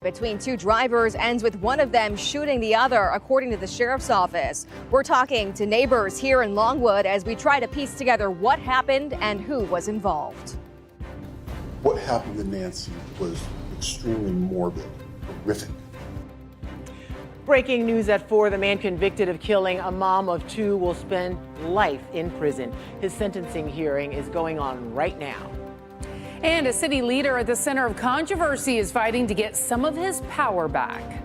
Between two drivers ends with one of them shooting the other, according to the sheriff's office. We're talking to neighbors here in Longwood as we try to piece together what happened and who was involved. What happened to Nancy was extremely morbid, horrific. Breaking news at 4, the man convicted of killing a mom of 2 will spend life in prison. His sentencing hearing is going on right now. And a city leader at the center of controversy is fighting to get some of his power back.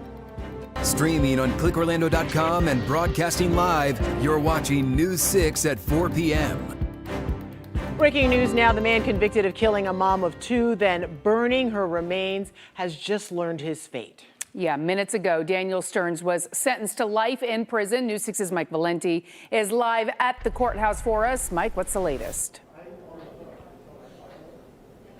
Streaming on clickorlando.com and broadcasting live, you're watching News 6 at 4 p.m. Breaking news now, the man convicted of killing a mom of 2, then burning her remains, has just learned his fate. Yeah, minutes ago, Daniel Stearns was sentenced to life in prison. News 6's Mike Valenti is live at the courthouse for us. Mike, what's the latest?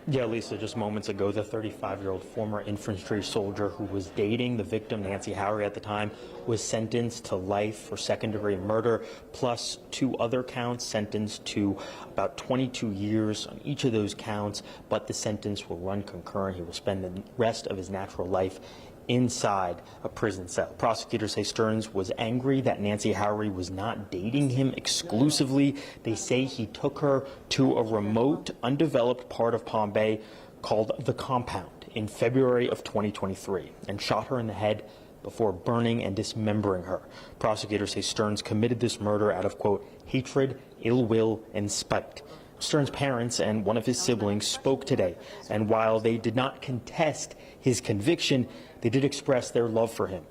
Yeah, Lisa, just moments ago, the 35-year-old former infantry soldier who was dating the victim, Nancy Howery, at the time, was sentenced to life for second-degree murder, plus 2 other counts, sentenced to about 22 years on each of those counts, but the sentence will run concurrent. He will spend the rest of his natural life inside a prison cell. Prosecutors say Stearns was angry that Nancy Howery was not dating him exclusively. They say he took her to a remote, undeveloped part of Palm Bay called The Compound in February of 2023 and shot her in the head before burning and dismembering her. Prosecutors say Stearns committed this murder out of, quote, hatred, ill will, and spite. Stearns' parents and one of his siblings spoke today, and while they did not contest his conviction, they did express their love for him.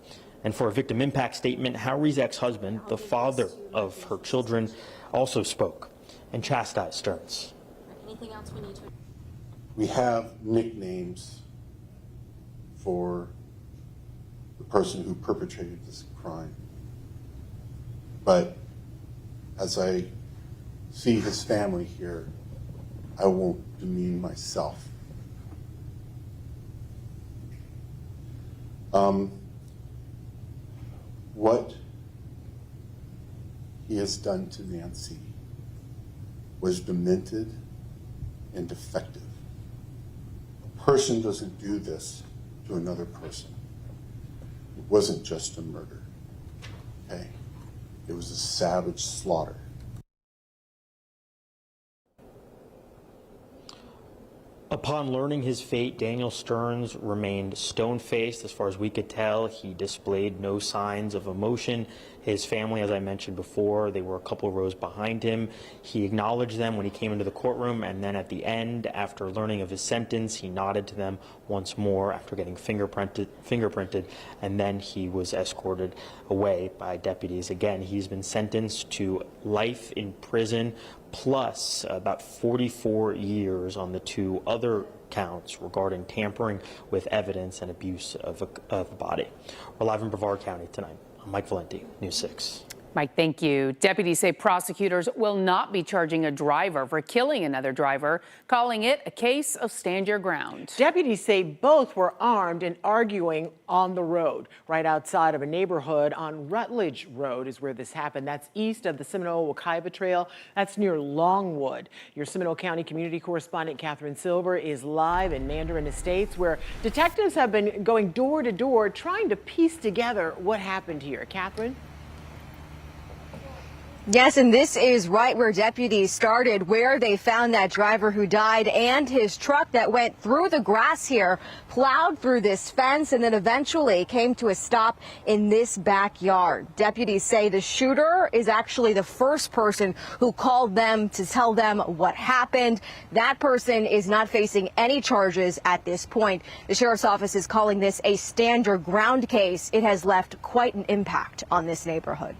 And for a victim impact statement, Howery's ex-husband, the father of her children, also spoke and chastised Stearns. Anything else we need to? We have nicknames for the person who perpetrated this crime. But as I see his family here, I won't demean myself. What he has done to Nancy was demented and defective. A person doesn't do this to another person. It wasn't just a murder, okay? It was a savage slaughter. Upon learning his fate, Daniel Stearns remained stone-faced. As far as we could tell, he displayed no signs of emotion. His family, as I mentioned before, they were a couple rows behind him. He acknowledged them when he came into the courtroom, and then at the end, after learning of his sentence, he nodded to them once more after getting fingerprinted, and then he was escorted away by deputies. Again, he's been sentenced to life in prison, plus about 44 years on the 2 other counts regarding tampering with evidence and abuse of a body. We're live in Brevard County tonight. I'm Mike Valenti, News 6. Mike, thank you. Deputies say prosecutors will not be charging a driver for killing another driver, calling it a case of stand your ground. Deputies say both were armed and arguing on the road. Right outside of a neighborhood on Rutledge Road is where this happened. That's east of the Seminole-Wekiva Trail. That's near Longwood. Your Seminole County community correspondent Catherine Silver is live in Mandarin Estates, where detectives have been going door to door trying to piece together what happened here. Catherine? Yes, and this is right where deputies started, where they found that driver who died and his truck that went through the grass here, plowed through this fence, and then eventually came to a stop in this backyard. Deputies say the shooter is actually the first person who called them to tell them what happened. That person is not facing any charges at this point. The sheriff's office is calling this a stand your ground case. It has left quite an impact on this neighborhood.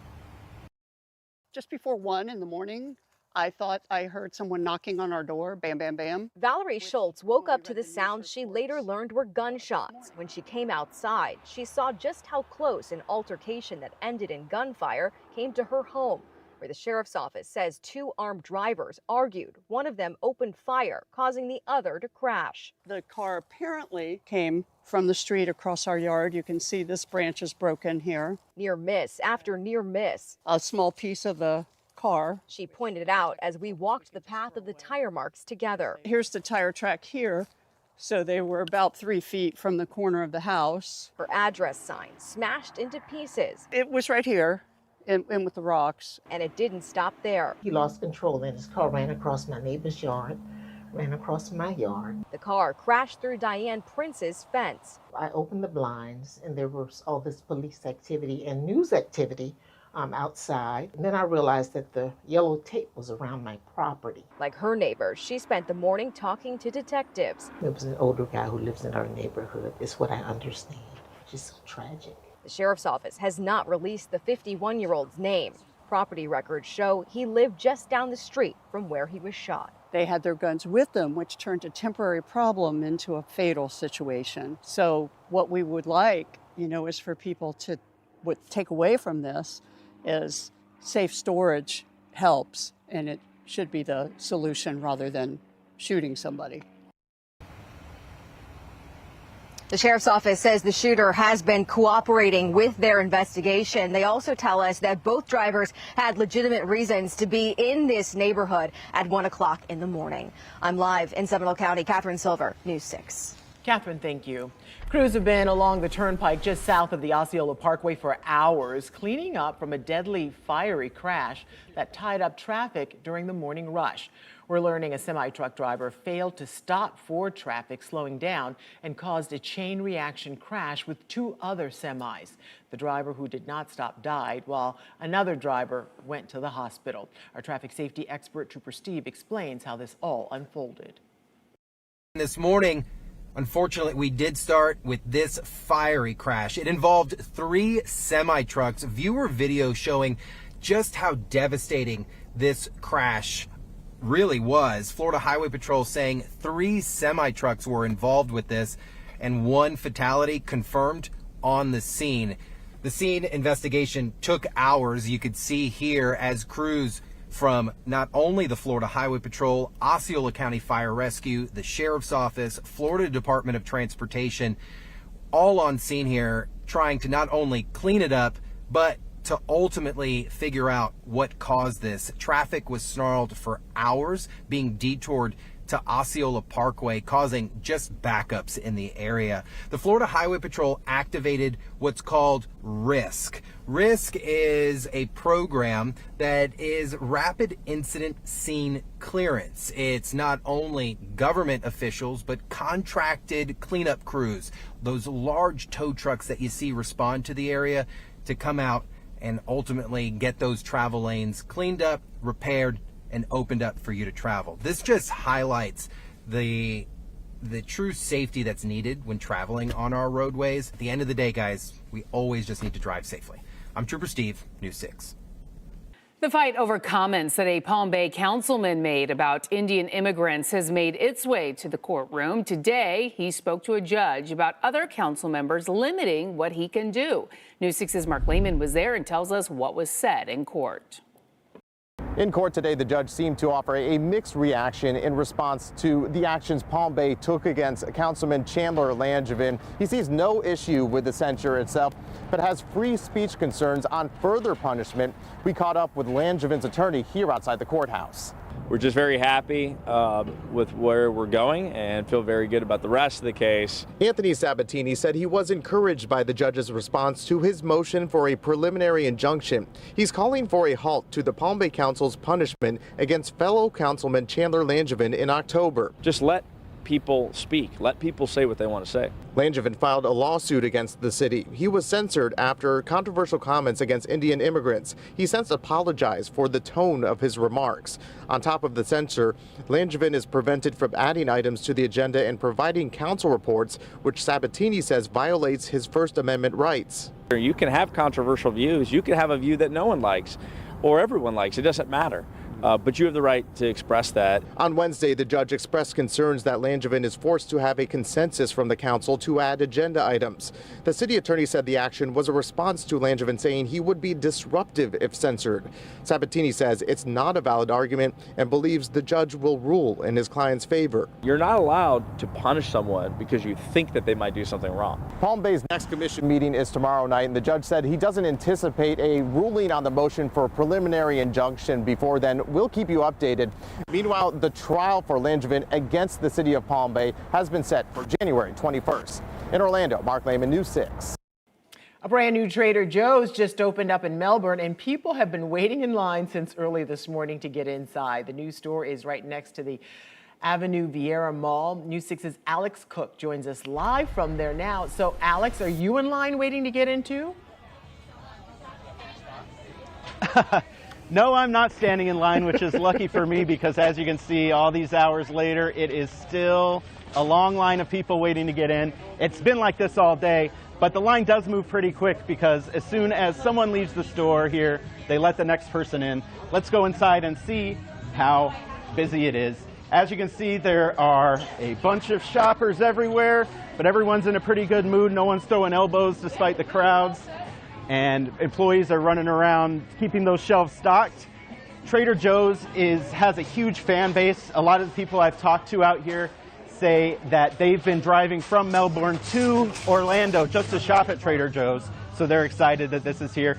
Just before 1 in the morning, I thought I heard someone knocking on our door, bam, bam, bam. Valerie Schultz woke up to the sounds she later learned were gunshots. When she came outside, she saw just how close an altercation that ended in gunfire came to her home, where the sheriff's office says 2 armed drivers argued. One of them opened fire, causing the other to crash. The car apparently came from the street across our yard. You can see this branch is broken here. Near miss after near miss. A small piece of the car. She pointed it out as we walked the path of the tire marks together. Here's the tire track here. So they were about 3 feet from the corner of the house. Her address sign smashed into pieces, It was right here in with the rocks. and it didn't stop there. He lost control and his car ran across my neighbor's yard, ran across my yard. The car crashed through Diane Prince's fence. I opened the blinds and there was all this police activity and news activity outside. And then I realized that the yellow tape was around my property. Like her neighbors, she spent the morning talking to detectives. There was an older guy who lives in our neighborhood. It's what I understand. It's just so tragic. The sheriff's office has not released the 51-year-old's name. Property records show he lived just down the street from where he was shot. They had their guns with them, which turned a temporary problem into a fatal situation. So what we would like, is for people to take away from this is safe storage helps, and it should be the solution rather than shooting somebody. The sheriff's office says the shooter has been cooperating with their investigation. They also tell us that both drivers had legitimate reasons to be in this neighborhood at 1 o'clock in the morning. I'm live in Seminole County. Catherine Silver, News 6. Catherine, thank you. Crews have been along the turnpike just south of the Osceola Parkway for hours, cleaning up from a deadly fiery crash that tied up traffic during the morning rush. We're learning a semi-truck driver failed to stop for traffic slowing down and caused a chain reaction crash with 2 other semis. The driver who did not stop died, while another driver went to the hospital. Our traffic safety expert, Trooper Steve, explains how this all unfolded. This morning, unfortunately, we did start with this fiery crash. It involved 3 semi-trucks. Viewer video showing just how devastating this crash really was. Florida Highway Patrol saying 3 semi-trucks were involved with this and 1 fatality confirmed on the scene. The scene investigation took hours. You could see here as crews from not only the Florida Highway Patrol, Osceola County Fire Rescue, the Sheriff's Office, Florida Department of Transportation, all on scene here trying to not only clean it up, but to ultimately figure out what caused this. Traffic was snarled for hours, being detoured to Osceola Parkway, causing just backups in the area. The Florida Highway Patrol activated what's called RISC. RISC is a program that is Rapid Incident Scene Clearance. It's not only government officials, but contracted cleanup crews, those large tow trucks that you see respond to the area, to come out and ultimately get those travel lanes cleaned up, repaired, and opened up for you to travel. This just highlights the true safety that's needed when traveling on our roadways. At the end of the day, guys, we always just need to drive safely. I'm Trooper Steve, News 6. The fight over comments that a Palm Bay councilman made about Indian immigrants has made its way to the courtroom. Today, he spoke to a judge about other council members limiting what he can do. News 6's Mark Lehman was there and tells us what was said in court. In court today, the judge seemed to offer a mixed reaction in response to the actions Palm Bay took against Councilman Chandler Langevin. He sees no issue with the censure itself, but has free speech concerns on further punishment. We caught up with Langevin's attorney here outside the courthouse. We're just very happy with where we're going and feel very good about the rest of the case. Anthony Sabatini said he was encouraged by the judge's response to his motion for a preliminary injunction. He's calling for a halt to the Palm Bay Council's punishment against fellow Councilman Chandler Langevin in October. Just let people speak. Let people say what they want to say. Langevin filed a lawsuit against the city. He was censored after controversial comments against Indian immigrants. He since apologized for the tone of his remarks. On top of the censure, Langevin is prevented from adding items to the agenda and providing council reports, which Sabatini says violates his First Amendment rights. You can have controversial views. You can have a view that no one likes or everyone likes. It doesn't matter. But you have the right to express that. On Wednesday, the judge expressed concerns that Langevin is forced to have a consensus from the council to add agenda items. The city attorney said the action was a response to Langevin saying he would be disruptive if censored. Sabatini says it's not a valid argument and believes the judge will rule in his client's favor. You're not allowed to punish someone because you think that they might do something wrong. Palm Bay's next commission meeting is tomorrow night, and the judge said he doesn't anticipate a ruling on the motion for a preliminary injunction before then. we'll keep you updated. Meanwhile, the trial for Langevin against the city of Palm Bay has been set for January 21st. In Orlando, Mark Lehman, News 6. A brand new Trader Joe's just opened up in Melbourne, and people have been waiting in line since early this morning to get inside. The new store is right next to the Avenue Vieira Mall. News 6's Alex Cook joins us live from there now. So, Alex, are you in line waiting to get into? No, I'm not standing in line, which is lucky for me because, as you can see, all these hours later, it is still a long line of people waiting to get in. It's been like this all day. But the line does move pretty quick because as soon as someone leaves the store here, they let the next person in. Let's go inside and see how busy it is. As you can see, there are a bunch of shoppers everywhere, but everyone's in a pretty good mood. No one's throwing elbows despite the crowds, and employees are running around keeping those shelves stocked. Trader Joe's has a huge fan base. A lot of the people I've talked to out here say that they've been driving from Melbourne to Orlando just to shop at Trader Joe's, so they're excited that this is here.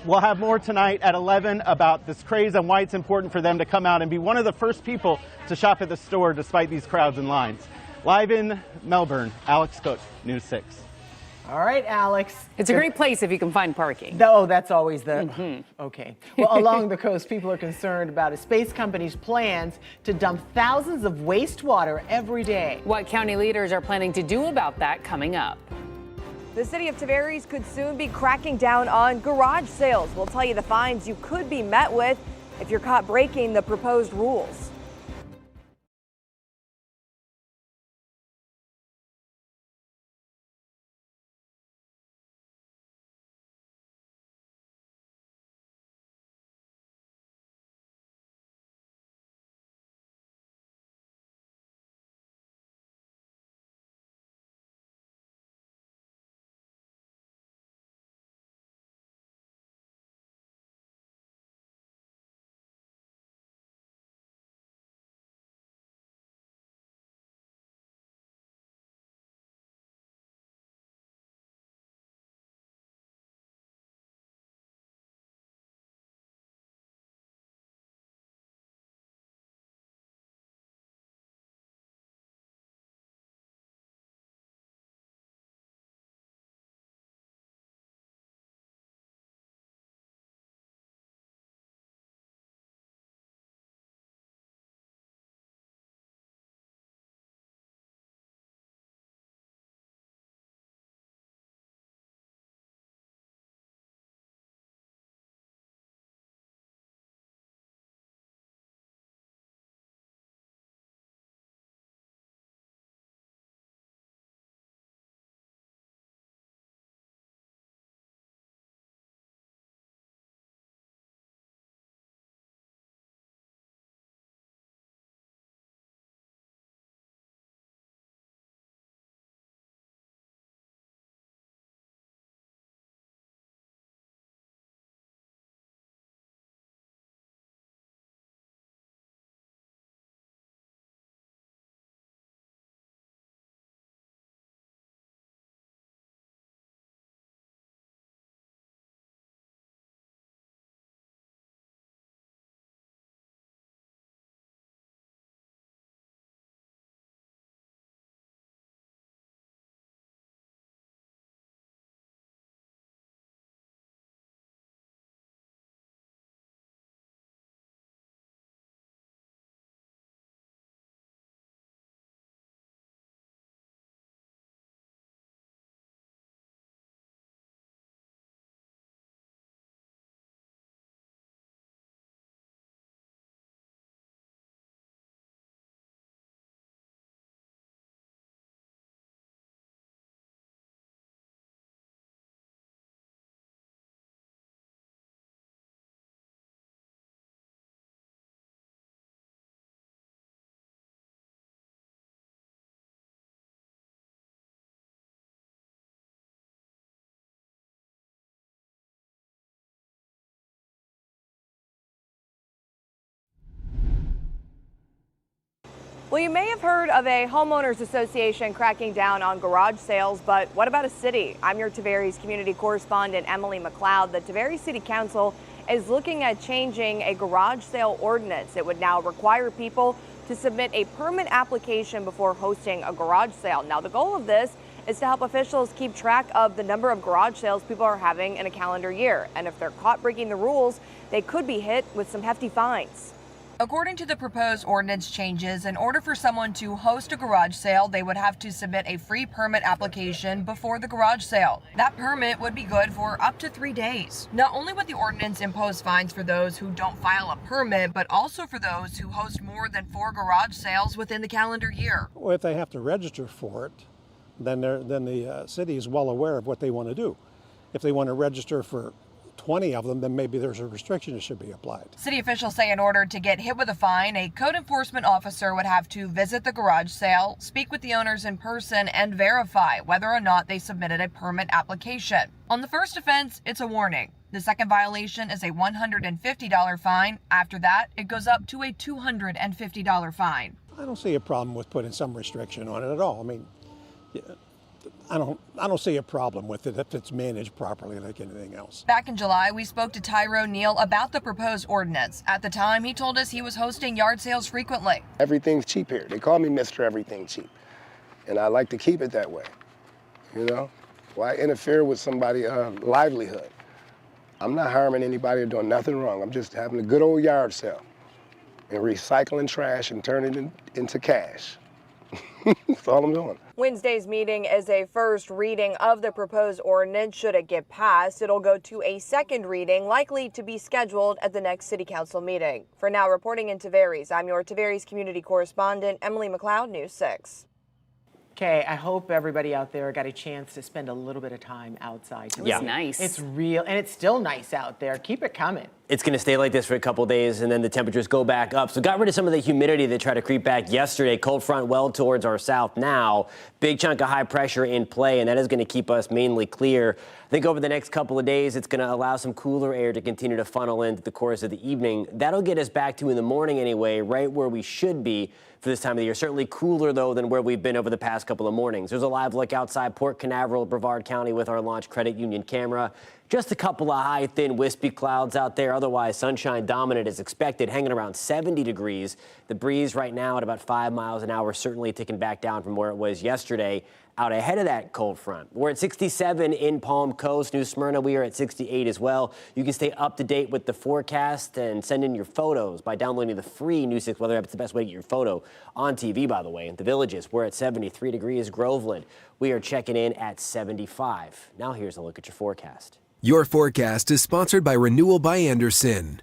We'll have more tonight at 11 about this craze and why it's important for them to come out and be one of the first people to shop at the store despite these crowds and lines. Live in Melbourne, Alex Cook, News 6. All right, Alex. It's a great place if you can find parking. Oh, that's always the... Okay. Well, along the coast, people are concerned about a space company's plans to dump thousands of wastewater every day. What county leaders are planning to do about that coming up. The city of Tavares could soon be cracking down on garage sales. We'll tell you the fines you could be met with if you're caught breaking the proposed rules. Well, you may have heard of a homeowners association cracking down on garage sales, but what about a city? I'm your Tavares community correspondent, Emily McLeod. The Tavares City Council is looking at changing a garage sale ordinance. It would now require people to submit a permit application before hosting a garage sale. Now, the goal of this is to help officials keep track of the number of garage sales people are having in a calendar year. And if they're caught breaking the rules, they could be hit with some hefty fines. According to the proposed ordinance changes, in order for someone to host a garage sale, they would have to submit a free permit application before the garage sale. That permit would be good for up to 3 days. Not only would the ordinance impose fines for those who don't file a permit, but also for those who host more than 4 garage sales within the calendar year. Well, if they have to register for it, then the city is well aware of what they want to do. If they want to register for 20 of them, then maybe there's a restriction that should be applied. City officials say in order to get hit with a fine, a code enforcement officer would have to visit the garage sale, speak with the owners in person, and verify whether or not they submitted a permit application. On the first offense, it's a warning. The second violation is a $150 fine. After that, it goes up to a $250 fine. I don't see a problem with putting some restriction on it at all. I mean, I don't see a problem with it if it's managed properly like anything else. Back in July, we spoke to Tyrone Neal about the proposed ordinance. At the time, he told us he was hosting yard sales frequently. Everything's cheap here. They call me Mr. Everything Cheap. And I like to keep it that way. You know, why interfere with somebody's livelihood? I'm not harming anybody or doing nothing wrong. I'm just having a good old yard sale and recycling trash and turning it into cash. That's all I'm doing. Wednesday's meeting is a first reading of the proposed ordinance. Should it get passed, it'll go to a second reading, likely to be scheduled at the next City Council meeting. For now, reporting in Tavares, I'm your Tavares community correspondent, Emily McLeod, News 6. Okay, I hope everybody out there got a chance to spend a little bit of time outside. It was nice. It's real, and it's still nice out there. Keep it coming. It's going to stay like this for a couple of days, and then the temperatures go back up. So got rid of some of the humidity that tried to creep back yesterday. Cold front well towards our south now. Big chunk of high pressure in play, and that is going to keep us mainly clear. I think over the next couple of days, it's going to allow some cooler air to continue to funnel into the course of the evening. That'll get us back to, in the morning anyway, right where we should be for this time of the year. Certainly cooler, though, than where we've been over the past couple of mornings. There's a live look outside Port Canaveral, Brevard County with our Launch Credit Union camera. Just a couple of high, thin, wispy clouds out there. Otherwise, sunshine dominant as expected, hanging around 70 degrees. The breeze right now at about 5 miles an hour, certainly ticking back down from where it was yesterday. Out ahead of that cold front. We're at 67 in Palm Coast. New Smyrna, we are at 68 as well. You can stay up to date with the forecast and send in your photos by downloading the free News 6 weather app. It's the best way to get your photo on TV, by the way. In the Villages, we're at 73 degrees. Groveland, we are checking in at 75. Now here's a look at your forecast. Your forecast is sponsored by Renewal by Andersen.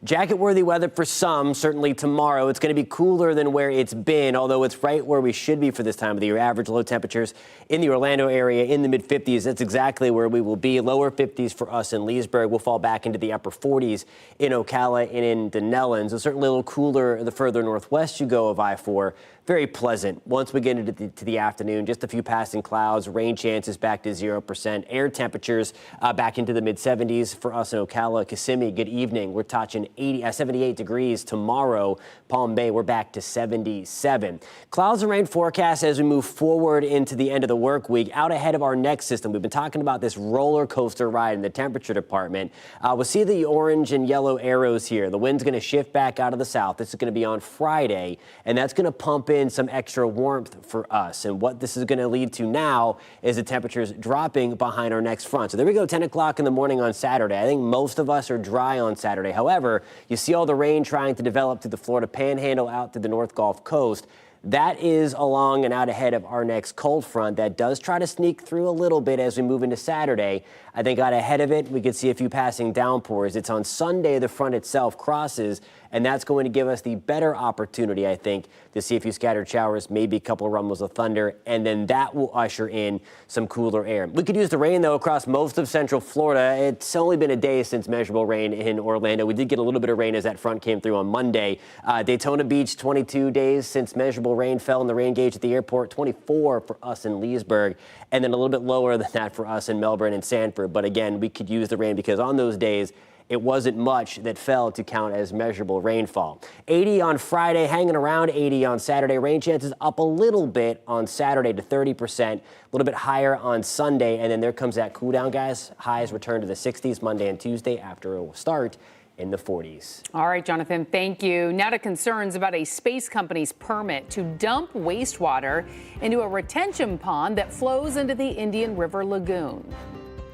Jacket-worthy weather for some, certainly tomorrow. It's going to be cooler than where it's been, although it's right where we should be for this time of the year. Average low temperatures in the Orlando area in the mid-50s. That's exactly where we will be. Lower 50s for us in Leesburg. We'll fall back into the upper 40s in Ocala and in Dunellen. So certainly a little cooler the further northwest you go of I-4. Very pleasant. Once we get into the afternoon, just a few passing clouds, rain chances back to 0%. Air temperatures back into the mid-70s for us in Ocala. Kissimmee, good evening. We're touching 78 degrees tomorrow. Palm Bay, we're back to 77. Clouds and rain forecast as we move forward into the end of the work week. Out ahead of our next system, we've been talking about this roller coaster ride in the temperature department. We'll see the orange and yellow arrows here. The wind's going to shift back out of the south. This is going to be on Friday, and that's going to pump in some extra warmth for us. And what this is going to lead to now is the temperatures dropping behind our next front. So there we go, 10 o'clock in the morning on Saturday. I think most of us are dry on Saturday. However, you see all the rain trying to develop through the Florida Panhandle out to the North Gulf Coast. That is along and out ahead of our next cold front that does try to sneak through a little bit as we move into Saturday. I think out ahead of it, we could see a few passing downpours. It's on Sunday the front itself crosses, and that's going to give us the better opportunity, I think, to see a few scattered showers, maybe a couple of rumbles of thunder, and then that will usher in some cooler air. We could use the rain, though, across most of central Florida. It's only been a day since measurable rain in Orlando. We did get a little bit of rain as that front came through on Monday. Daytona Beach, 22 days since measurable rain fell in the rain gauge at the airport, 24 for us in Leesburg, and then a little bit lower than that for us in Melbourne and Sanford. But again, we could use the rain because on those days, it wasn't much that fell to count as measurable rainfall. 80 on Friday, hanging around 80 on Saturday. Rain chances up a little bit on Saturday to 30%, a little bit higher on Sunday. And then there comes that cool down, guys. Highs return to the 60s Monday and Tuesday after a start in the 40s. All right, Jonathan, thank you. Now to concerns about a space company's permit to dump wastewater into a retention pond that flows into the Indian River Lagoon.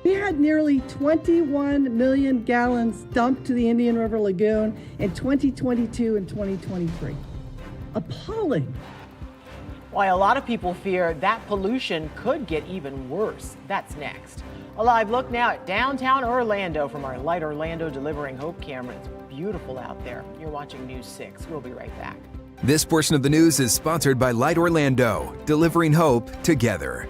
We had nearly 21 million gallons dumped to the Indian River Lagoon in 2022 and 2023. Appalling. Why a lot of people fear that pollution could get even worse. That's next. A live look now at downtown Orlando from our Light Orlando Delivering Hope camera. It's beautiful out there. You're watching News 6. We'll be right back. This portion of the news is sponsored by Light Orlando, delivering hope together.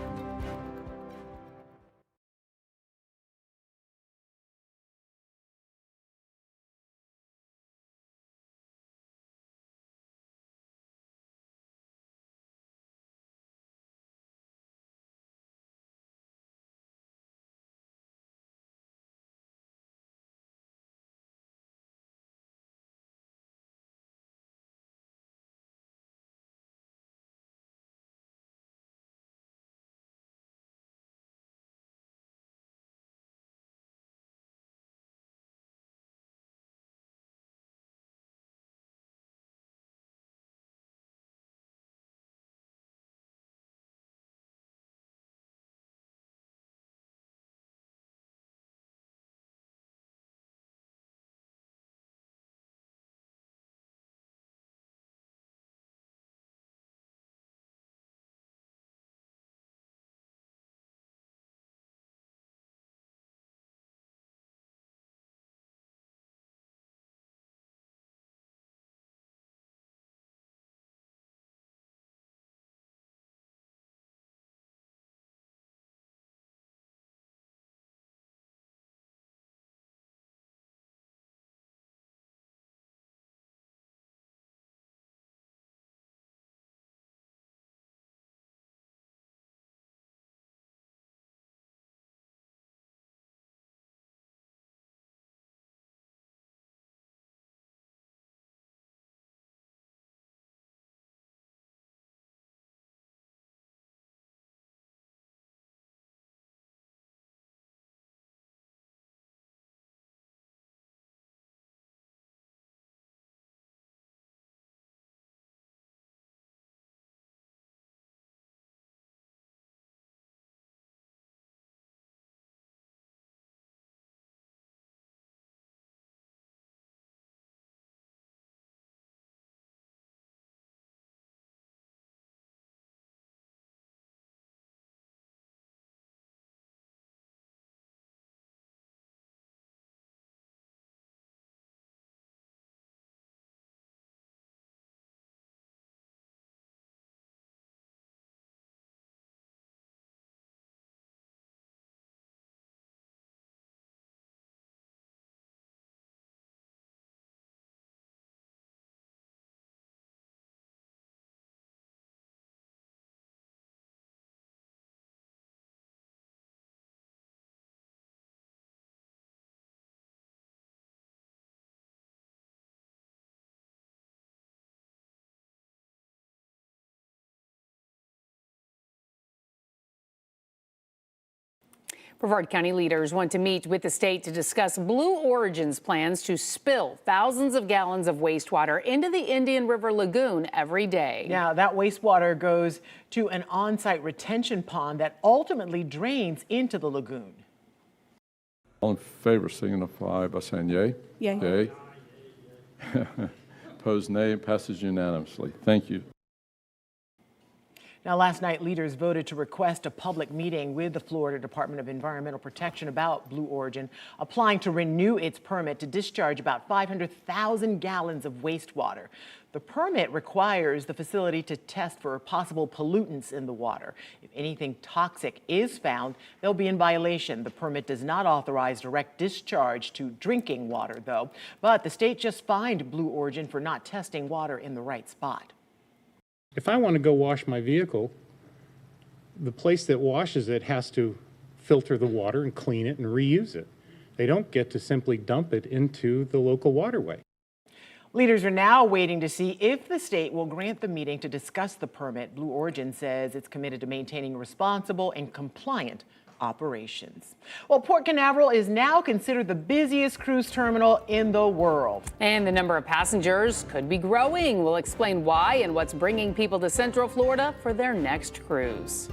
Brevard County leaders want to meet with the state to discuss Blue Origin's plans to spill thousands of gallons of wastewater into the Indian River Lagoon every day. Now, that wastewater goes to an on-site retention pond that ultimately drains into the lagoon. All in favor signify by saying yea. Yay. Yay. Opposed, nay. Passes unanimously. Thank you. Now, last night, leaders voted to request a public meeting with the Florida Department of Environmental Protection about Blue Origin, applying to renew its permit to discharge about 500,000 gallons of wastewater. The permit requires the facility to test for possible pollutants in the water. If anything toxic is found, they'll be in violation. The permit does not authorize direct discharge to drinking water, though. But the state just fined Blue Origin for not testing water in the right spot. If I want to go wash my vehicle, the place that washes it has to filter the water and clean it and reuse it. They don't get to simply dump it into the local waterway. Leaders are now waiting to see if the state will grant the meeting to discuss the permit. Blue Origin says it's committed to maintaining responsible and compliant operations. Well, Port Canaveral is now considered the busiest cruise terminal in the world. And the number of passengers could be growing. We'll explain why and what's bringing people to Central Florida for their next cruise.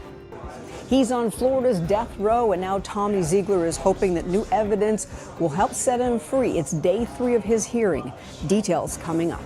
He's on Florida's death row, and now Tommy Ziegler is hoping that new evidence will help set him free. It's day 3 of his hearing. Details coming up.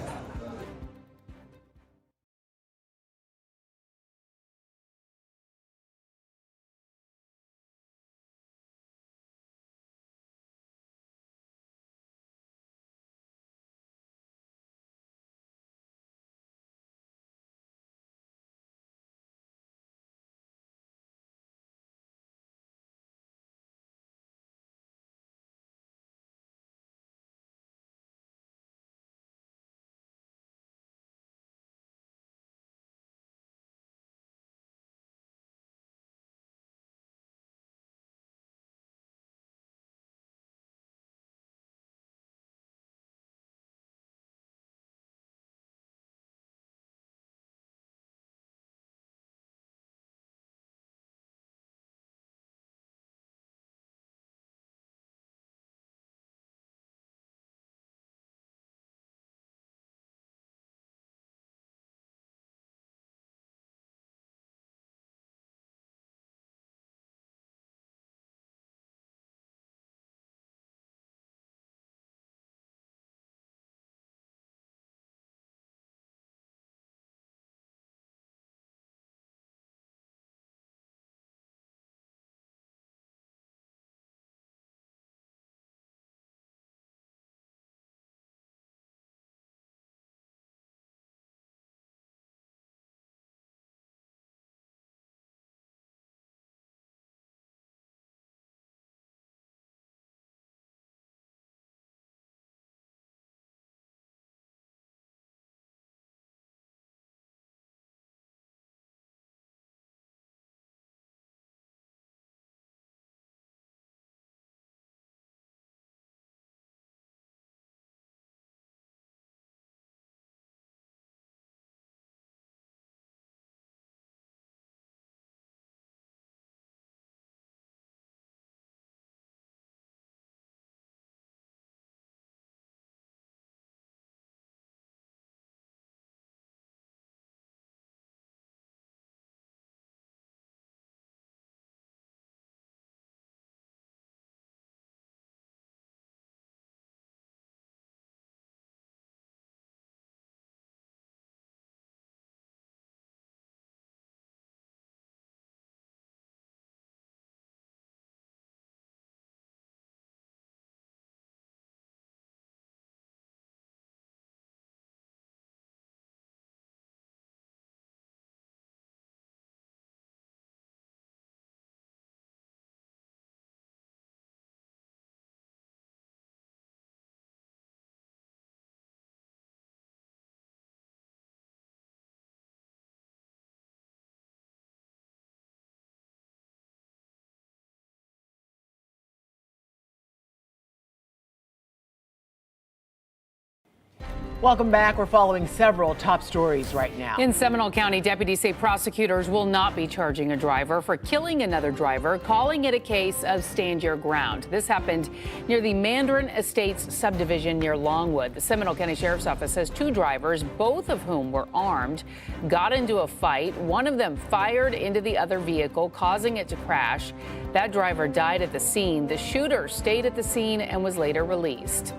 Welcome back. We're following several top stories right now. In Seminole County, deputies say prosecutors will not be charging a driver for killing another driver, calling it a case of stand your ground. This happened near the Mandarin Estates subdivision near Longwood. The Seminole County Sheriff's Office says 2 drivers, both of whom were armed, got into a fight. One of them fired into the other vehicle, causing it to crash. That driver died at the scene. The shooter stayed at the scene and was later released.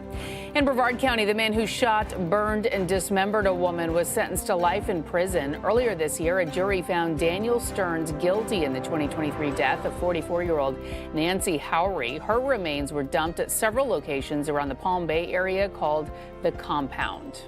In Brevard County, the man who shot, burned, and dismembered a woman was sentenced to life in prison. Earlier this year, a jury found Daniel Stearns guilty in the 2023 death of 44-year-old Nancy Howry. Her remains were dumped at several locations around the Palm Bay area called the Compound.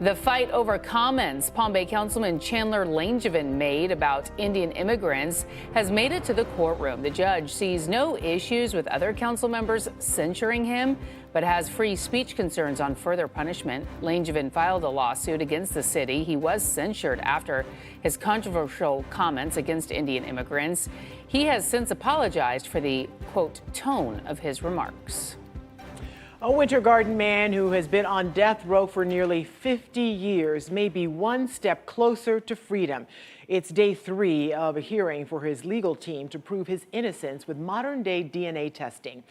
The fight over comments Palm Bay Councilman Chandler Langevin made about Indian immigrants has made it to the courtroom. The judge sees no issues with other council members censuring him, but has free speech concerns on further punishment. Langevin filed a lawsuit against the city. He was censured after his controversial comments against Indian immigrants. He has since apologized for the, quote, tone of his remarks. A Winter Garden man who has been on death row for nearly 50 years may be one step closer to freedom. It's day 3 of a hearing for his legal team to prove his innocence with modern-day DNA testing.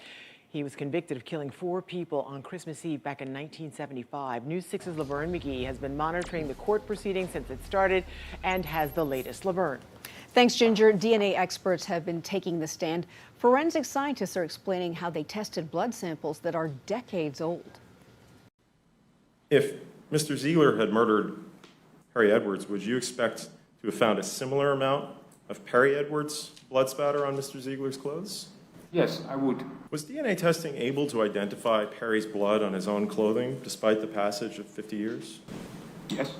He was convicted of killing 4 people on Christmas Eve back in 1975. News 6's Laverne McGee has been monitoring the court proceedings since it started and has the latest. Laverne. Thanks, Ginger. DNA experts have been taking the stand. Forensic scientists are explaining how they tested blood samples that are decades old. If Mr. Ziegler had murdered Perry Edwards, would you expect to have found a similar amount of Perry Edwards' blood spatter on Mr. Ziegler's clothes? Yes, I would. Was DNA testing able to identify Perry's blood on his own clothing despite the passage of 50 years? Yes.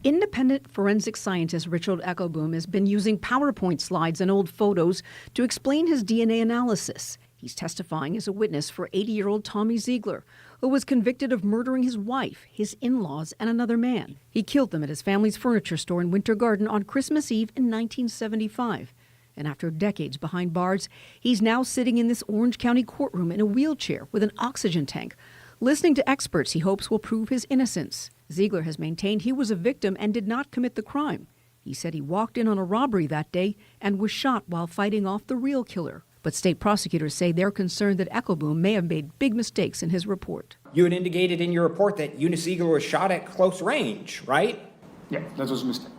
Independent forensic scientist Richard Eckelboom has been using PowerPoint slides and old photos to explain his DNA analysis. He's testifying as a witness for 80-year-old Tommy Ziegler, who was convicted of murdering his wife, his in-laws, and another man. He killed them at his family's furniture store in Winter Garden on Christmas Eve in 1975. And after decades behind bars, he's now sitting in this Orange County courtroom in a wheelchair with an oxygen tank. Listening to experts he hopes will prove his innocence. Ziegler has maintained he was a victim and did not commit the crime. He said he walked in on a robbery that day and was shot while fighting off the real killer. But state prosecutors say they're concerned that Eckelboom may have made big mistakes in his report. You had indicated in your report that Eunice Ziegler was shot at close range, right? Yeah, that was a mistake.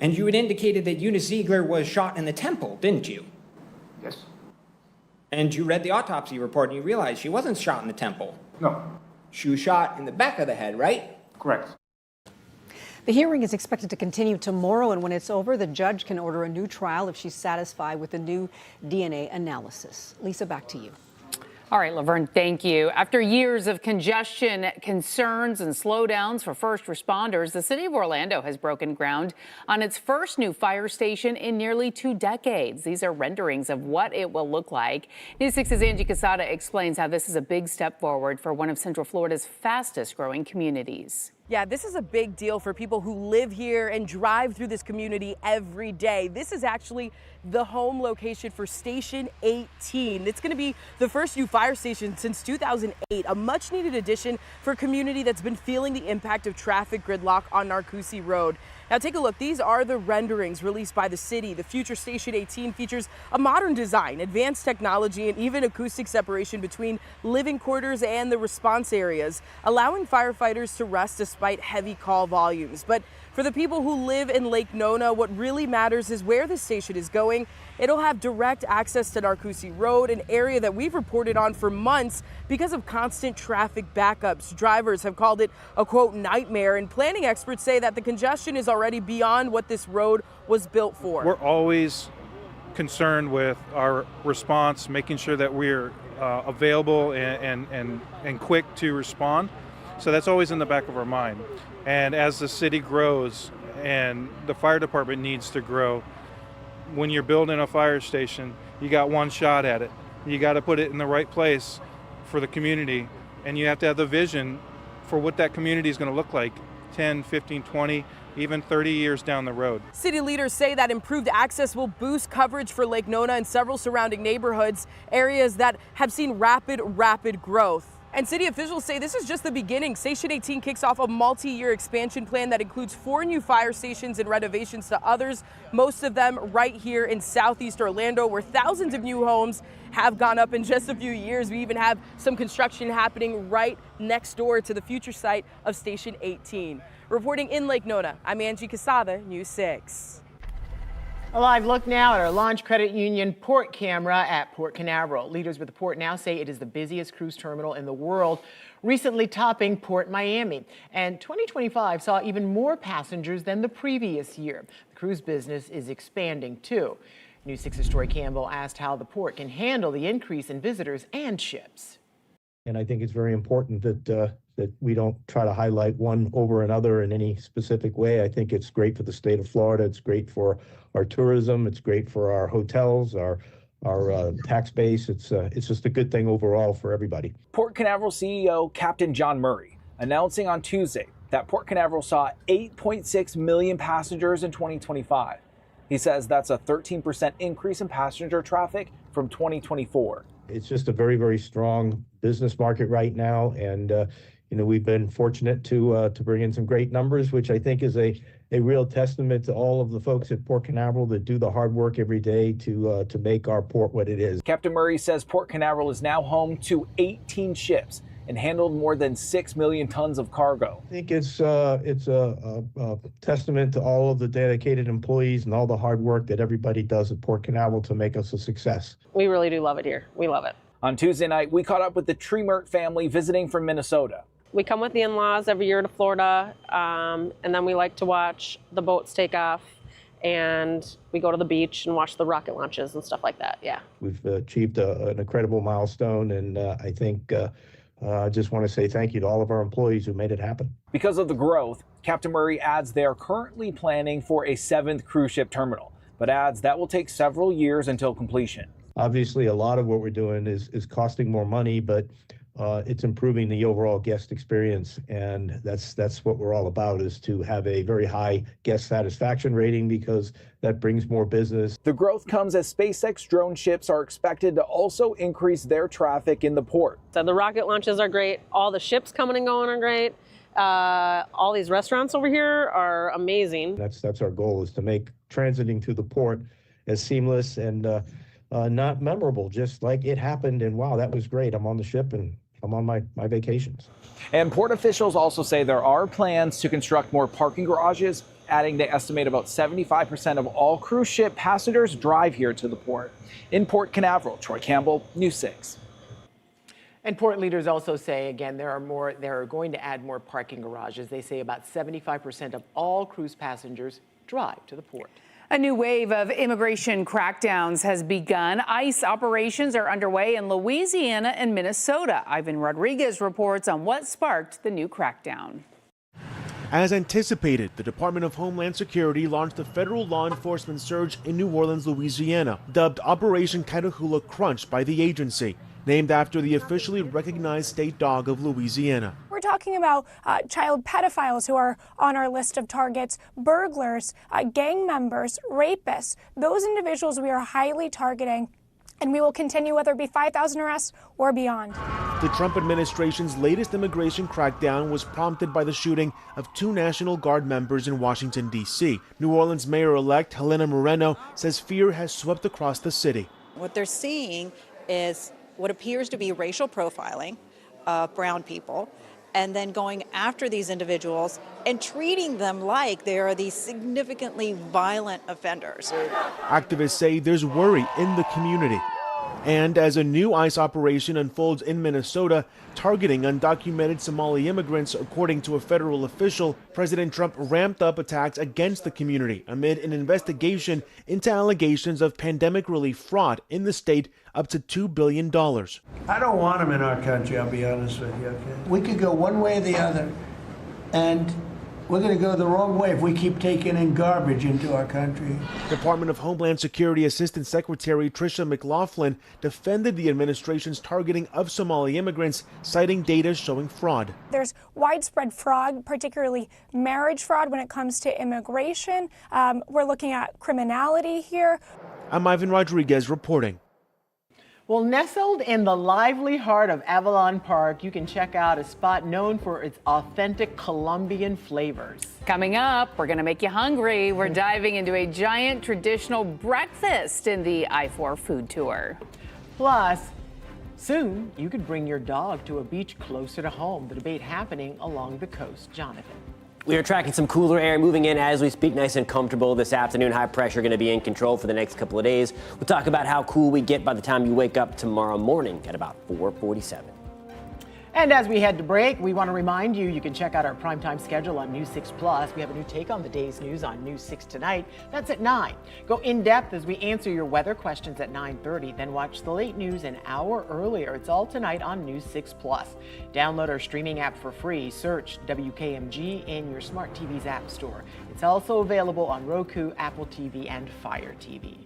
And you had indicated that Eunice Ziegler was shot in the temple, didn't you? Yes. And you read the autopsy report and you realized she wasn't shot in the temple. No. She was shot in the back of the head, right? Correct. The hearing is expected to continue tomorrow, and when it's over, the judge can order a new trial if she's satisfied with the new DNA analysis. Lisa, back to you. All right, Laverne, thank you. After years of congestion, concerns, and slowdowns for first responders, the city of Orlando has broken ground on its first new fire station in nearly 2 decades. These are renderings of what it will look like. News 6's Angie Casada explains how this is a big step forward for one of Central Florida's fastest growing communities. Yeah, this is a big deal for people who live here and drive through this community every day. This is actually the home location for Station 18. It's going to be the first new fire station since 2008, a much needed addition for a community that's been feeling the impact of traffic gridlock on Narcoossee Road. Now take a look. These are the renderings released by the city. The future Station 18 features a modern design, advanced technology, and even acoustic separation between living quarters and the response areas, allowing firefighters to rest despite heavy call volumes. But for the people who live in Lake Nona, what really matters is where the station is going. It'll have direct access to Narcoossee Road, an area that we've reported on for months because of constant traffic backups. Drivers have called it a, quote, nightmare, and planning experts say that the congestion is already beyond what this road was built for. We're always concerned with our response, making sure that we're available and quick to respond. So that's always in the back of our mind. And as the city grows and the fire department needs to grow, when you're building a fire station, you got one shot at it. You got to put it in the right place for the community, and you have to have the vision for what that community is going to look like 10, 15, 20, even 30 years down the road. City leaders say that improved access will boost coverage for Lake Nona and several surrounding neighborhoods, areas that have seen rapid growth. And city officials say this is just the beginning. Station 18 kicks off a multi-year expansion plan that includes 4 new fire stations and renovations to others, most of them right here in Southeast Orlando, where thousands of new homes have gone up in just a few years. We even have some construction happening right next door to the future site of Station 18. Reporting in Lake Nona, I'm Angie Casada, News 6. A live look now at our Launch Credit Union port camera at Port Canaveral. Leaders with the port now say it is the busiest cruise terminal in the world, recently topping Port Miami. And 2025 saw even more passengers than the previous year. The cruise business is expanding too. News 6's Troy Campbell asked how the port can handle the increase in visitors and ships. And I think it's very important that we don't try to highlight one over another in any specific way. I think it's great for the state of Florida. It's great for our tourism. It's great for our hotels, our tax base. It's just a good thing overall for everybody. Port Canaveral CEO Captain John Murray announcing on Tuesday that Port Canaveral saw 8.6 million passengers in 2025. He says that's a 13% increase in passenger traffic from 2024. It's just a very, very strong business market right now. And, we've been fortunate to bring in some great numbers, which I think is a real testament to all of the folks at Port Canaveral that do the hard work every day to make our port what it is. Captain Murray says Port Canaveral is now home to 18 ships and handled more than 6 million tons of cargo. I think it's a testament to all of the dedicated employees and all the hard work that everybody does at Port Canaveral to make us a success. We really do love it here. We love it. On Tuesday night, we caught up with the Tremert family visiting from Minnesota. We come with the in-laws every year to Florida, and then we like to watch the boats take off, and we go to the beach and watch the rocket launches and stuff like that. Yeah. We've achieved an incredible milestone, and I think I just want to say thank you to all of our employees who made it happen. Because of the growth, Captain Murray adds they are currently planning for a 7th cruise ship terminal, but adds that will take several years until completion. Obviously, a lot of what we're doing is costing more money, but it's improving the overall guest experience, and that's what we're all about, is to have a very high guest satisfaction rating, because that brings more business. The growth comes as SpaceX drone ships are expected to also increase their traffic in the port. So the rocket launches are great. All the ships coming and going are great. All these restaurants over here are amazing. That's our goal, is to make transiting through the port as seamless and not memorable, just like it happened. And wow, that was great. I'm on the ship and I'm on my vacations. And port officials also say there are plans to construct more parking garages, adding they estimate about 75% of all cruise ship passengers drive here to the port. In Port Canaveral, Troy Campbell, News 6. And port leaders also say, again, they're going to add more parking garages. They say about 75% of all cruise passengers drive to the port. A new wave of immigration crackdowns has begun. ICE operations are underway in Louisiana and Minnesota. Ivan Rodriguez reports on what sparked the new crackdown. As anticipated, the Department of Homeland Security launched a federal law enforcement surge in New Orleans, Louisiana, dubbed Operation Catahoula Crunch by the agency, named after the officially recognized state dog of Louisiana. We're talking about child pedophiles who are on our list of targets, burglars, gang members, rapists. Those individuals we are highly targeting, and we will continue whether it be 5,000 arrests or beyond. The Trump administration's latest immigration crackdown was prompted by the shooting of 2 National Guard members in Washington, D.C. New Orleans Mayor-elect Helena Moreno says fear has swept across the city. What they're seeing is what appears to be racial profiling of brown people, and then going after these individuals and treating them like they are these significantly violent offenders. Activists say there's worry in the community. And as a new ICE operation unfolds in Minnesota, targeting undocumented Somali immigrants, according to a federal official, President Trump ramped up attacks against the community amid an investigation into allegations of pandemic relief fraud in the state up to $2 billion. I don't want them in our country, I'll be honest with you. Okay? We could go one way or the other, and we're going to go the wrong way if we keep taking in garbage into our country. Department of Homeland Security Assistant Secretary Tricia McLaughlin defended the administration's targeting of Somali immigrants, citing data showing fraud. There's widespread fraud, particularly marriage fraud when it comes to immigration. We're looking at criminality here. I'm Ivan Rodriguez reporting. Well, nestled in the lively heart of Avalon Park, you can check out a spot known for its authentic Colombian flavors. Coming up, we're going to make you hungry. We're diving into a giant traditional breakfast in the I-4 food tour. Plus, soon you could bring your dog to a beach closer to home. The debate happening along the coast. Jonathan. We are tracking some cooler air moving in as we speak, nice and comfortable this afternoon. High pressure going to be in control for the next couple of days. We'll talk about how cool we get by the time you wake up tomorrow morning at about 4:47. And as we head to break, we want to remind you, you can check out our primetime schedule on News 6 Plus. We have a new take on the day's news on News 6 tonight. That's at 9. Go in depth as we answer your weather questions at 9:30. Then watch the late news an hour earlier. It's all tonight on News 6 Plus. Download our streaming app for free. Search WKMG in your smart TV's app store. It's also available on Roku, Apple TV, and Fire TV.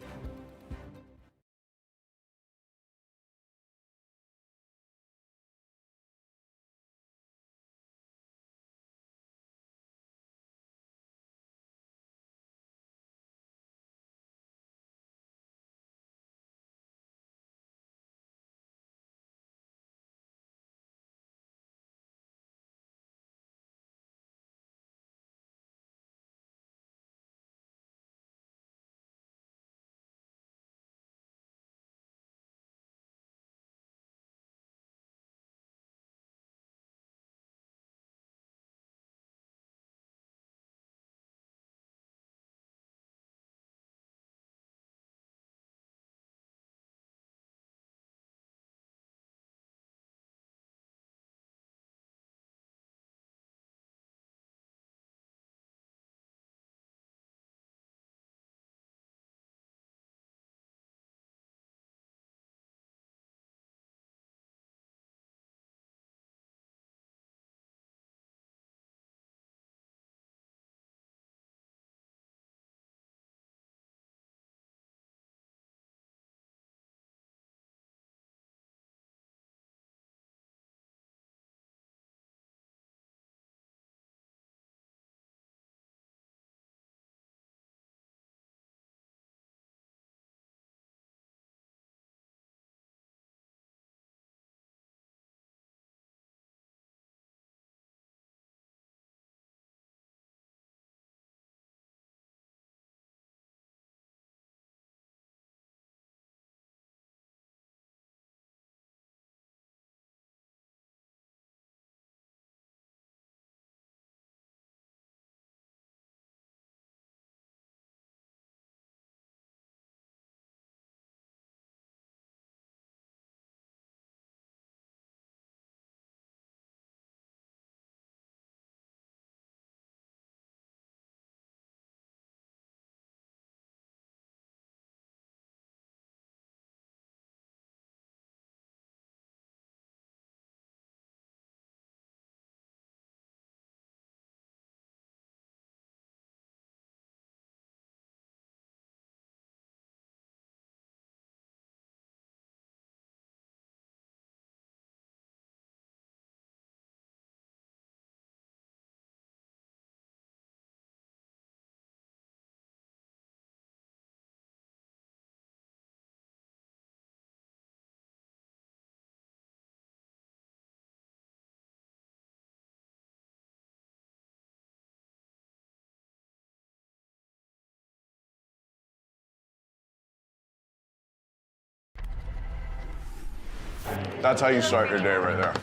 That's how you start your day right there.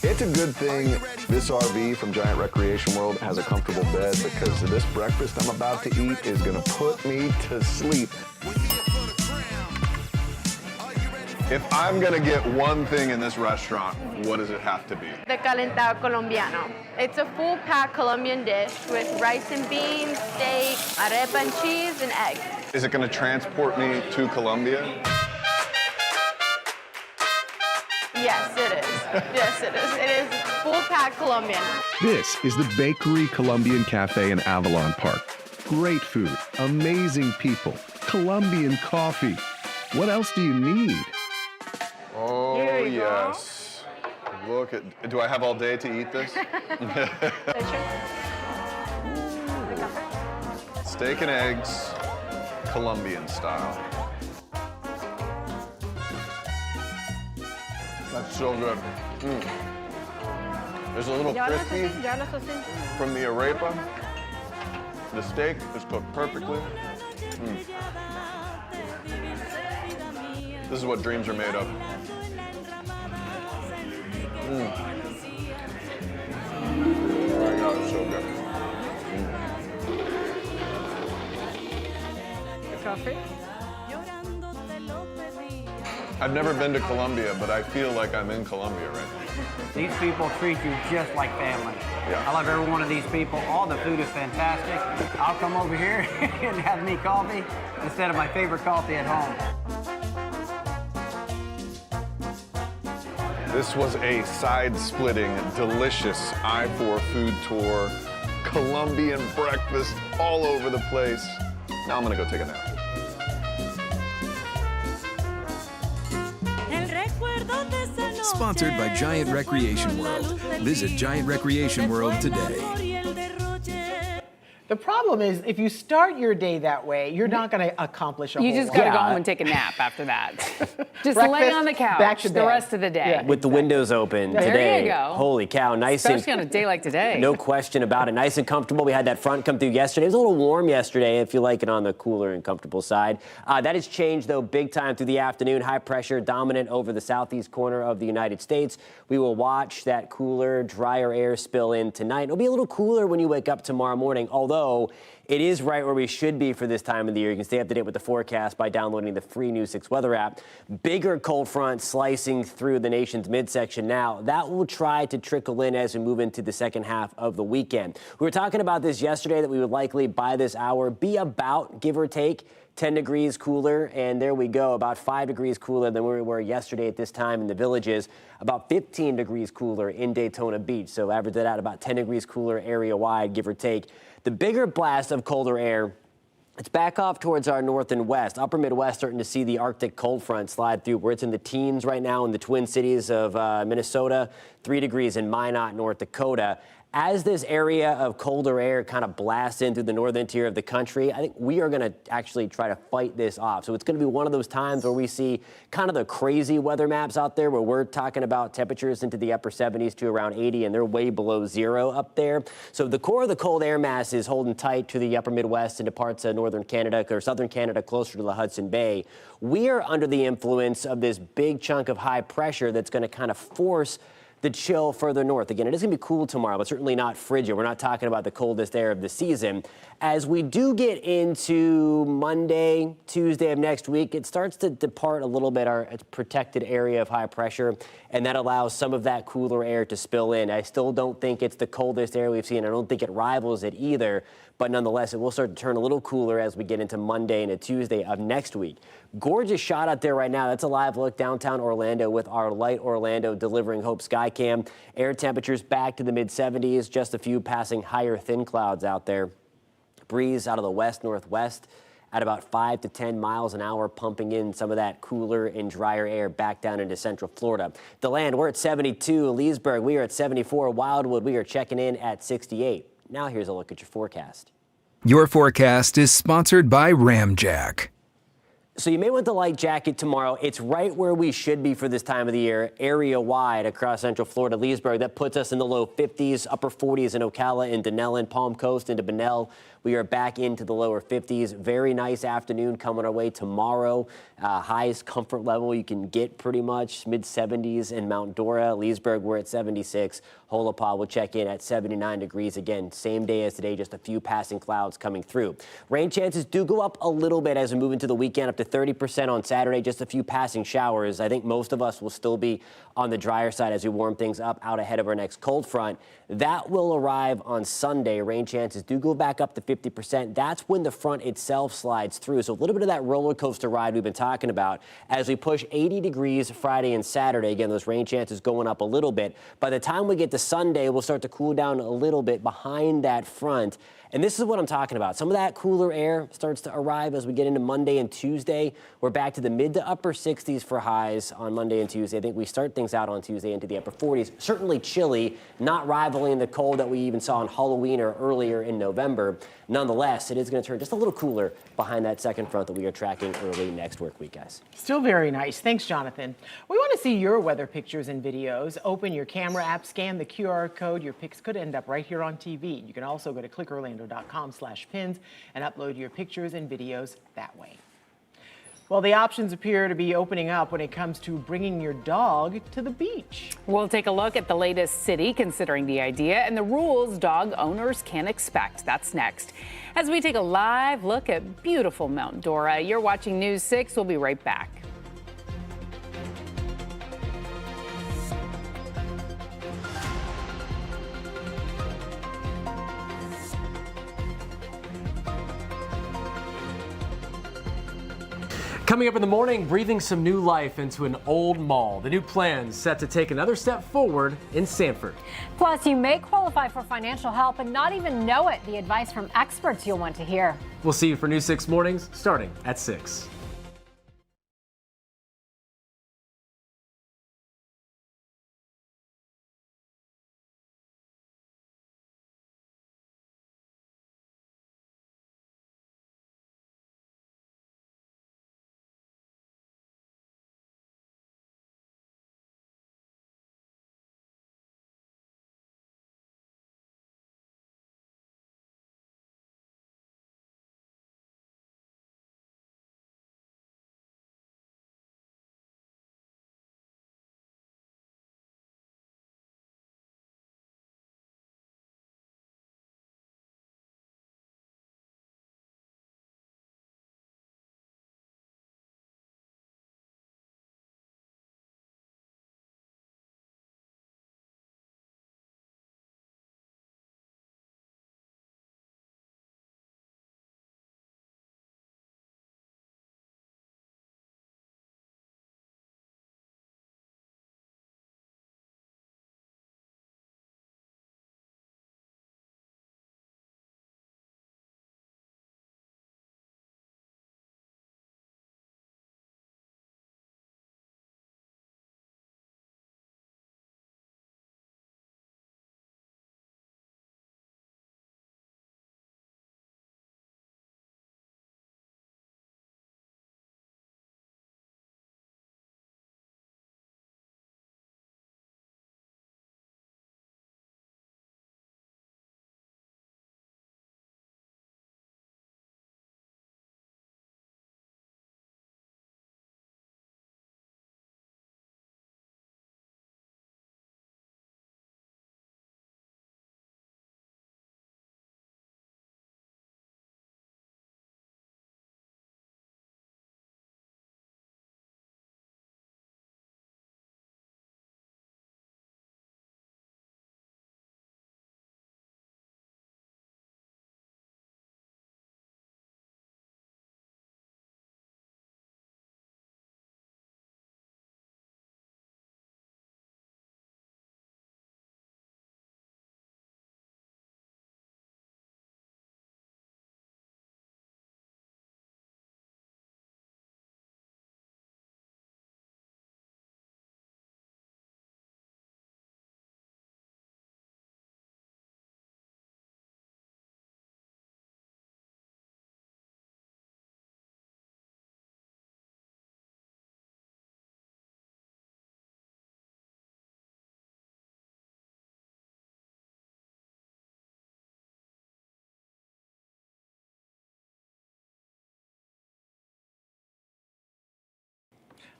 It's a good thing this RV from Giant Recreation World has a comfortable bed, because this breakfast I'm about to eat is gonna put me to sleep. If I'm gonna get one thing in this restaurant, what does it have to be? The calentado colombiano. It's a full pack Colombian dish with rice and beans, steak, arepa and cheese, and eggs. Is it gonna transport me to Colombia? Yes, it is. Yes, it is. It is full pack Colombian. This is the Bakery Colombian Cafe in Avalon Park. Great food, amazing people, Colombian coffee. What else do you need? Oh, yes. Look at, do I have all day to eat this? Steak and eggs, Colombian style. That's so good. There's a little crispy from the arepa. The steak is cooked perfectly. This is what dreams are made of. Oh my God, it's so good. Coffee? I've never been to Colombia, but I feel like I'm in Colombia right now. These people treat you just like family. Yeah. I love every one of these people. All the food is fantastic. I'll come over here and have me coffee instead of my favorite coffee at home. This was a side-splitting, delicious I-4 food tour. Colombian breakfast all over the place. Now I'm gonna go take a nap. Sponsored by Giant Recreation World. Visit Giant Recreation World today. The problem is, if you start your day that way, you're not going to accomplish a whole lot. You just got to go home and take a nap after that. Just Breakfast, lay on the couch back to the bed. rest of the day. Yeah. With the windows open There today. you go. Holy cow, nice Especially on a day like today. No question about it. Nice and comfortable. We had that front come through yesterday. It was a little warm yesterday, if you like it on the cooler and comfortable side. That has changed, though, big time through the afternoon. High pressure dominant over the southeast corner of the United States. We will watch that cooler, drier air spill in tonight. It'll be a little cooler when you wake up tomorrow morning, although it is right where we should be for this time of the year. You can stay up to date with the forecast by downloading the free News 6 weather app. Bigger cold front slicing through the nation's midsection now. That will try to trickle in as we move into the second half of the weekend. We were talking about this yesterday, that we would likely by this hour be about, give or take, 10 degrees cooler, and there we go, about 5 degrees cooler than where we were yesterday at this time in the Villages, about 15 degrees cooler in Daytona Beach. So average that out, about 10 degrees cooler area-wide, give or take. The bigger blast of colder air, it's back off towards our north and west. Upper Midwest starting to see the Arctic cold front slide through, where it's in the teens right now in the Twin Cities of Minnesota, 3 degrees in Minot, North Dakota. As this area of colder air kind of blasts in through the northern interior of the country, I think we are going to actually try to fight this off. So it's going to be one of those times where we see kind of the crazy weather maps out there, where we're talking about temperatures into the upper 70s to around 80, and they're way below zero up there. So the core of the cold air mass is holding tight to the upper Midwest into parts of northern Canada or southern Canada closer to the Hudson Bay. We are under the influence of this big chunk of high pressure that's going to kind of force the chill further north. Again, it is going to be cool tomorrow, but certainly not frigid. We're not talking about the coldest air of the season. As we do get into Monday, Tuesday of next week, it starts to depart a little bit our protected area of high pressure, and that allows some of that cooler air to spill in. I still don't think it's the coldest air we've seen. I don't think it rivals it either, but nonetheless, it will start to turn a little cooler as we get into Monday and a Tuesday of next week. Gorgeous shot out there right now. That's a live look downtown Orlando with our Light Orlando Delivering Hope Skycam. Air temperatures back to the mid-70s, just a few passing higher thin clouds out there. Breeze out of the west-northwest at about 5 to 10 miles an hour, pumping in some of that cooler and drier air back down into central Florida. DeLand, we're at 72. Leesburg, we are at 74. Wildwood, we are checking in at 68. Now here's a look at your forecast. Your forecast is sponsored by Ramjack. So you may want the light jacket tomorrow. It's right where we should be for this time of the year, area-wide across central Florida. Leesburg, that puts us in the low 50s, upper 40s in Ocala and Denellen, Palm Coast into Bunnell. We are back into the lower 50s. Very nice afternoon coming our way tomorrow. Highest comfort level you can get pretty much mid 70s in Mount Dora. Leesburg, we're at 76. Holopah will check in at 79 degrees again. Same day as today, just a few passing clouds coming through. Rain chances do go up a little bit as we move into the weekend, up to 30% on Saturday. Just a few passing showers. I think most of us will still be on the drier side as we warm things up out ahead of our next cold front. That will arrive on Sunday. Rain chances do go back up to 50%. That's when the front itself slides through. So a little bit of that roller coaster ride we've been talking about as we push 80 degrees Friday and Saturday. Again, those rain chances going up a little bit. By the time we get to Sunday, we'll start to cool down a little bit behind that front. And this is what I'm talking about. Some of that cooler air starts to arrive as we get into Monday and Tuesday. We're back to the mid to upper 60s for highs on Monday and Tuesday. I think we start things out on Tuesday into the upper 40s. Certainly chilly, not rivaling the cold that we even saw on Halloween or earlier in November. Nonetheless, it is going to turn just a little cooler behind that second front that we are tracking early next work week, guys. Still very nice. Thanks, Jonathan. We want to see your weather pictures and videos. Open your camera app, scan the QR code. Your pics could end up right here on TV. You can also go to clickorlando.com/pins and upload your pictures and videos that way. Well, the options appear to be opening up when it comes to bringing your dog to the beach. We'll take a look at the latest city considering the idea and the rules dog owners can expect. That's next. As we take a live look at beautiful Mount Dora, you're watching News 6. We'll be right back. Coming up in the morning, breathing some new life into an old mall. The new plan set to take another step forward in Sanford. Plus, you may qualify for financial help and not even know it. The advice from experts you'll want to hear. We'll see you for News 6 mornings starting at 6.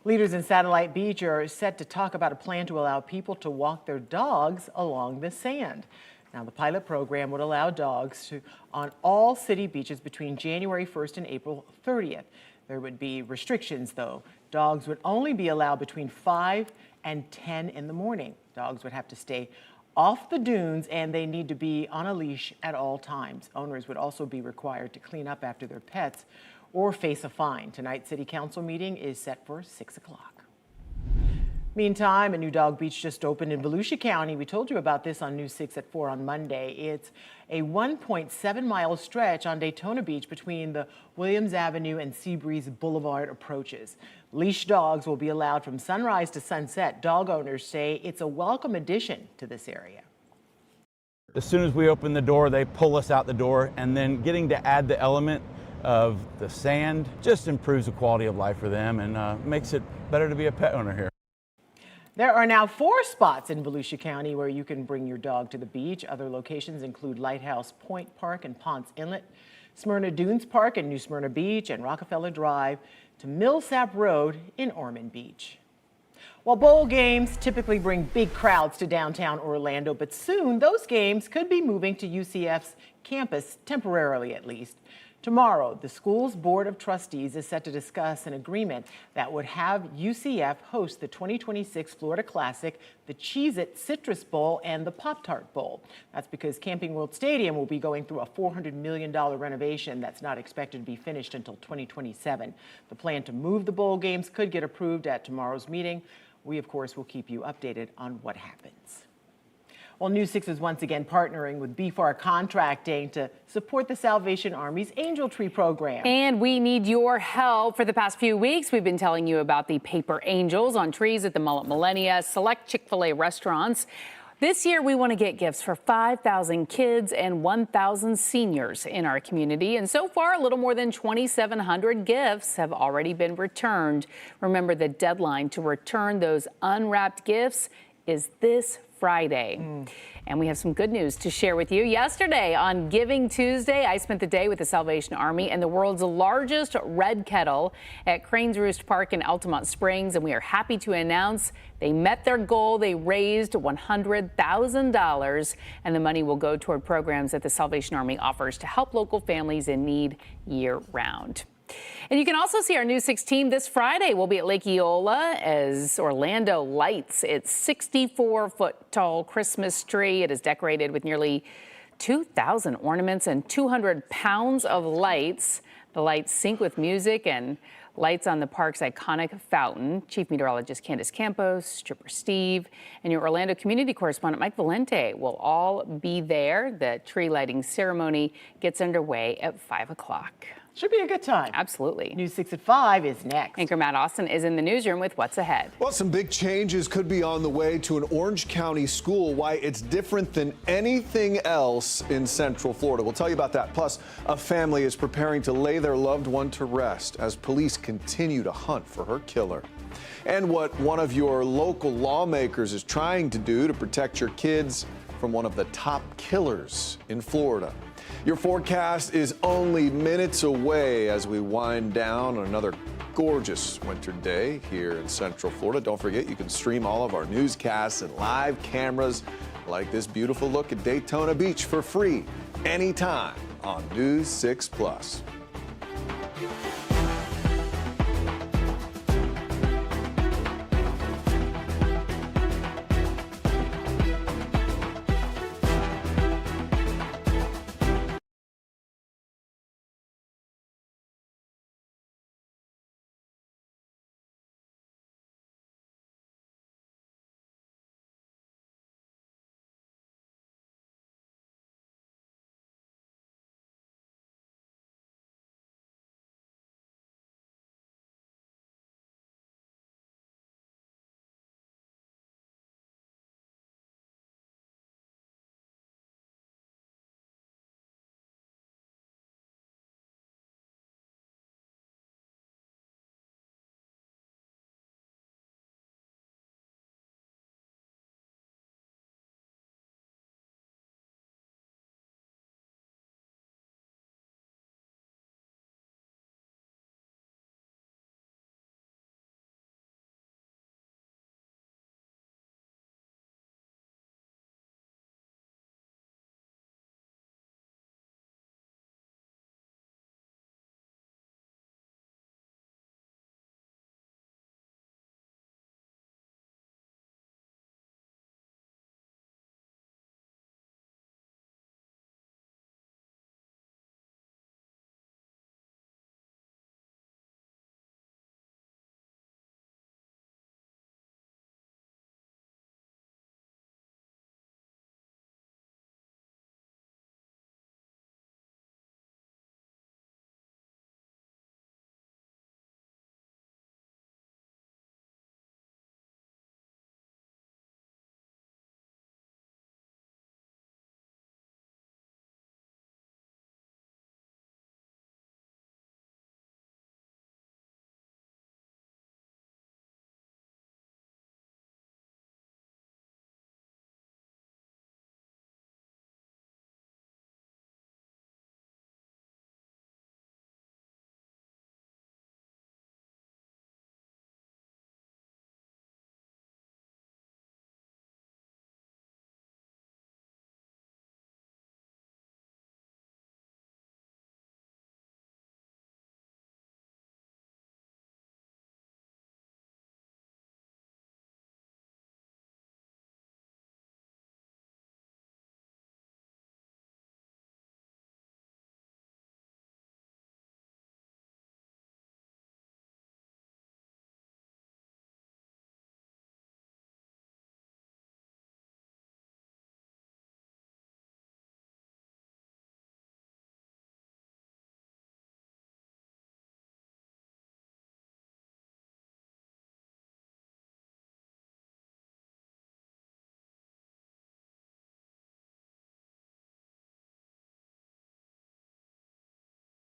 Leaders in Satellite Beach are set to talk about a plan to allow people to walk their dogs along the sand. Now, the pilot program would allow dogs on all city beaches between January 1st and April 30th. There would be restrictions, though. Dogs would only be allowed between 5 and 10 in the morning. Dogs would have to stay off the dunes, and they need to be on a leash at all times. Owners would also be required to clean up after their pets or face a fine. Tonight's City Council meeting is set for 6 o'clock. Meantime, a new dog beach just opened in Volusia County. We told you about this on News 6 at 4 on Monday. It's a 1.7-mile stretch on Daytona Beach between the Williams Avenue and Seabreeze Boulevard approaches. Leash dogs will be allowed from sunrise to sunset. Dog owners say it's a welcome addition to this area. As soon as we open the door, they pull us out the door, and then getting to add the element of the sand just improves the quality of life for them and makes it better to be a pet owner here. There are now 4 spots in Volusia County where you can bring your dog to the beach. Other locations include Lighthouse Point Park and Ponce Inlet, Smyrna Dunes Park and New Smyrna Beach, and Rockefeller Drive to Millsap Road in Ormond Beach. Well, bowl games typically bring big crowds to downtown Orlando, but soon those games could be moving to UCF's campus, temporarily at least. Tomorrow, the school's Board of Trustees is set to discuss an agreement that would have UCF host the 2026 Florida Classic, the Cheez-It Citrus Bowl, and the Pop-Tart Bowl. That's because Camping World Stadium will be going through a $400 million renovation that's not expected to be finished until 2027. The plan to move the bowl games could get approved at tomorrow's meeting. We, of course, will keep you updated on what happens. Well, News 6 is once again partnering with BFAR Contracting to support the Salvation Army's Angel Tree program. And we need your help. For the past few weeks, we've been telling you about the paper angels on trees at the Mullet Millennia, select Chick-fil-A restaurants. This year, we want to get gifts for 5,000 kids and 1,000 seniors in our community. And so far, a little more than 2,700 gifts have already been returned. Remember, the deadline to return those unwrapped gifts is this Friday. And we have some good news to share with you. Yesterday on Giving Tuesday, I spent the day with the Salvation Army and the world's largest red kettle at Cranes Roost Park in Altamont Springs, and we are happy to announce they met their goal. They raised $100,000, and the money will go toward programs that the Salvation Army offers to help local families in need year-round. And you can also see our News 6 team this Friday. We'll be at Lake Eola as Orlando lights its 64-foot-tall Christmas tree. It is decorated with nearly 2,000 ornaments and 200 pounds of lights. The lights sync with music and lights on the park's iconic fountain. Chief Meteorologist Candace Campos, Stripper Steve, and your Orlando community correspondent Mike Valente will all be there. The tree lighting ceremony gets underway at 5 o'clock. Should be a good time. Absolutely. News 6 at 5 is next. Anchor Matt Austin is in the newsroom with what's ahead. Well, some big changes could be on the way to an Orange County school. Why it's different than anything else in Central Florida. We'll tell you about that. Plus, a family is preparing to lay their loved one to rest as police continue to hunt for her killer. And what one of your local lawmakers is trying to do to protect your kids from one of the top killers in Florida. Your forecast is only minutes away as we wind down on another gorgeous winter day here in Central Florida. Don't forget, you can stream all of our newscasts and live cameras like this beautiful look at Daytona Beach for free anytime on News 6 Plus.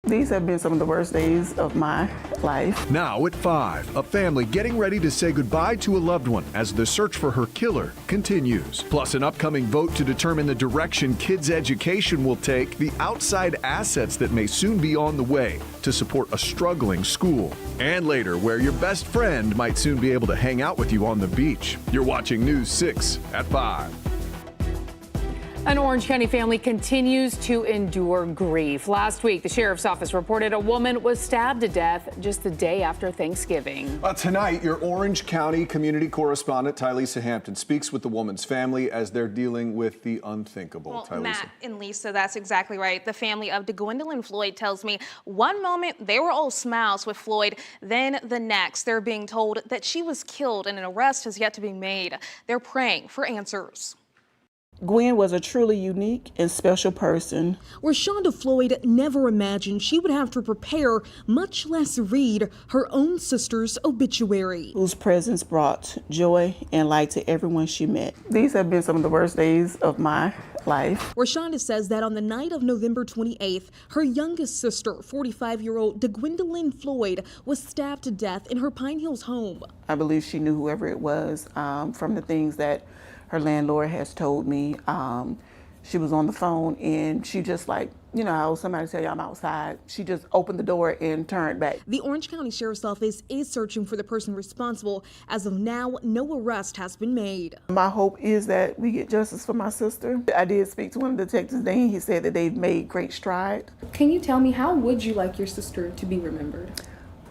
These have been some of the worst days of my life. Now at 5, a family getting ready to say goodbye to a loved one as the search for her killer continues. Plus, an upcoming vote to determine the direction kids' education will take, the outside assets that may soon be on the way to support a struggling school. And later, where your best friend might soon be able to hang out with you on the beach. You're watching News 6 at 5. An Orange County family continues to endure grief. Last week, the sheriff's office reported a woman was stabbed to death just the day after Thanksgiving. Tonight, your Orange County community correspondent, Tylisa Hampton, speaks with the woman's family as they're dealing with the unthinkable. Well, Tylisa. Matt and Lisa, that's exactly right. The family of DeGwendolyn Floyd tells me one moment they were all smiles with Floyd, then the next they're being told that she was killed and an arrest has yet to be made. They're praying for answers. Gwen was a truly unique and special person. Rashonda Floyd never imagined she would have to prepare, much less read, her own sister's obituary. Whose presence brought joy and light to everyone she met. These have been some of the worst days of my life. Rashonda says that on the night of November 28th, her youngest sister, 45-year-old DeGwendolyn Floyd, was stabbed to death in her Pine Hills home. I believe she knew whoever it was from the things that her landlord has told me. She was on the phone and she just like, you know how somebody tell you I'm outside. She just opened the door and turned back. The Orange County Sheriff's Office is searching for the person responsible. As of now, no arrest has been made. My hope is that we get justice for my sister. I did speak to one of the detectives today. He said that they've made great strides. Can you tell me, how would you like your sister to be remembered?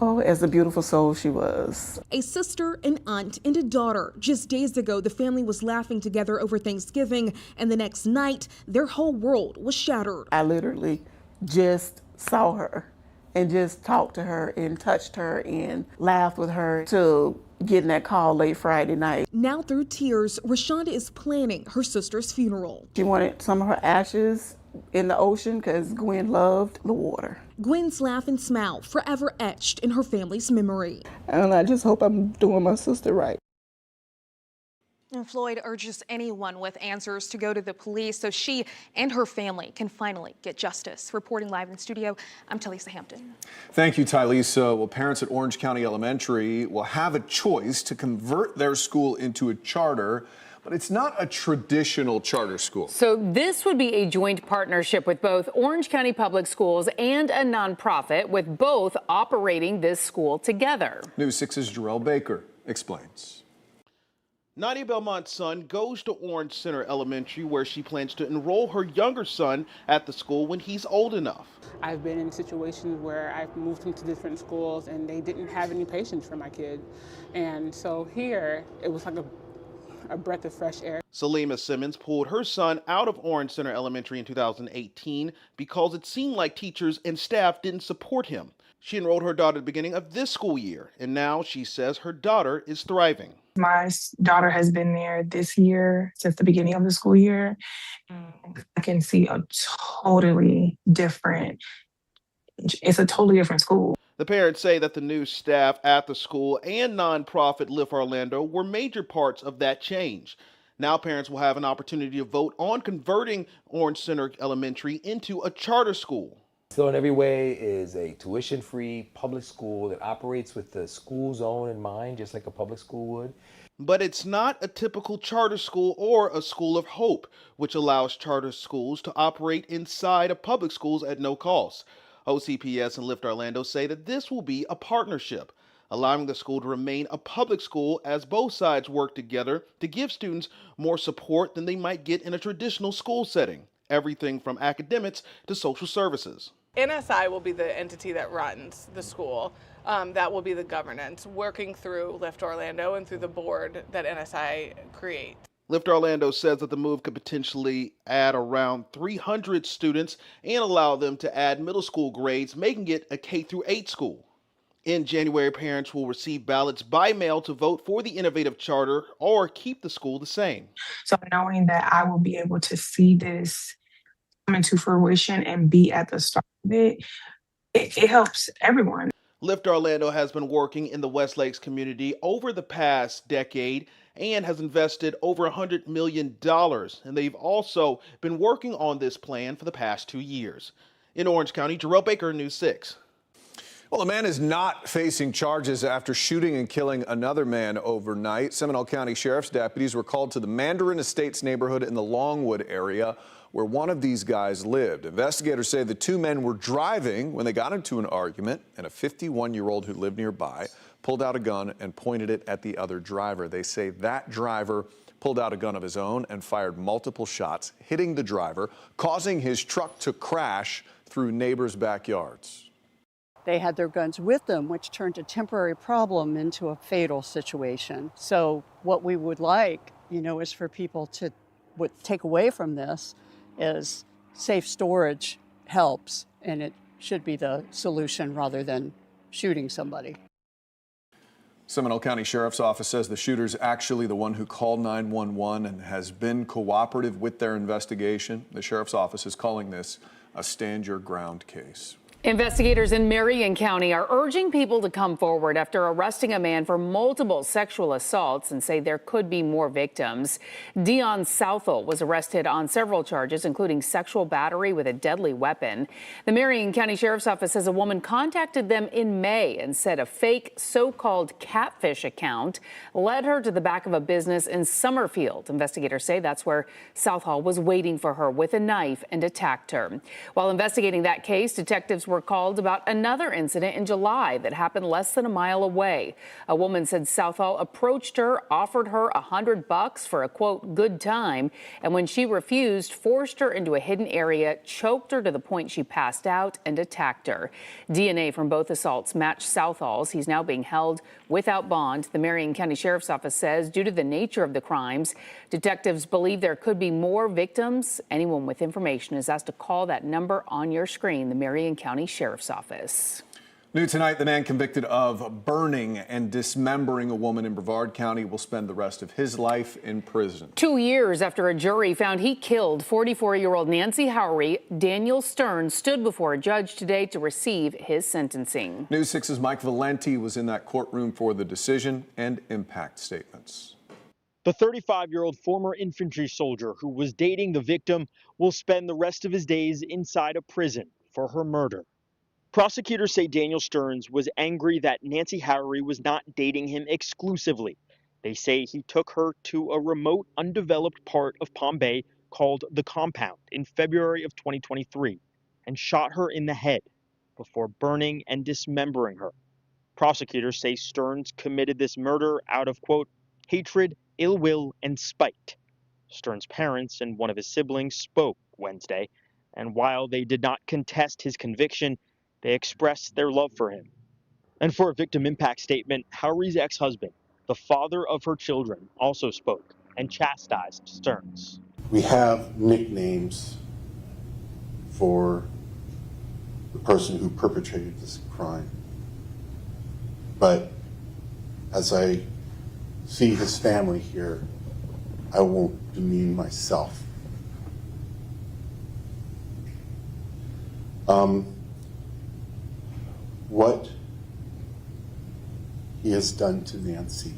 Oh, as a beautiful soul she was. A sister, an aunt, and a daughter. Just days ago, the family was laughing together over Thanksgiving, and the next night, their whole world was shattered. I literally just saw her and just talked to her and touched her and laughed with her to getting that call late Friday night. Now through tears, Rashonda is planning her sister's funeral. She wanted some of her ashes in the ocean because Gwen loved the water. Gwen's laugh and smile forever etched in her family's memory. And I just hope I'm doing my sister right. And Floyd urges anyone with answers to go to the police so she and her family can finally get justice. Reporting live in studio, I'm Tylisa Hampton. Thank you, Tylisa. Well, parents at Orange County Elementary will have a choice to convert their school into a charter, but it's not a traditional charter school. So this would be a joint partnership with both Orange County Public Schools and a nonprofit, with both operating this school together. News 6's Jarrell Baker explains. Nadia Belmont's son goes to Orange Center Elementary, where she plans to enroll her younger son at the school when he's old enough. I've been in situations where I've moved him to different schools and they didn't have any patience for my kid. And so here, it was like a breath of fresh air. Salima Simmons pulled her son out of Orange Center Elementary in 2018 because it seemed like teachers and staff didn't support him. She enrolled her daughter at the beginning of this school year, and now she says her daughter is thriving. My daughter has been there this year since the beginning of the school year. I can see it's a totally different school. The parents say that the new staff at the school and nonprofit Lift Orlando were major parts of that change. Now parents will have an opportunity to vote on converting Orange Center Elementary into a charter school. Still in Every Way is a tuition-free public school that operates with the school zone in mind, just like a public school would. But it's not a typical charter school or a school of hope, which allows charter schools to operate inside of public schools at no cost. OCPS and Lift Orlando say that this will be a partnership, allowing the school to remain a public school as both sides work together to give students more support than they might get in a traditional school setting, everything from academics to social services. NSI will be the entity that runs the school. That will be the governance, working through Lift Orlando and through the board that NSI creates. Lift Orlando says that the move could potentially add around 300 students and allow them to add middle school grades, making it a K-8 school. In January, parents will receive ballots by mail to vote for the innovative charter or keep the school the same. So knowing that I will be able to see this come into fruition and be at the start of it, it helps everyone. Lift Orlando has been working in the West Lakes community over the past decade and has invested over $100 million. And they've also been working on this plan for the past 2 years. In Orange County, Jarrell Baker, News 6. Well, a man is not facing charges after shooting and killing another man overnight. Seminole County Sheriff's deputies were called to the Mandarin Estates neighborhood in the Longwood area where one of these guys lived. Investigators say the two men were driving when they got into an argument, and a 51-year-old who lived nearby pulled out a gun and pointed it at the other driver. They say that driver pulled out a gun of his own and fired multiple shots, hitting the driver, causing his truck to crash through neighbors' backyards. They had their guns with them, which turned a temporary problem into a fatal situation. So what we would like, is for people to take away from this is safe storage helps, and it should be the solution rather than shooting somebody. Seminole County Sheriff's Office says the shooter's actually the one who called 911 and has been cooperative with their investigation. The Sheriff's Office is calling this a stand your ground case. Investigators in Marion County are urging people to come forward after arresting a man for multiple sexual assaults and say there could be more victims. Dion Southall was arrested on several charges, including sexual battery with a deadly weapon. The Marion County Sheriff's Office says a woman contacted them in May and said a fake so-called catfish account led her to the back of a business in Summerfield. Investigators say that's where Southall was waiting for her with a knife and attacked her. While investigating that case, detectives were called about another incident in July that happened less than a mile away. A woman said Southall approached her, offered her $100 for a, quote, good time, and when she refused, forced her into a hidden area, choked her to the point she passed out, and attacked her. DNA from both assaults matched Southall's. He's now being held without bond. The Marion County Sheriff's Office says due to the nature of the crimes, detectives believe there could be more victims. Anyone with information is asked to call that number on your screen, the Marion County Sheriff's Office. New tonight, the man convicted of burning and dismembering a woman in Brevard County will spend the rest of his life in prison. 2 years after a jury found he killed 44-year-old Nancy Howery, Daniel Stearns stood before a judge today to receive his sentencing. News 6's Mike Valenti was in that courtroom for the decision and impact statements. The 35-year-old former infantry soldier who was dating the victim will spend the rest of his days inside a prison for her murder. Prosecutors say Daniel Stearns was angry that Nancy Howery was not dating him exclusively. They say he took her to a remote, undeveloped part of Palm Bay called The Compound in February of 2023 and shot her in the head before burning and dismembering her. Prosecutors say Stearns committed this murder out of, quote, hatred, ill will, and spite. Stearns' parents and one of his siblings spoke Wednesday, and while they did not contest his conviction, they expressed their love for him. And for a victim impact statement, Howery's ex-husband, the father of her children, also spoke and chastised Stearns. We have nicknames for the person who perpetrated this crime. But as I see his family here, I won't demean myself. What he has done to Nancy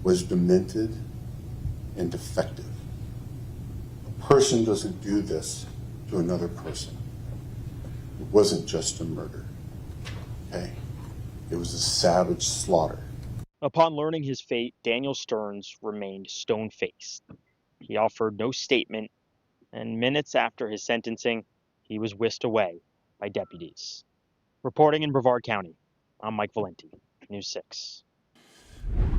was demented and defective. A person doesn't do this to another person. It wasn't just a murder, okay? It was a savage slaughter. Upon learning his fate, Daniel Stearns remained stone-faced. He offered no statement, and minutes after his sentencing, he was whisked away by deputies. Reporting in Brevard County, I'm Mike Valenti, News 6.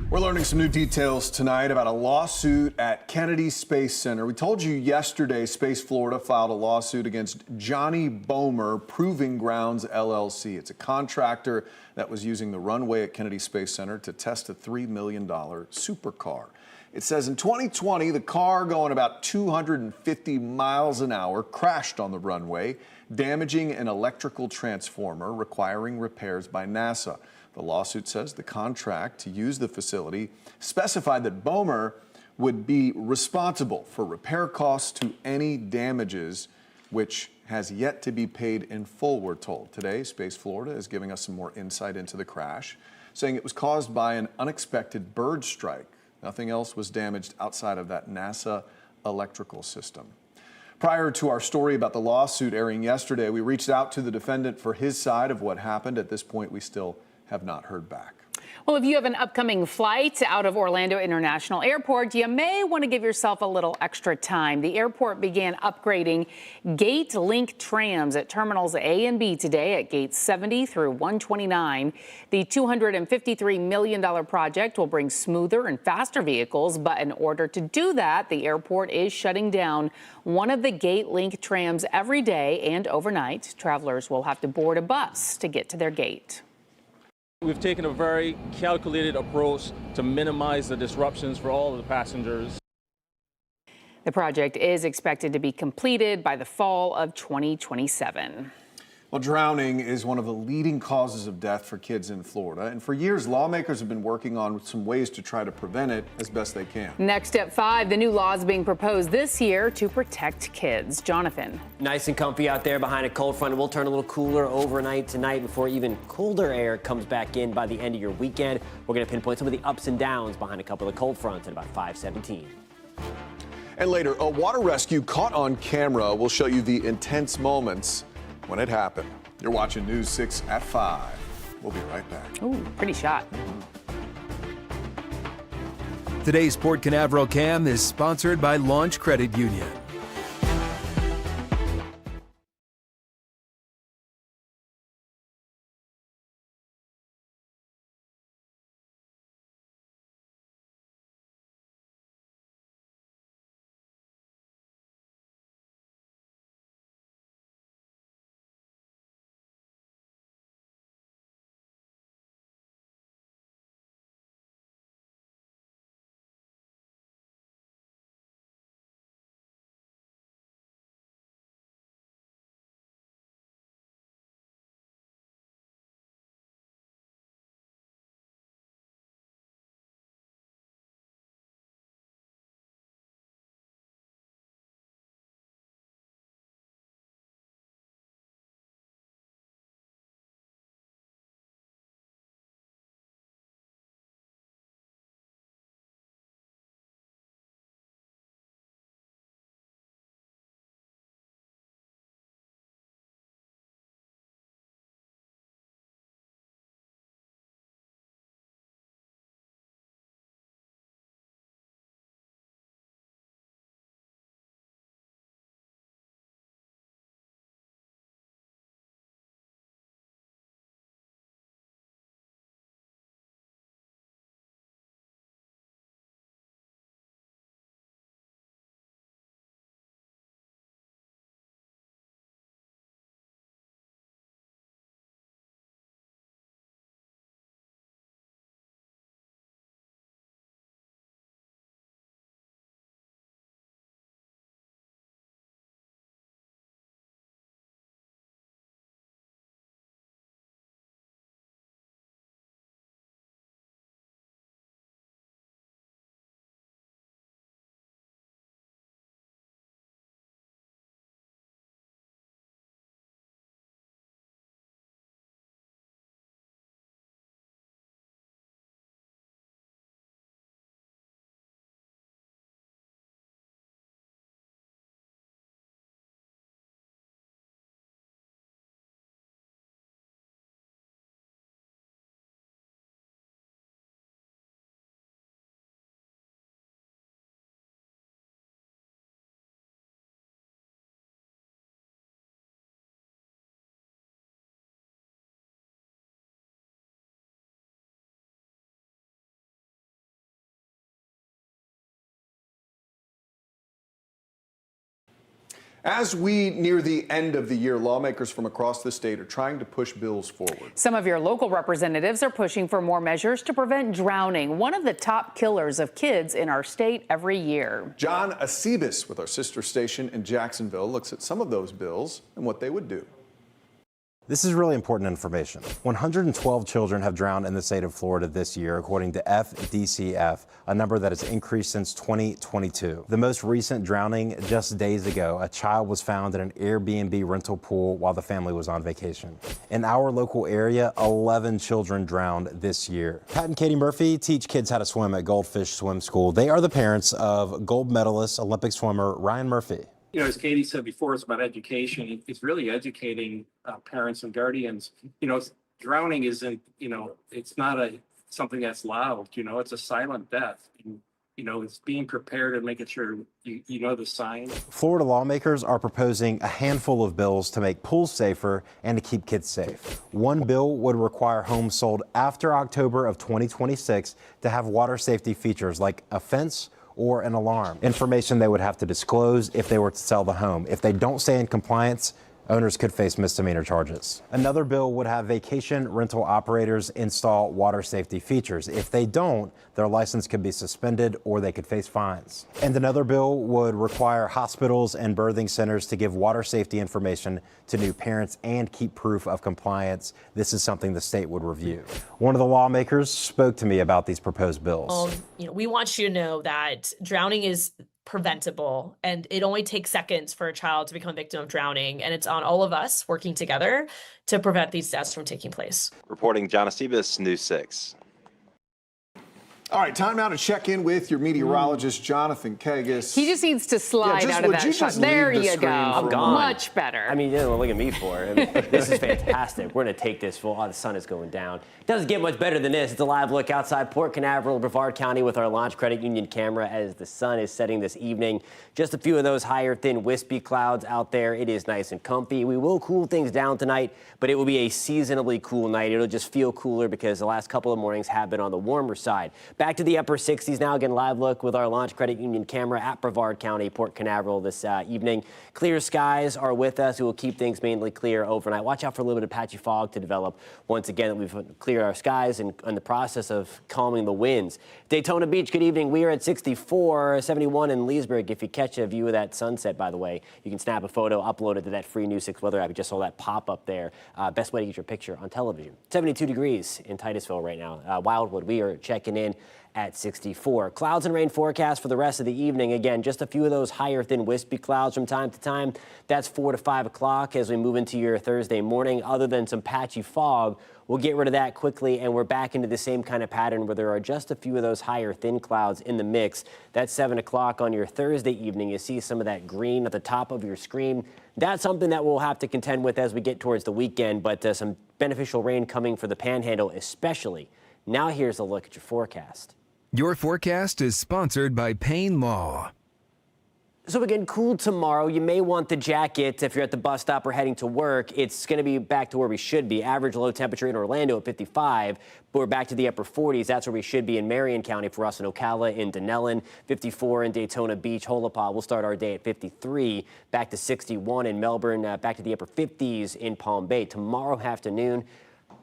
We're learning some new details tonight about a lawsuit at Kennedy Space Center. We told you yesterday Space Florida filed a lawsuit against Johnny Bomer Proving Grounds LLC. It's a contractor that was using the runway at Kennedy Space Center to test a $3 million supercar. It says in 2020, the car going about 250 miles an hour crashed on the runway, damaging an electrical transformer requiring repairs by NASA. The lawsuit says the contract to use the facility specified that Bomer would be responsible for repair costs to any damages, which has yet to be paid in full, we're told. Today, Space Florida is giving us some more insight into the crash, saying it was caused by an unexpected bird strike. Nothing else was damaged outside of that NASA electrical system. Prior to our story about the lawsuit airing yesterday, we reached out to the defendant for his side of what happened. At this point, we still have not heard back. Well, if you have an upcoming flight out of Orlando International Airport, you may want to give yourself a little extra time. The airport began upgrading Gate Link trams at terminals A and B today at gates 70 through 129. The $253 million project will bring smoother and faster vehicles, but in order to do that, the airport is shutting down one of the Gate Link trams every day and overnight. Travelers will have to board a bus to get to their gate. We've taken a very calculated approach to minimize the disruptions for all of the passengers. The project is expected to be completed by the fall of 2027. Well, drowning is one of the leading causes of death for kids in Florida. And for years, lawmakers have been working on some ways to try to prevent it as best they can. Next at 5, the new laws being proposed this year to protect kids. Jonathan. Nice and comfy out there behind a cold front. It will turn a little cooler overnight tonight before even colder air comes back in by the end of your weekend. We're going to pinpoint some of the ups and downs behind a couple of cold fronts at about 5:17. And later, a water rescue caught on camera will show you the intense moments when it happened. You're watching News 6 at 5. We'll be right back. Ooh, pretty shot. Today's Port Canaveral Cam is sponsored by Launch Credit Union. As we near the end of the year, lawmakers from across the state are trying to push bills forward. Some of your local representatives are pushing for more measures to prevent drowning, one of the top killers of kids in our state every year. John Acebis with our sister station in Jacksonville looks at some of those bills and what they would do. This is really important information. 112 children have drowned in the state of Florida this year, according to FDCF, a number that has increased since 2022. The most recent drowning just days ago, a child was found in an Airbnb rental pool while the family was on vacation. In our local area, 11 children drowned this year. Pat and Katie Murphy teach kids how to swim at Goldfish Swim School. They are the parents of gold medalist Olympic swimmer Ryan Murphy. You know, as Katie said before, it's about education. It's really educating parents and guardians. You know, drowning isn't, you know, it's not something that's loud, you know, it's a silent death. And, you know, it's being prepared and making sure you know the signs. Florida lawmakers are proposing a handful of bills to make pools safer and to keep kids safe. One bill would require homes sold after October of 2026 to have water safety features like a fence or an alarm, information they would have to disclose if they were to sell the home. If they don't stay in compliance, owners could face misdemeanor charges. Another bill would have vacation rental operators install water safety features. If they don't, their license could be suspended or they could face fines. And another bill would require hospitals and birthing centers to give water safety information to new parents and keep proof of compliance. This is something the state would review. One of the lawmakers spoke to me about these proposed bills. You know, we want you to know that drowning is preventable, and it only takes seconds for a child to become a victim of drowning, and it's on all of us working together to prevent these deaths from taking place. Reporting, John Estebas, News 6. All right, time now to check in with your meteorologist, Jonathan Kagas. He just needs to slide out of that shot. There you go. I'm gone. Much better. I mean, you know, look at me for it. I mean, this is fantastic. We're going to take this full. Oh, the sun is going down. It doesn't get much better than this. It's a live look outside Port Canaveral, Brevard County with our Launch Credit Union camera as the sun is setting this evening. Just a few of those higher, thin, wispy clouds out there. It is nice and comfy. We will cool things down tonight, but it will be a seasonably cool night. It'll just feel cooler because the last couple of mornings have been on the warmer side. Back to the upper 60s now. Again, live look with our Launch Credit Union camera at Brevard County, Port Canaveral this evening. Clear skies are with us. We will keep things mainly clear overnight. Watch out for a little bit of patchy fog to develop. Once again, we've cleared our skies and in the process of calming the winds. Daytona Beach, good evening. We are at 64, 71 in Leesburg. If you catch a view of that sunset, by the way, you can snap a photo, upload it to that free News 6 weather app. You just saw that pop up there. Best way to get your picture on television. 72 degrees in Titusville right now. Wildwood, we are checking in at 64. Clouds and rain forecast for the rest of the evening. Again, just a few of those higher, thin, wispy clouds from time to time. That's 4 to 5 o'clock as we move into your Thursday morning. Other than some patchy fog, we'll get rid of that quickly, and we're back into the same kind of pattern where there are just a few of those higher, thin clouds in the mix. That's 7 o'clock on your Thursday evening. You see some of that green at the top of your screen. That's something that we'll have to contend with as we get towards the weekend, but some beneficial rain coming for the Panhandle especially. Now here's a look at your forecast. Your forecast is sponsored by Payne Law. So again, cool tomorrow. You may want the jacket if you're at the bus stop or heading to work. It's going to be back to where we should be. Average low temperature in Orlando at 55, but we're back to the upper 40s. That's where we should be in Marion County for us in Ocala, in Denellen, 54 in Daytona Beach. Holopaw, we'll start our day at 53, back to 61 in Melbourne, back to the upper 50s in Palm Bay. Tomorrow afternoon,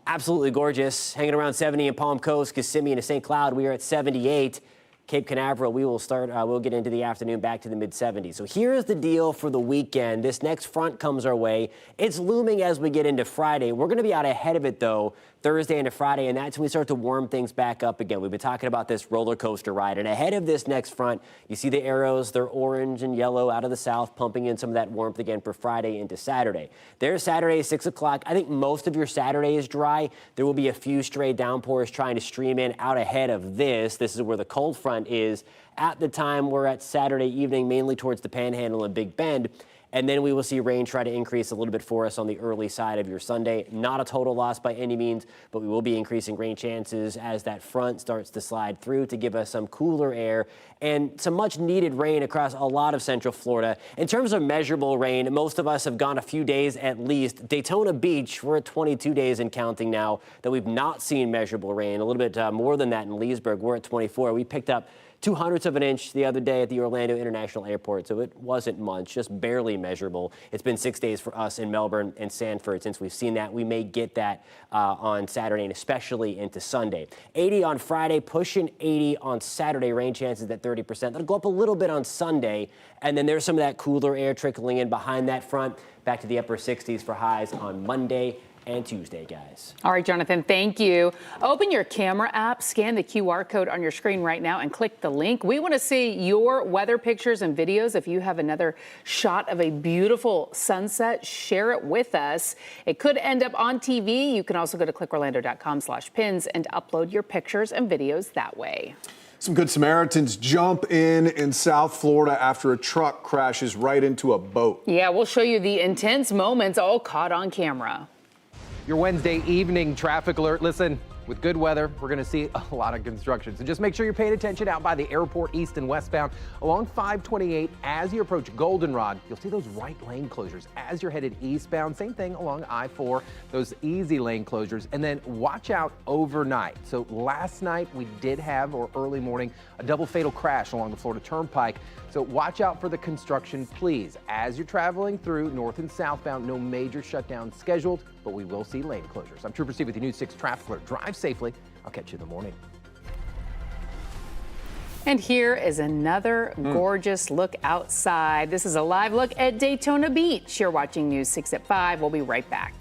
absolutely gorgeous. Hanging around 70 in Palm Coast, Kissimmee, and St. Cloud, we are at 78. Cape Canaveral, we will start, we'll get into the afternoon back to the mid-70s. So here's the deal for the weekend. This next front comes our way. It's looming as we get into Friday. We're going to be out ahead of it, though, Thursday into Friday, and that's when we start to warm things back up again. We've been talking about this roller coaster ride, and ahead of this next front, you see the arrows. They're orange and yellow out of the south, pumping in some of that warmth again for Friday into Saturday. There's Saturday, 6 o'clock. I think most of your Saturday is dry. There will be a few stray downpours trying to stream in out ahead of this. This is where the cold front is at the time we're at Saturday evening, mainly towards the Panhandle and Big Bend. And then we will see rain try to increase a little bit for us on the early side of your Sunday. Not a total loss by any means, but we will be increasing rain chances as that front starts to slide through to give us some cooler air and some much needed rain across a lot of Central Florida. In terms of measurable rain, most of us have gone a few days at least. Daytona Beach, we're at 22 days and counting now that we've not seen measurable rain. A little bit more than that in Leesburg. We're at 24. We picked up 0.02 of an inch the other day at the Orlando International Airport, so it wasn't much, just barely measurable. It's been 6 days for us in Melbourne and Sanford since we've seen that. We may get that on Saturday and especially into Sunday. 80 on Friday, pushing 80 on Saturday. Rain chances at 30%. That'll go up a little bit on Sunday, and then there's some of that cooler air trickling in behind that front. Back to the upper 60s for highs on Monday and Tuesday, guys. All right, Jonathan, thank you. Open your camera app, scan the QR code on your screen right now, and click the link. We want to see your weather pictures and videos. If you have another shot of a beautiful sunset, share it with us. It could end up on TV. You can also go to clickorlando.com/pins and upload your pictures and videos that way. Some Good Samaritans jump in South Florida after a truck crashes right into a boat. Yeah, we'll show you the intense moments all caught on camera. Your Wednesday evening traffic alert. Listen, with good weather, we're going to see a lot of construction. So just make sure you're paying attention out by the airport east and westbound. Along 528, as you approach Goldenrod, you'll see those right lane closures as you're headed eastbound. Same thing along I-4, those easy lane closures. And then watch out overnight. So last night we did have, or early morning, a double fatal crash along the Florida Turnpike. So watch out for the construction, please. As you're traveling through north and southbound, no major shutdowns scheduled, but we will see lane closures. I'm Trooper Steve with the News 6 Traffic Alert. Drive safely. I'll catch you in the morning. And here is another gorgeous look outside. This is a live look at Daytona Beach. You're watching News 6 at 5. We'll be right back.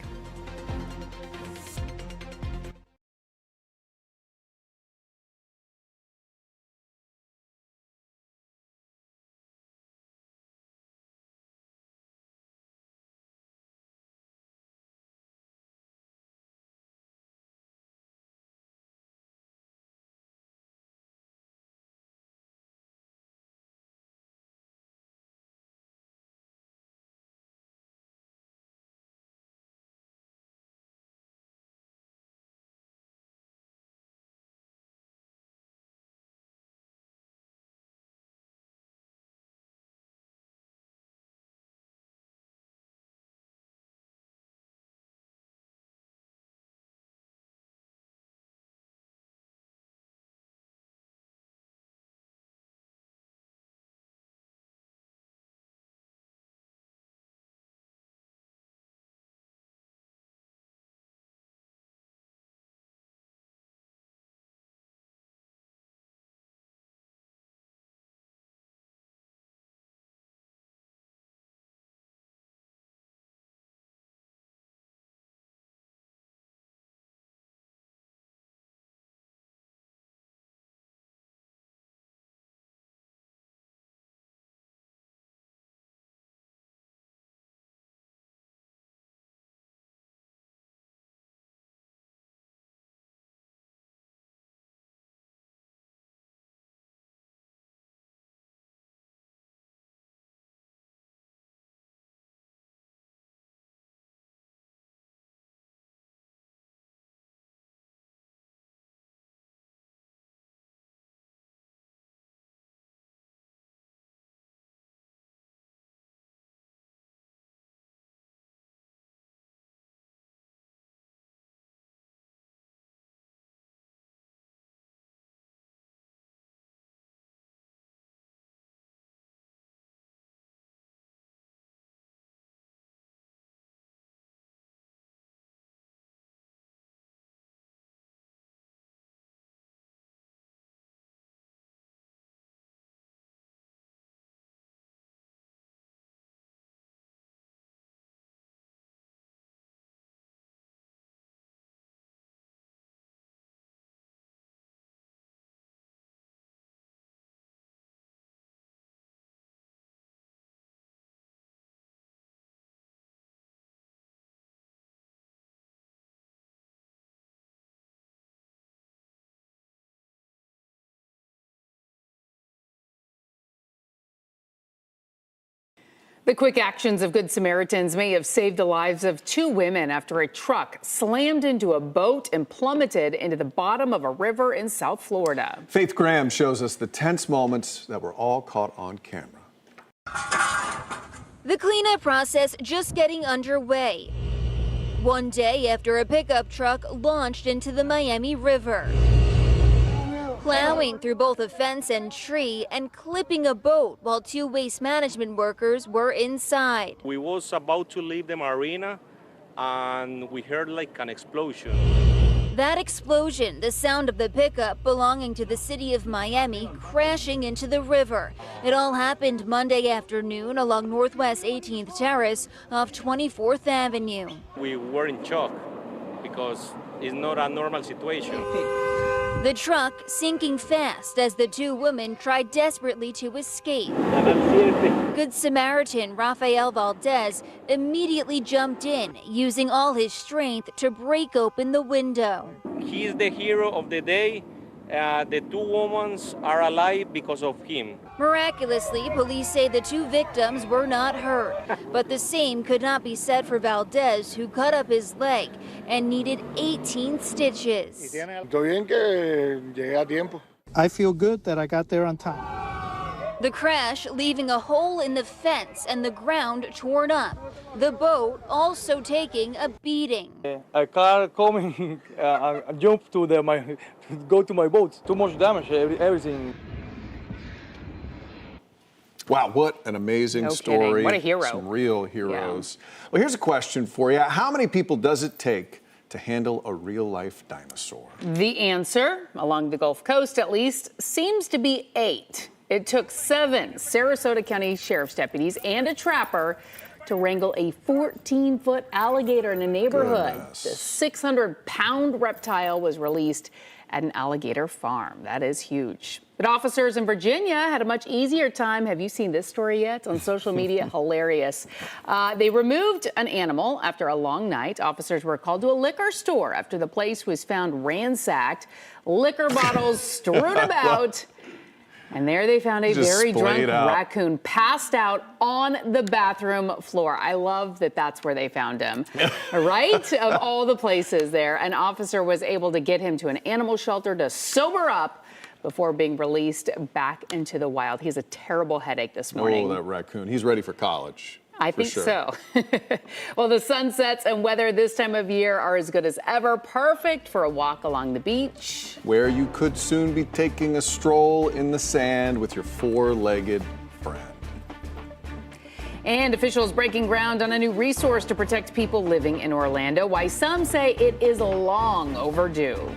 The quick actions of Good Samaritans may have saved the lives of 2 women after a truck slammed into a boat and plummeted into the bottom of a river in South Florida. Faith Graham shows us the tense moments that were all caught on camera. The cleanup process just getting underway. One day after a pickup truck launched into the Miami River, plowing through both a fence and tree and clipping a boat while 2 waste management workers were inside. We was about to leave the marina and we heard like an explosion. That explosion, the sound of the pickup belonging to the city of Miami crashing into the river. It all happened Monday afternoon along Northwest 18th Terrace off 24th Avenue. We were in shock because it's not a normal situation. The truck sinking fast as the 2 women tried desperately to escape. Good Samaritan Rafael Valdez immediately jumped in, using all his strength to break open the window. He's the hero of the day The two women are alive because of him. Miraculously, police say the two victims were not hurt, but the same could not be said for Valdez, who cut up his leg and needed 18 stitches. I feel good that I got there on time. The crash leaving a hole in the fence and the ground torn up. The boat also taking a beating. A car coming, I jumped to go to my boat. Too much damage, everything. Wow, what an amazing No story. kidding. What a hero. Some real heroes. Well, here's a question for you. How many people does it take to handle a real-life dinosaur? The answer, along the Gulf Coast at least, seems to be 8. It took 7 Sarasota County Sheriff's deputies and a trapper to wrangle a 14-foot alligator in a neighborhood. Goodness. The 600-pound reptile was released at an alligator farm. That is huge. But officers in Virginia had a much easier time. Have you seen this story yet on social media? Hilarious. They removed an animal after a long night. Officers were called to a liquor store after the place was found ransacked, liquor bottles strewn about. And there they found a very drunk raccoon passed out on the bathroom floor. I love that that's where they found him, right? Of all the places there. An officer was able to get him to an animal shelter to sober up before being released back into the wild. He has a terrible headache this morning. Oh, that raccoon. He's ready for college. I think so. Well, the sunsets and weather this time of year are as good as ever. Perfect for a walk along the beach. Where you could soon be taking a stroll in the sand with your four-legged friend. And officials breaking ground on a new resource to protect people living in Orlando. Why some say it is long overdue.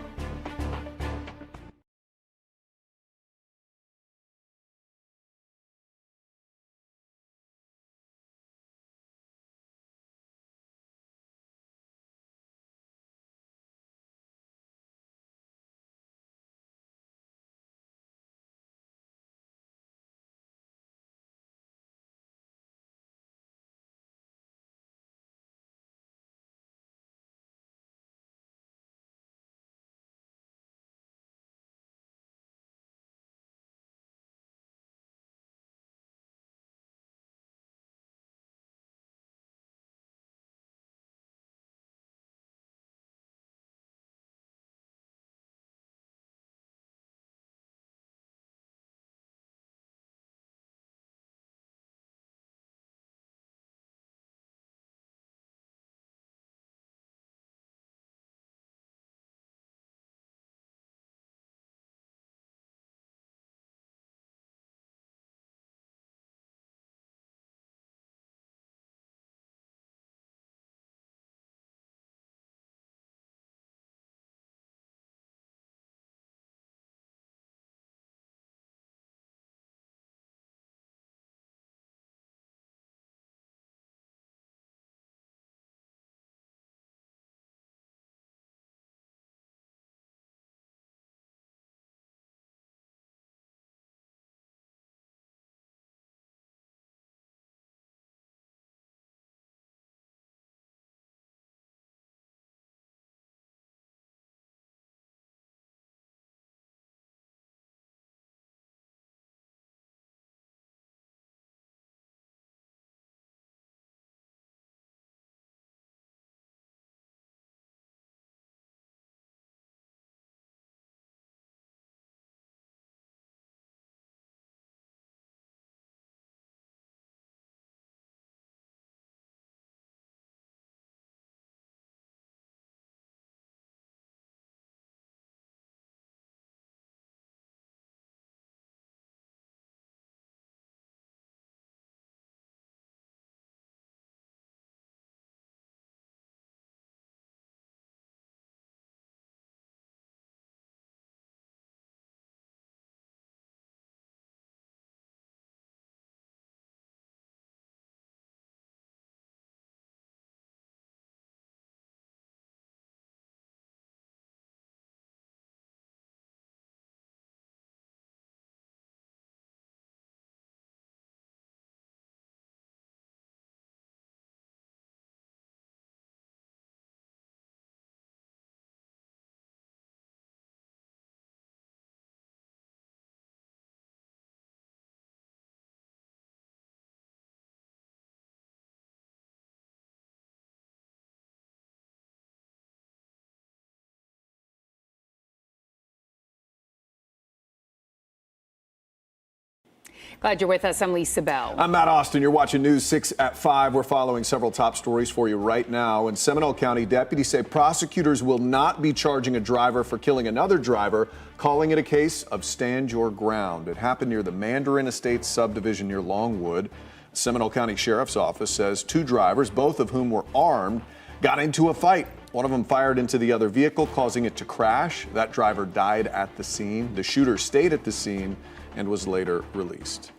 Glad you're with us. I'm Lisa Bell. I'm Matt Austin. You're watching News 6 at 5. We're following several top stories for you right now. In Seminole County, deputies say prosecutors will not be charging a driver for killing another driver, calling it a case of stand your ground. It happened near the Mandarin Estates subdivision near Longwood. The Seminole County Sheriff's Office says 2 drivers, both of whom were armed, got into a fight. One of them fired into the other vehicle, causing it to crash. That driver died at the scene. The shooter stayed at the scene and was later released.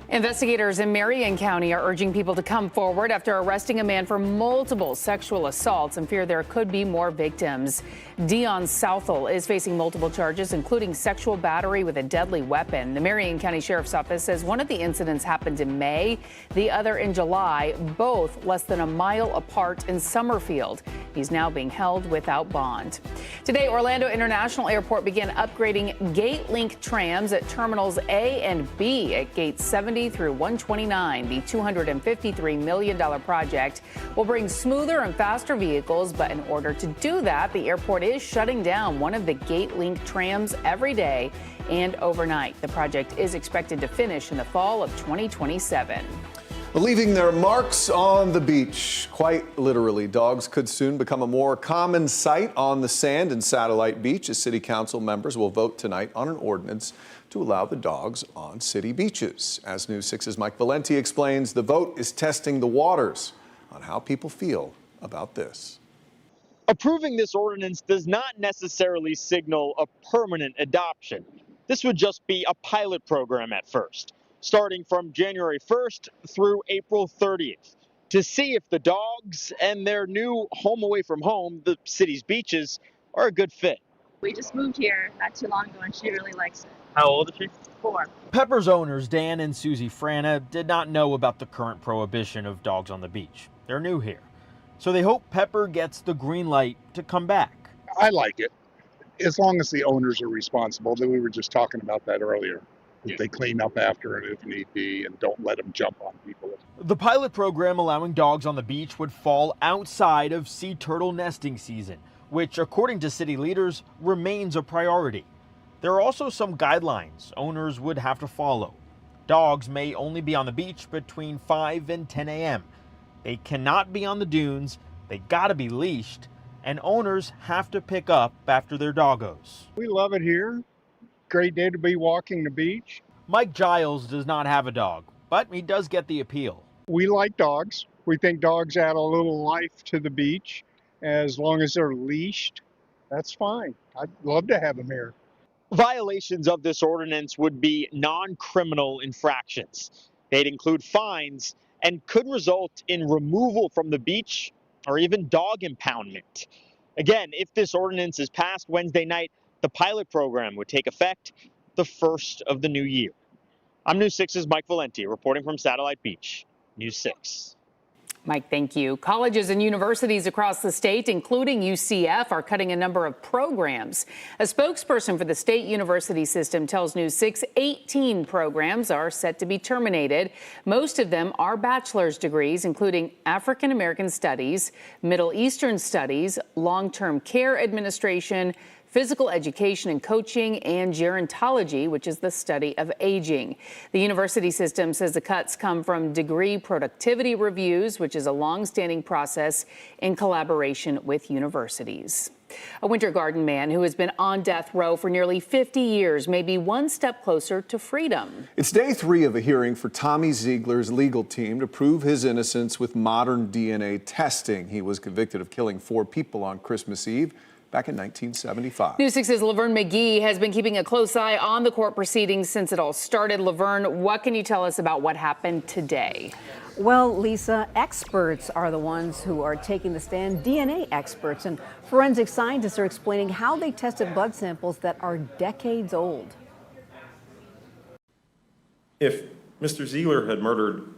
Investigators in Marion County are urging people to come forward after arresting a man for multiple sexual assaults and fear there could be more victims. Dion Southall is facing multiple charges, including sexual battery with a deadly weapon. The Marion County Sheriff's Office says one of the incidents happened in May, the other in July, both less than a mile apart in Summerfield. He's now being held without bond. Today, Orlando International Airport began upgrading GateLink trams at terminals A and B at Gate 70 through 129. The $253 million project will bring smoother and faster vehicles, but in order to do that, the airport is shutting down one of the GateLink trams every day and overnight. The project is expected to finish in the fall of 2027. Leaving their marks on the beach. Quite literally, dogs could soon become a more common sight on the sand in Satellite Beach as city council members will vote tonight on an ordinance to allow the dogs on city beaches. As News 6's Mike Valenti explains, the vote is testing the waters on how people feel about this. Approving this ordinance does not necessarily signal a permanent adoption. This would just be a pilot program at first, starting from January 1st through April 30th, to see if the dogs and their new home away from home, the city's beaches, are a good fit. We just moved here not too long ago and she really likes it. How old is she? 4. Pepper's owners, Dan and Susie Frana, did not know about the current prohibition of dogs on the beach. They're new here, so they hope Pepper gets the green light to come back. I like it, as long as the owners are responsible. We were just talking about that earlier. If they clean up after it if need be and don't let them jump on people. The pilot program allowing dogs on the beach would fall outside of sea turtle nesting season, which, according to city leaders, remains a priority. There are also some guidelines owners would have to follow. Dogs may only be on the beach between 5 and 10 a.m. They cannot be on the dunes, they gotta be leashed, and owners have to pick up after their doggos. We love it here. Great day to be walking the beach. Mike Giles does not have a dog, but he does get the appeal. We like dogs. We think dogs add a little life to the beach. As long as they're leashed, that's fine. I'd love to have them here. Violations of this ordinance would be non-criminal infractions. They'd include fines and could result in removal from the beach or even dog impoundment. Again, if this ordinance is passed Wednesday night, the pilot program would take effect the first of the new year. I'm News 6's Mike Valenti reporting from Satellite Beach, News 6. Mike, thank you. Colleges and universities across the state, including UCF, are cutting a number of programs. A spokesperson for the state university system tells News 6 18 programs are set to be terminated. Most of them are bachelor's degrees, including African American Studies, Middle Eastern Studies, Long-Term Care Administration, Physical Education and Coaching, and Gerontology, which is the study of aging. The university system says the cuts come from degree productivity reviews, which is a long-standing process in collaboration with universities. A Winter Garden man who has been on death row for nearly 50 years may be one step closer to freedom. It's day 3 of a hearing for Tommy Ziegler's legal team to prove his innocence with modern DNA testing. He was convicted of killing 4 people on Christmas Eve back in 1975. News 6's Laverne McGee has been keeping a close eye on the court proceedings since it all started. Laverne, what can you tell us about what happened today? Well, Lisa, experts are the ones who are taking the stand, DNA experts, and forensic scientists are explaining how they tested blood samples that are decades old. If Mr. Ziegler had murdered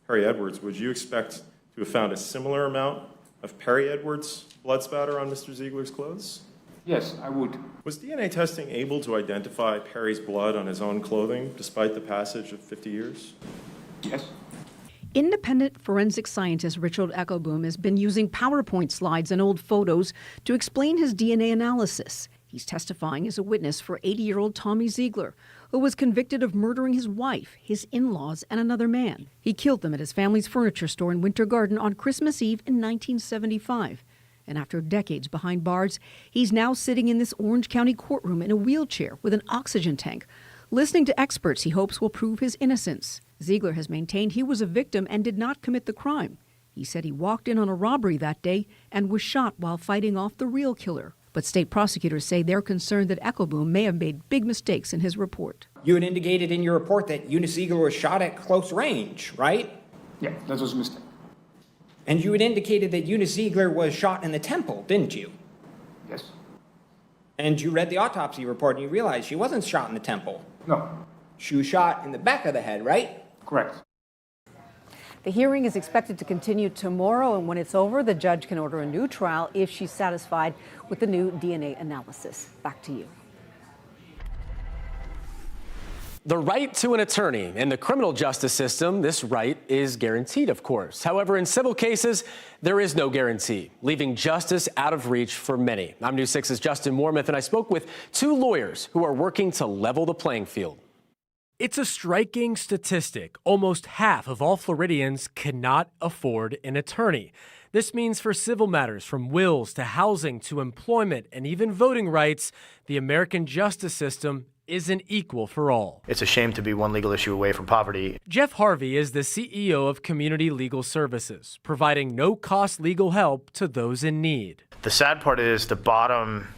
Perry Edwards, would you expect to have found a similar amount of Perry Edwards' blood spatter on Mr. Ziegler's clothes? Yes, I would. Was DNA testing able to identify Perry's blood on his own clothing despite the passage of 50 years? Yes. Independent forensic scientist Richard Eckelboom has been using PowerPoint slides and old photos to explain his DNA analysis. He He's testifying as a witness for 80-year-old Tommy Ziegler, who was convicted of murdering his wife, his in-laws, and another man. He killed them at his family's furniture store in Winter Garden on Christmas Eve in 1975. And after decades behind bars, he's now sitting in this Orange County courtroom in a wheelchair with an oxygen tank, listening to experts he hopes will prove his innocence. Ziegler has maintained he was a victim and did not commit the crime. He said he walked in on a robbery that day and was shot while fighting off the real killer. But state prosecutors say they're concerned that Eichelboom may have made big mistakes in his report. You had indicated in your report that Eunice Ziegler was shot at close range, right? Yeah, that was a mistake. And you had indicated that Eunice Ziegler was shot in the temple, didn't you? Yes. And you read the autopsy report and you realized she wasn't shot in the temple. No. She was shot in the back of the head, right? Correct. The hearing is expected to continue tomorrow, and when it's over, the judge can order a new trial if she's satisfied with the new DNA analysis. Back to you. The right to an attorney. In the criminal justice system, this right is guaranteed, of course. However, in civil cases, there is no guarantee, leaving justice out of reach for many. I'm News 6's Justin Wormuth, and I spoke with two lawyers who are working to level the playing field. It's a striking statistic. Almost half of all Floridians cannot afford an attorney. This means for civil matters from wills to housing to employment and even voting rights, the American justice system isn't equal for all. It's a shame to be one legal issue away from poverty. Jeff Harvey is the CEO of Community Legal Services, providing no-cost legal help to those in need. The sad part is the bottom,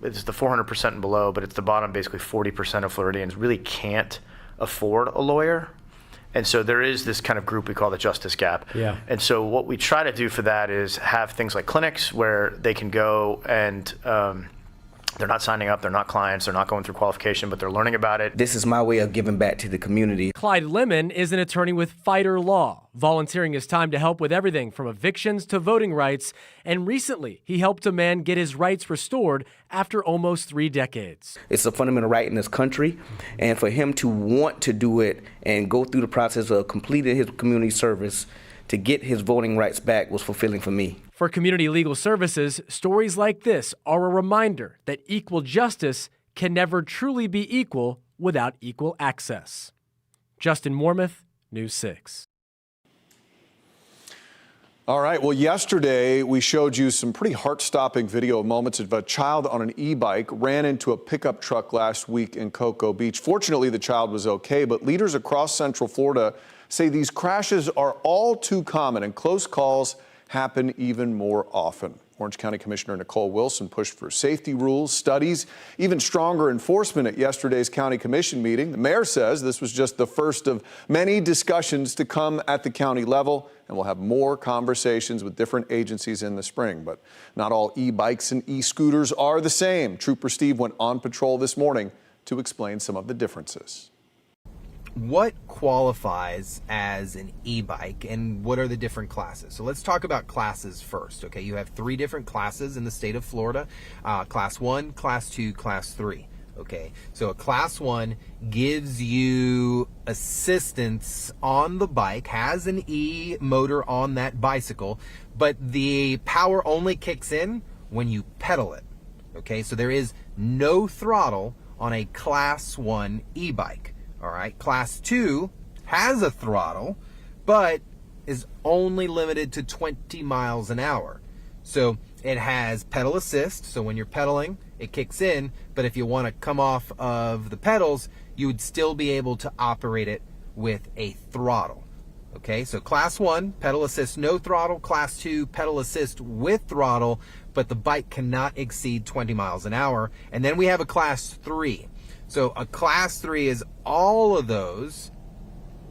it's the 400% and below, but it's the bottom basically 40% of Floridians really can't afford a lawyer. And so there is this kind of group we call the justice gap. Yeah. And so what we try to do for that is have things like clinics where they can go and they're not signing up, they're not clients, they're not going through qualification, but they're learning about it. This is my way of giving back to the community. Clyde Lemon is an attorney with Fighter Law, volunteering his time to help with everything from evictions to voting rights. And recently, he helped a man get his rights restored after almost 3 decades. It's a fundamental right in this country, and for him to want to do it and go through the process of completing his community service to get his voting rights back was fulfilling for me. For Community Legal Services, stories like this are a reminder that equal justice can never truly be equal without equal access. Justin Wormuth, News 6. All right, well, yesterday we showed you some pretty heart-stopping video moments of a child on an e-bike ran into a pickup truck last week in Cocoa Beach. Fortunately, the child was okay, but leaders across Central Florida say these crashes are all too common and close calls happen even more often. Orange County Commissioner Nicole Wilson pushed for safety rules, studies, even stronger enforcement at yesterday's county commission meeting. The mayor says this was just the first of many discussions to come at the county level, and we'll have more conversations with different agencies in the spring. But not all e-bikes and e-scooters are the same. Trooper Steve went on patrol this morning to explain some of the differences. What qualifies as an e-bike and what are the different classes? So let's talk about classes first. Okay, you have 3 different classes in the state of Florida, class 1, class 2, class 3. Okay, so a class 1 gives you assistance on the bike, has an e-motor on that bicycle, but the power only kicks in when you pedal it. Okay, so there is no throttle on a class 1 e-bike. All right, class 2 has a throttle, but is only limited to 20 miles an hour. So it has pedal assist, so when you're pedaling, it kicks in, but if you want to come off of the pedals, you would still be able to operate it with a throttle. Okay, so class 1, pedal assist, no throttle. Class 2, pedal assist with throttle, but the bike cannot exceed 20 miles an hour. And then we have a class 3. So a class 3 is all of those,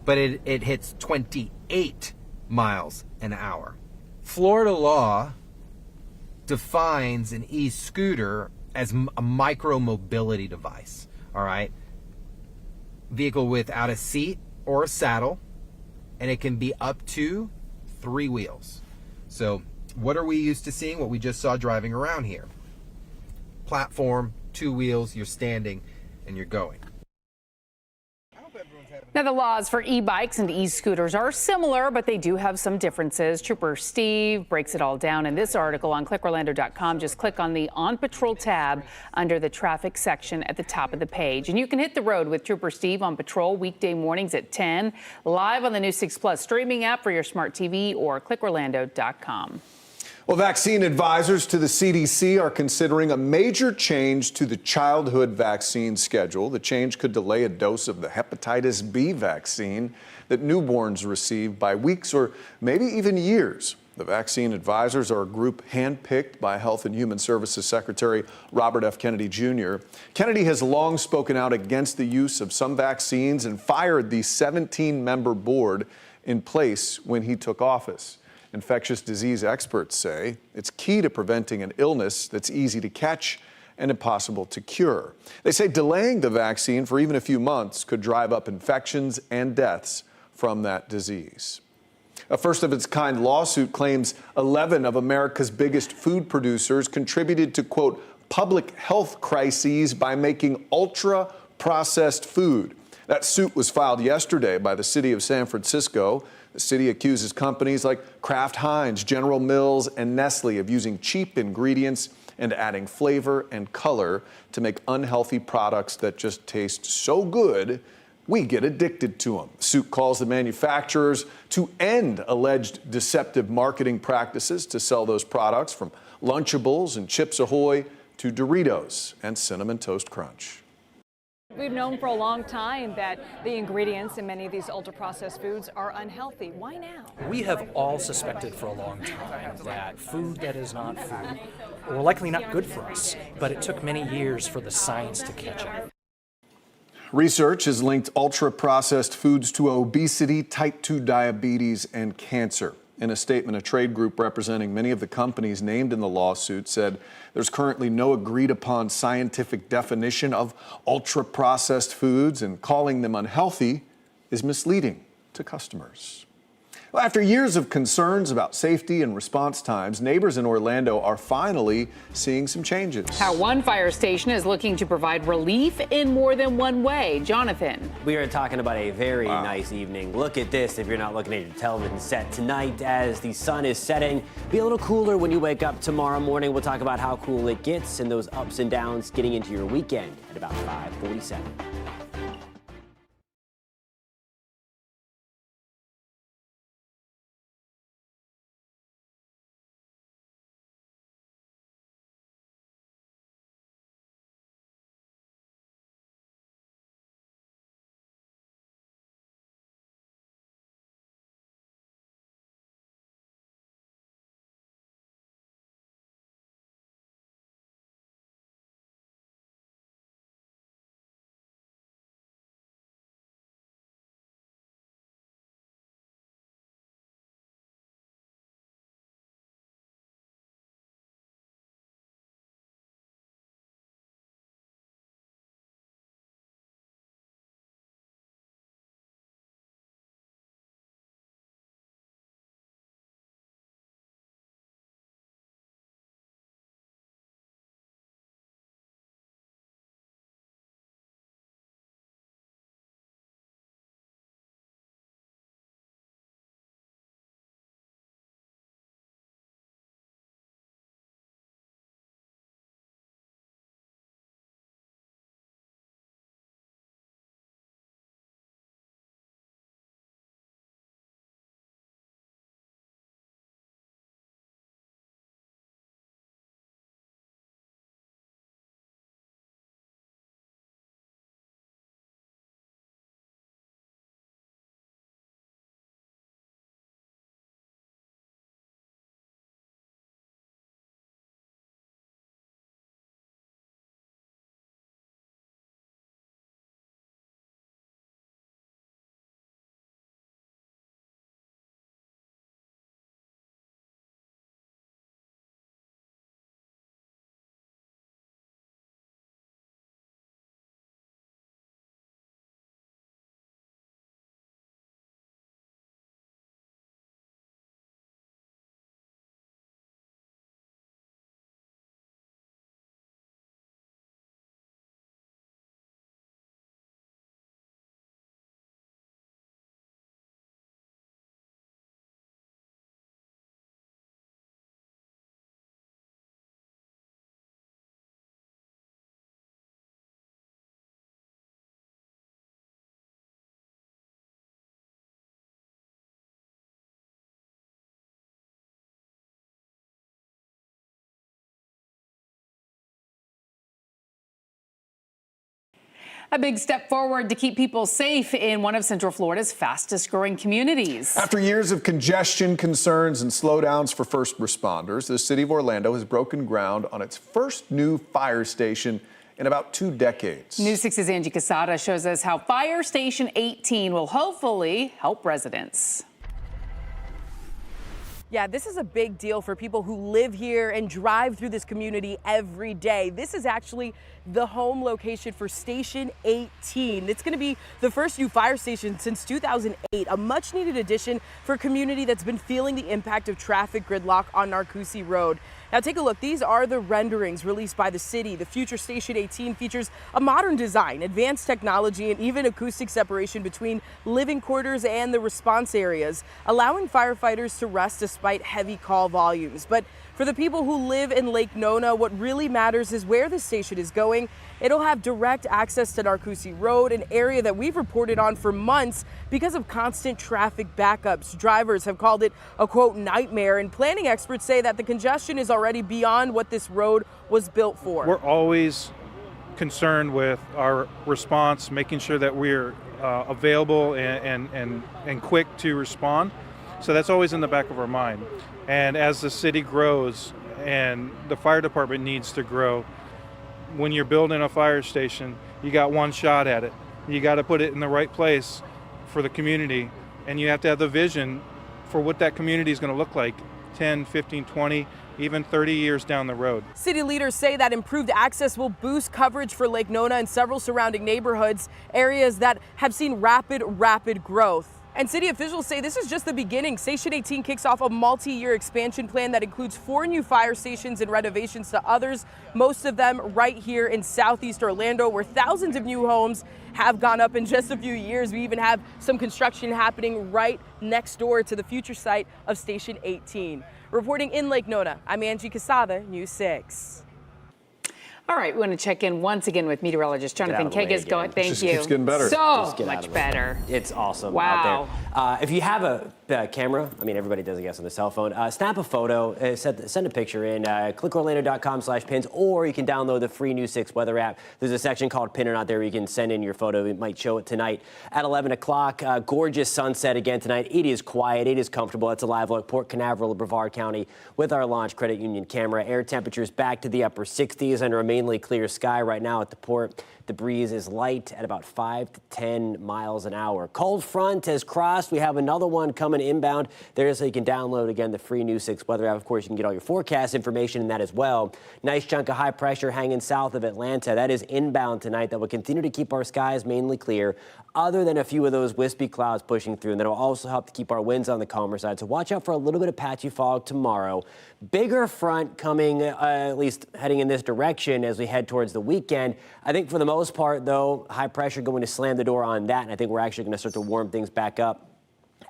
but it hits 28 miles an hour. Florida law defines an e-scooter as a micro-mobility device, all right? Vehicle without a seat or a saddle, and it can be up to 3 wheels. So what are we used to seeing? What we just saw driving around here. Platform, 2 wheels, you're standing, and you're going. I hope everyone Now, the laws for e-bikes and e-scooters are similar, but they do have some differences. Trooper Steve breaks it all down in this article on clickorlando.com. Just click on the On Patrol tab under the traffic section at the top of the page. And you can hit the road with Trooper Steve on patrol weekday mornings at 10, live on the new 6 Plus streaming app for your smart TV or clickorlando.com. Well, vaccine advisors to the CDC are considering a major change to the childhood vaccine schedule. The change could delay a dose of the hepatitis B vaccine that newborns receive by weeks or maybe even years. The vaccine advisors are a group handpicked by Health and Human Services Secretary Robert F. Kennedy Jr. Kennedy has long spoken out against the use of some vaccines and fired the 17-member board in place when he took office. Infectious disease experts say it's key to preventing an illness that's easy to catch and impossible to cure. They say delaying the vaccine for even a few months could drive up infections and deaths from that disease. A first-of-its-kind lawsuit claims 11 of America's biggest food producers contributed to, quote, public health crises by making ultra-processed food. That suit was filed yesterday by the city of San Francisco. The city accuses companies like Kraft Heinz, General Mills, and Nestle of using cheap ingredients and adding flavor and color to make unhealthy products that just taste so good we get addicted to them. The suit calls the manufacturers to end alleged deceptive marketing practices to sell those products, from Lunchables and Chips Ahoy to Doritos and Cinnamon Toast Crunch. We've known for a long time that the ingredients in many of these ultra-processed foods are unhealthy. Why now? We have all suspected for a long time that food that is not food will likely not good for us, but it took many years for the science to catch up. Research has linked ultra-processed foods to obesity, type 2 diabetes, and cancer. In a statement, a trade group representing many of the companies named in the lawsuit said there's currently no agreed-upon scientific definition of ultra-processed foods, and calling them unhealthy is misleading to customers. Well, after years of concerns about safety and response times, neighbors in Orlando are finally seeing some changes. How one fire station is looking to provide relief in more than one way. Jonathan. We are talking about a very nice evening. Look at this if you're not looking at your television set. Tonight, as the sun is setting, be a little cooler when you wake up tomorrow morning. We'll talk about how cool it gets and those ups and downs getting into your weekend at about 5:47. A big step forward to keep people safe in one of Central Florida's fastest growing communities. After years of congestion concerns and slowdowns for first responders, the city of Orlando has broken ground on its first new fire station in about 2 decades. News 6's Angie Casada shows us how Fire Station 18 will hopefully help residents. Yeah, this is a big deal for people who live here and drive through this community every day. This is actually the home location for Station 18. It's going to be the first new fire station since 2008, a much needed addition for a community that's been feeling the impact of traffic gridlock on Narcoossee Road. Now take a look. These are the renderings released by the city. The future Station 18 features a modern design, advanced technology, and even acoustic separation between living quarters and the response areas, allowing firefighters to rest despite heavy call volumes. But for the people who live in Lake Nona, what really matters is where the station is going. It'll have direct access to Narcoossee Road, an area that we've reported on for months because of constant traffic backups. Drivers have called it a, quote, nightmare, and planning experts say that the congestion is already beyond what this road was built for. We're always concerned with our response, making sure that we're available and quick to respond. So that's always in the back of our mind. And as the city grows and the fire department needs to grow, when you're building a fire station, you got one shot at it. You got to put it in the right place for the community, and you have to have the vision for what that community is going to look like 10, 15, 20, even 30 years down the road. City leaders say that improved access will boost coverage for Lake Nona and several surrounding neighborhoods, areas that have seen rapid growth. And city officials say this is just the beginning. Station 18 kicks off a multi-year expansion plan that includes 4 new fire stations and renovations to others, most of them right here in Southeast Orlando, where thousands of new homes have gone up in just a few years. We even have some construction happening right next door to the future site of Station 18. Reporting in Lake Nona, I'm Angie Casada, News 6. All right, we want to check in once again with meteorologist Jonathan Kagas. Thank Just you. keeps getting better. So much better. It's awesome Wow. out there. If you have a camera, I mean, everybody does, I guess, on the cell phone, snap a photo, send a picture in, clickorlando.com/pins, or you can download the free News 6 weather app. There's a section called Pin Or Not there where you can send in your photo. It might show it tonight at 11 o'clock. Gorgeous sunset again tonight. It is quiet. It is comfortable. It's a live look. Port Canaveral, Brevard County with our Launch Credit Union camera. Air temperatures back to the upper 60s under a mainly clear sky right now at the port. The breeze is light at about 5 to 10 miles an hour. Cold front has crossed. We have another one coming inbound there, so you can download again the free News 6 weather app. Of course, you can get all your forecast information in that as well. Nice chunk of high pressure hanging south of Atlanta. That is inbound tonight. That will continue to keep our skies mainly clear, other than a few of those wispy clouds pushing through. And that'll also help to keep our winds on the calmer side. So watch out for a little bit of patchy fog tomorrow. Bigger front coming, at least heading in this direction as we head towards the weekend. I think for the most part, though, high pressure going to slam the door on that. And I think we're actually going to start to warm things back up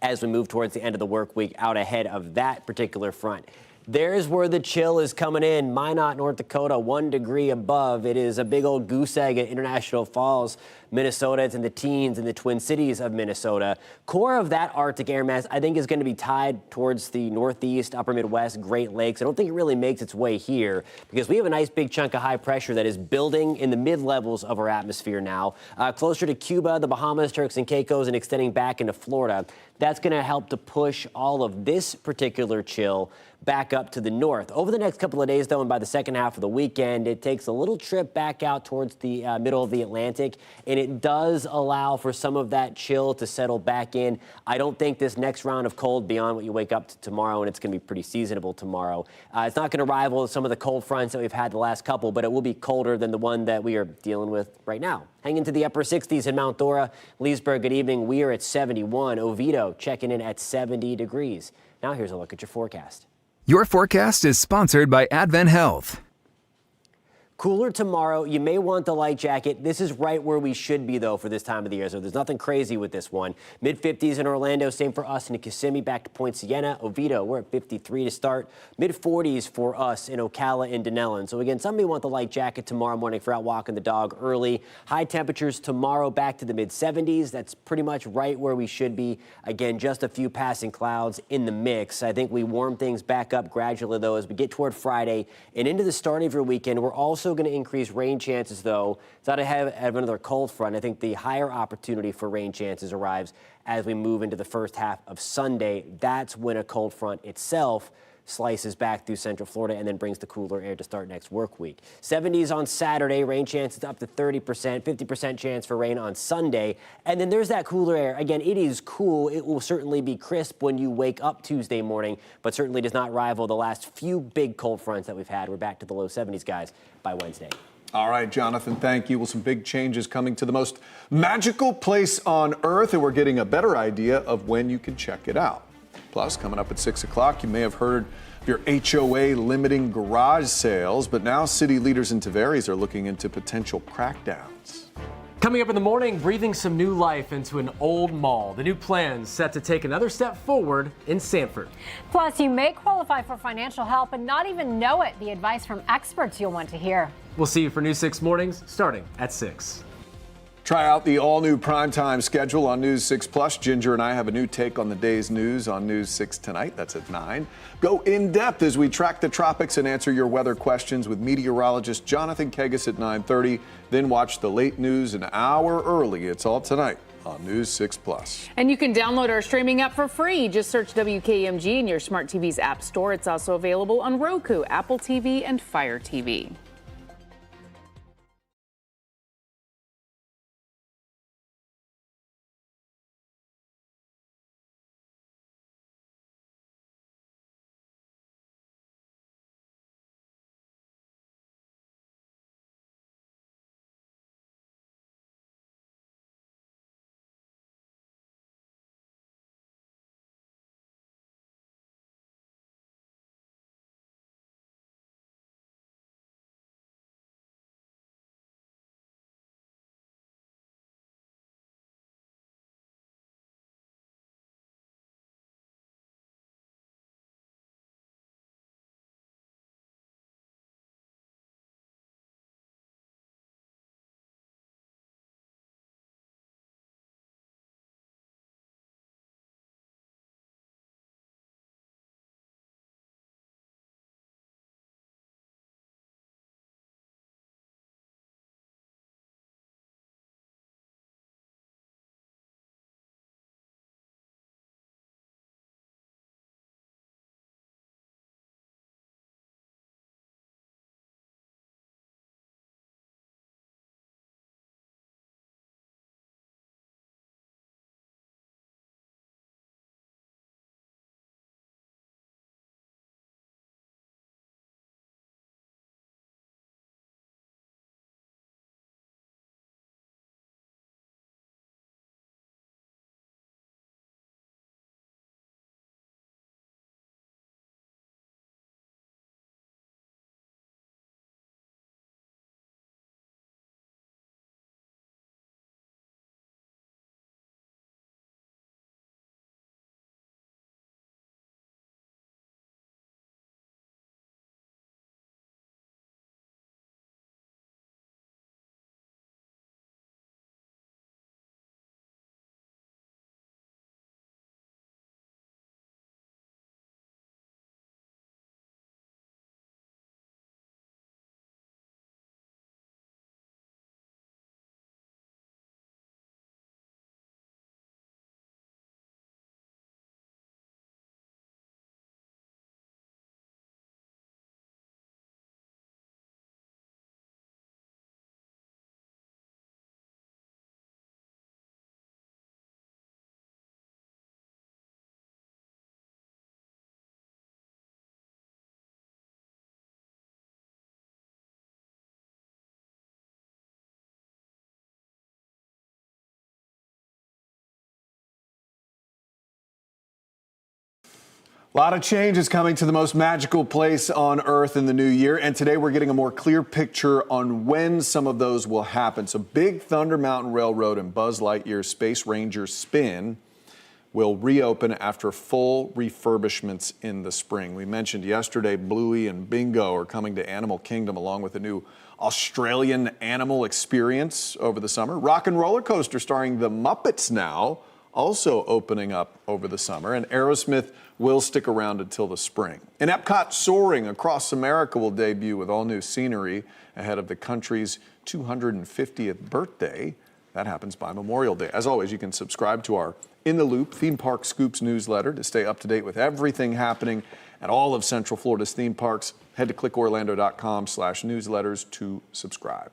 as we move towards the end of the work week out ahead of that particular front. There's where the chill is coming in. Minot, North Dakota, 1 degree above. It is a big old goose egg at International Falls, Minnesota. It's in the teens in the Twin Cities of Minnesota. Core of that Arctic air mass, I think, is going to be tied towards the Northeast, Upper Midwest, Great Lakes. I don't think it really makes its way here because we have a nice big chunk of high pressure that is building in the mid-levels of our atmosphere now, closer to Cuba, the Bahamas, Turks and Caicos, and extending back into Florida. That's going to help to push all of this particular chill back up to the north. Over the next couple of days, though, and by the second half of the weekend, it takes a little trip back out towards the middle of the Atlantic, and it does allow for some of that chill to settle back in. I don't think this next round of cold beyond what you wake up to tomorrow, and it's going to be pretty seasonable tomorrow. It's not going to rival some of the cold fronts that we've had the last couple, but it will be colder than the one that we are dealing with right now. Hanging to the upper 60s in Mount Dora. Leesburg, good evening. We are at 71. Oviedo checking in at 70 degrees. Now here's a look at your forecast. Your forecast is sponsored by Advent Health. Cooler tomorrow. You may want the light jacket. This is right where we should be, though, for this time of the year, so there's nothing crazy with this one. Mid-50s in Orlando, same for us in Kissimmee, back to Point Siena. Oviedo, we're at 53 to start. Mid-40s for us in Ocala and Denellen. So, again, some may want the light jacket tomorrow morning for out walking the dog early. High temperatures tomorrow back to the mid-70s. That's pretty much right where we should be. Again, just a few passing clouds in the mix. I think we warm things back up gradually, though, as we get toward Friday and into the start of your weekend. We're also also going to increase rain chances, though. It's not ahead of another cold front. I think the higher opportunity for rain chances arrives as we move into the first half of Sunday. That's when a cold front itself slices back through central Florida and then brings the cooler air to start next work week. 70s on Saturday, rain chances up to 30%, 50% chance for rain on Sunday. And then there's that cooler air. Again, it is cool. It will certainly be crisp when you wake up Tuesday morning, but certainly does not rival the last few big cold fronts that we've had. We're back to the low 70s, guys, by Wednesday. All right, Jonathan, thank you. Well, some big changes coming to the most magical place on earth, and we're getting a better idea of when you can check it out. Plus, coming up at 6 o'clock, you may have heard of your HOA limiting garage sales, but now city leaders in Tavares are looking into potential crackdowns. Coming up in the morning, breathing some new life into an old mall. The new plan's set to take another step forward in Sanford. Plus, you may qualify for financial help and not even know it. The advice from experts you'll want to hear. We'll see you for News 6 mornings starting at 6. Try out the all-new primetime schedule on News 6 Plus. Ginger and I have a new take on the day's news on News 6 tonight. That's at 9. Go in-depth as we track the tropics and answer your weather questions with meteorologist Jonathan Kegas at 9:30. Then watch the late news an hour early. It's all tonight on News 6 Plus. And you can download our streaming app for free. Just search WKMG in your smart TV's app store. It's also available on Roku, Apple TV, and Fire TV. A lot of changes coming to the most magical place on Earth in the new year, and today we're getting a more clear picture on when some of those will happen. So Big Thunder Mountain Railroad and Buzz Lightyear's Space Ranger spin will reopen after full refurbishments in the spring. We mentioned yesterday Bluey and Bingo are coming to Animal Kingdom along with a new Australian animal experience over the summer. Rock and Roller Coaster starring the Muppets now also opening up over the summer, and Aerosmith will stick around until the spring. And Epcot Soaring Across America will debut with all new scenery ahead of the country's 250th birthday. That happens by Memorial Day. As always, you can subscribe to our In the Loop Theme Park Scoops newsletter to stay up to date with everything happening at all of Central Florida's theme parks. Head to clickorlando.com/newsletters to subscribe.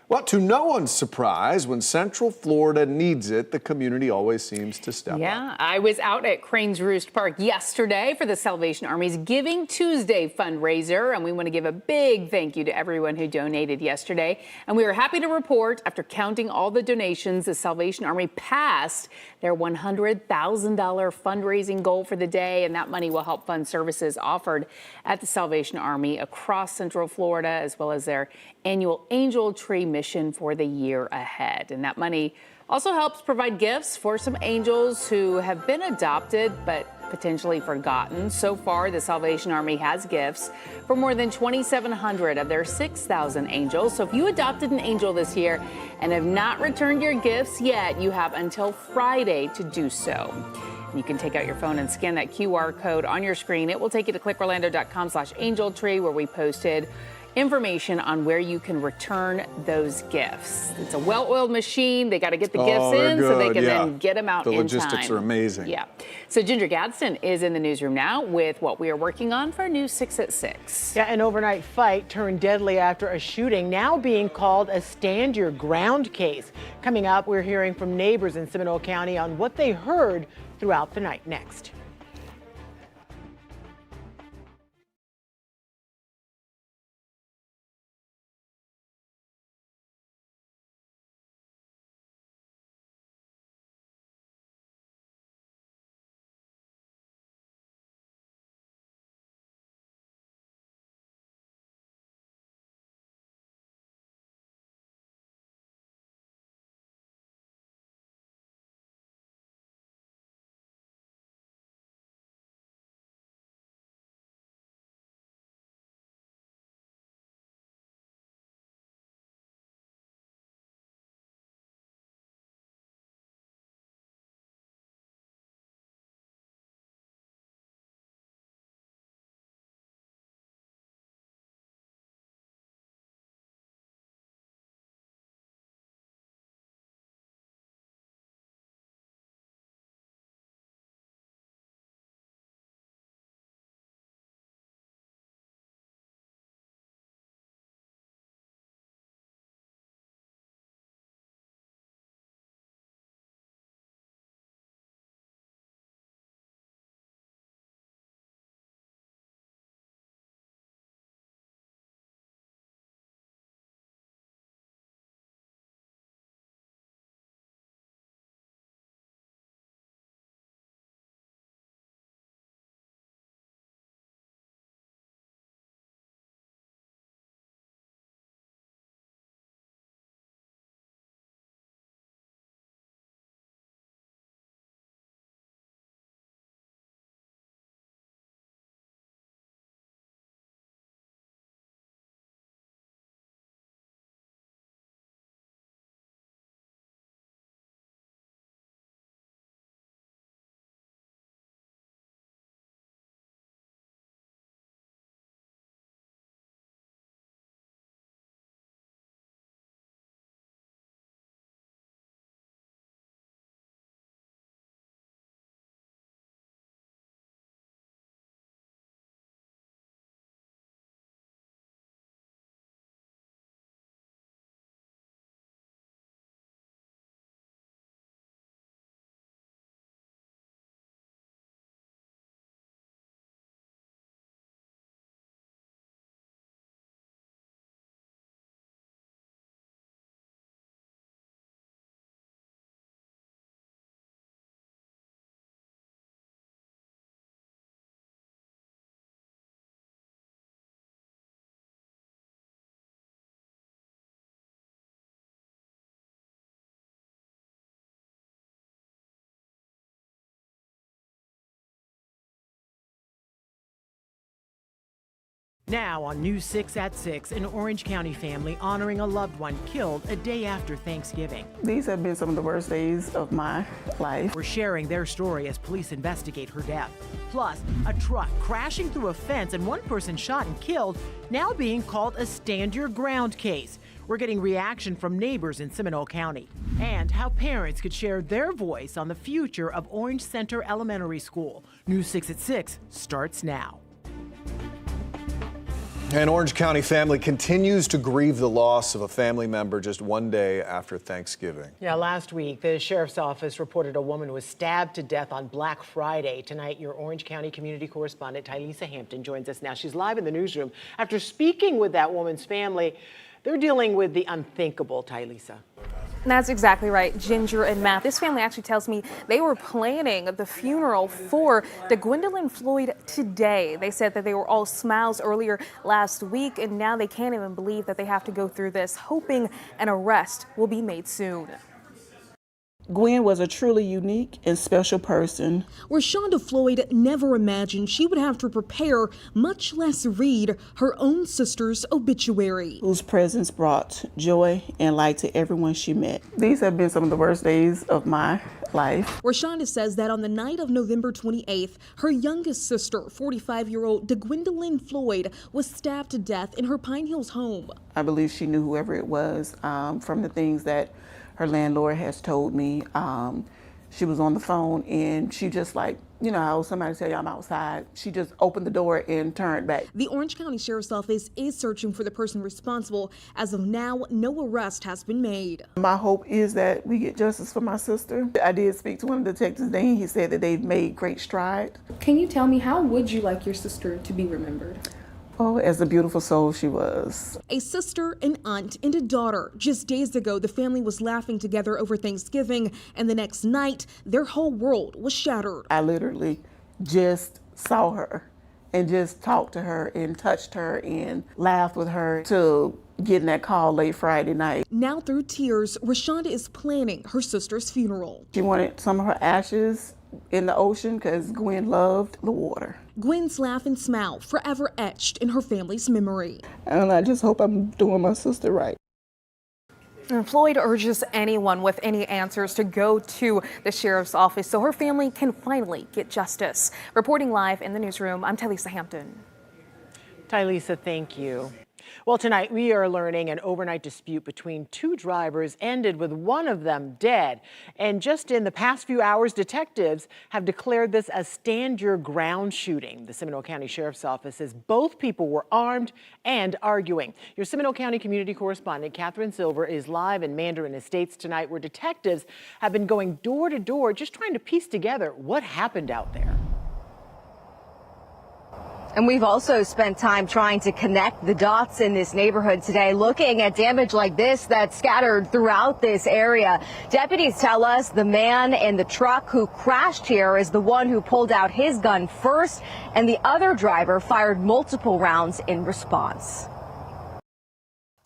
Well, to no one's surprise, when Central Florida needs it, the community always seems to step up. Yeah, I was out at Cranes Roost Park yesterday for the Salvation Army's Giving Tuesday fundraiser, and we want to give a big thank you to everyone who donated yesterday. And we are happy to report, after counting all the donations, the Salvation Army passed their $100,000 fundraising goal for the day, and that money will help fund services offered at the Salvation Army across Central Florida, as well as their annual Angel Tree mission for the year ahead. And that money also helps provide gifts for some angels who have been adopted but potentially forgotten. So far, the Salvation Army has gifts for more than 2,700 of their 6,000 angels. So if you adopted an angel this year and have not returned your gifts yet, you have until Friday to do so. You can take out your phone and scan that QR code on your screen. It will take you to clickorlando.com/angeltree, where we posted information on where you can return those gifts. It's a well-oiled machine. They got to get the gifts in so they can then get them out in time. The logistics are amazing. Yeah. So Ginger Gadsden is in the newsroom now with what we are working on for News 6 at 6. Yeah, an overnight fight turned deadly after a shooting, now being called a stand your ground case. Coming up, we're hearing from neighbors in Seminole County on what they heard throughout the night. Next. Now on News 6 at 6, an Orange County family honoring a loved one killed a day after Thanksgiving. These have been some of the worst days of my life. We're sharing their story as police investigate her death. Plus, a truck crashing through a fence and one person shot and killed, now being called a stand your ground case. We're getting reaction from neighbors in Seminole County. And how parents could share their voice on the future of Orange Center Elementary School. News 6 at 6 starts now. An Orange County family continues to grieve the loss of a family member just one day after Thanksgiving. Yeah, last week, the sheriff's office reported a woman was stabbed to death on Black Friday. Tonight, your Orange County community correspondent, Tylisa Hampton, joins us now. She's live in the newsroom. After speaking with that woman's family, they're dealing with the unthinkable, Tylisa. That's exactly right, Ginger and Matt. This family actually tells me they were planning the funeral for DeGwendolyn Floyd today. They said that they were all smiles earlier last week, and now they can't even believe that they have to go through this, hoping an arrest will be made soon. Gwen was a truly unique and special person. Rashonda Floyd never imagined she would have to prepare, much less read, her own sister's obituary. Whose presence brought joy and light to everyone she met. These have been some of the worst days of my life. Rashonda says that on the night of November 28th, her youngest sister, 45-year-old DeGwendolyn Floyd, was stabbed to death in her Pine Hills home. I believe she knew whoever it was from the things that her landlord has told me. She was on the phone and she just like, you know how somebody tell you I'm outside. She just opened the door and turned back. The Orange County Sheriff's Office is searching for the person responsible. As of now, no arrest has been made. My hope is that we get justice for my sister. I did speak to one of the detectives today. He said that they've made great strides. Can you tell me, how would you like your sister to be remembered? Oh, as the beautiful soul she was. A sister, an aunt, and a daughter. Just days ago, the family was laughing together over Thanksgiving, and the next night, their whole world was shattered. I literally just saw her and just talked to her and touched her and laughed with her to getting that call late Friday night. Now through tears, Rashonda is planning her sister's funeral. She wanted some of her ashes in the ocean because Gwen loved the water. Gwen's laugh and smile forever etched in her family's memory. And I just hope I'm doing my sister right. And Floyd urges anyone with any answers to go to the sheriff's office so her family can finally get justice. Reporting live in the newsroom, I'm Tylisa Hampton. Tylisa, thank you. Well, tonight we are learning an overnight dispute between two drivers ended with one of them dead. And just in the past few hours, detectives have declared this a stand your ground shooting. The Seminole County Sheriff's Office says both people were armed and arguing. Your Seminole County community correspondent, Catherine Silver, is live in Mandarin Estates tonight, where detectives have been going door to door just trying to piece together what happened out there. And we've also spent time trying to connect the dots in this neighborhood today, looking at damage like this that's scattered throughout this area. Deputies tell us the man in the truck who crashed here is the one who pulled out his gun first, and the other driver fired multiple rounds in response.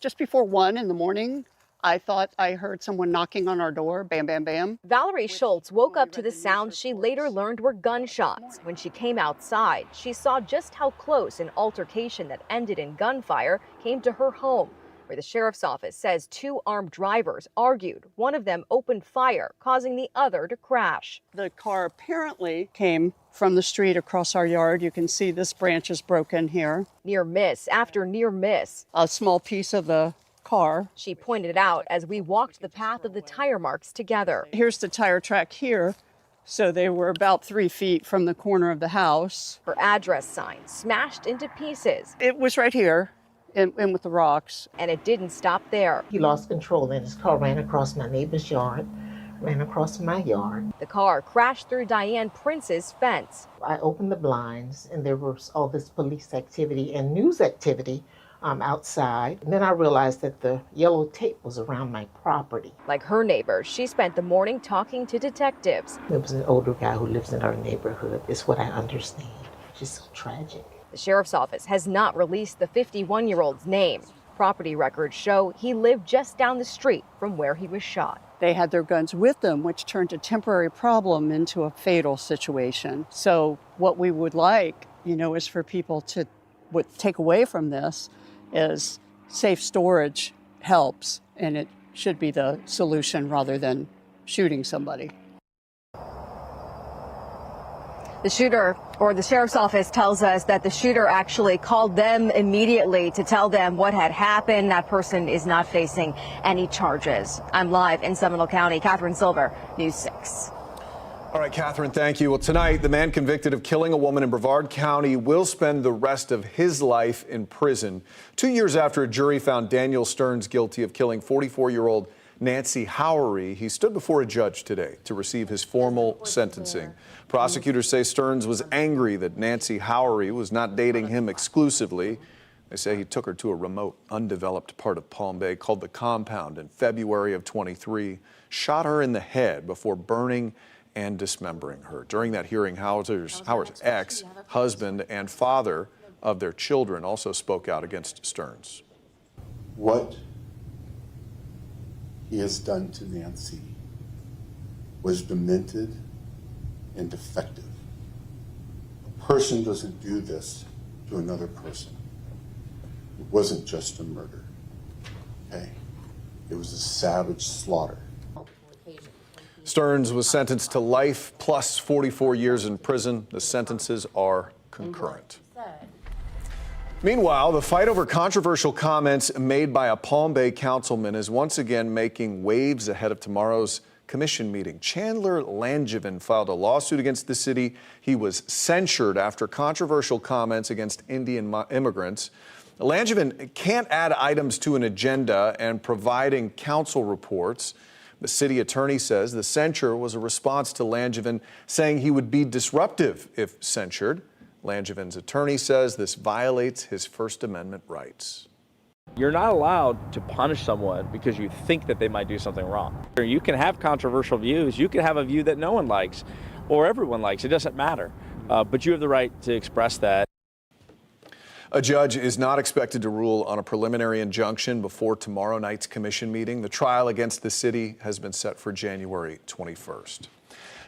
Just before 1 in the morning, I thought I heard someone knocking on our door, bam, bam, bam. Valerie Schultz woke up to the sounds she later learned were gunshots. When she came outside, she saw just how close an altercation that ended in gunfire came to her home, where the sheriff's office says two armed drivers argued. One of them opened fire, causing the other to crash. The car apparently came from the street across our yard. You can see this branch is broken here. Near miss after near miss. A small piece of the car. She pointed out as we walked the path of the tire marks together. Here's the tire track here. So they were about 3 feet from the corner of the house. Her address sign smashed into pieces. It was right here in with the rocks. And it didn't stop there. He lost control and his car ran across my neighbor's yard, ran across my yard. The car crashed through Diane Prince's fence. I opened the blinds and there was all this police activity and news activity outside. And then I realized that the yellow tape was around my property. Like her neighbors, she spent the morning talking to detectives. There was an older guy who lives in our neighborhood. It's what I understand. It's just so tragic. The sheriff's office has not released the 51-year-old's name. Property records show he lived just down the street from where he was shot. They had their guns with them, which turned a temporary problem into a fatal situation. So what we would like, is for people to would take away from this is safe storage helps, and it should be the solution rather than shooting somebody. The shooter, or the sheriff's office, tells us that the shooter actually called them immediately to tell them what had happened. That person is not facing any charges. I'm live in Seminole County. Catherine Silver, News 6. All right, Catherine, thank you. Well, tonight, the man convicted of killing a woman in Brevard County will spend the rest of his life in prison. 2 years after a jury found Daniel Stearns guilty of killing 44-year-old Nancy Howery, he stood before a judge today to receive his formal sentencing. Prosecutors say Stearns was angry that Nancy Howery was not dating him exclusively. They say he took her to a remote, undeveloped part of Palm Bay called the Compound in February of 23, shot her in the head before burning and dismembering her. During that hearing, Hauer's ex-husband and father of their children also spoke out against Stearns. What he has done to Nancy was demented and defective. A person doesn't do this to another person. It wasn't just a murder, okay? It was a savage slaughter. Stearns was sentenced to life plus 44 years in prison. The sentences are concurrent. Meanwhile, the fight over controversial comments made by a Palm Bay councilman is once again making waves ahead of tomorrow's commission meeting. Chandler Langevin filed a lawsuit against the city. He was censured after controversial comments against Indian immigrants. Langevin can't add items to an agenda and providing council reports. The city attorney says the censure was a response to Langevin saying he would be disruptive if censured. Langevin's attorney says this violates his First Amendment rights. You're not allowed to punish someone because you think that they might do something wrong. You can have controversial views. You can have a view that no one likes or everyone likes. It doesn't matter. But you have the right to express that. A judge is not expected to rule on a preliminary injunction before tomorrow night's commission meeting. The trial against the city has been set for January 21st.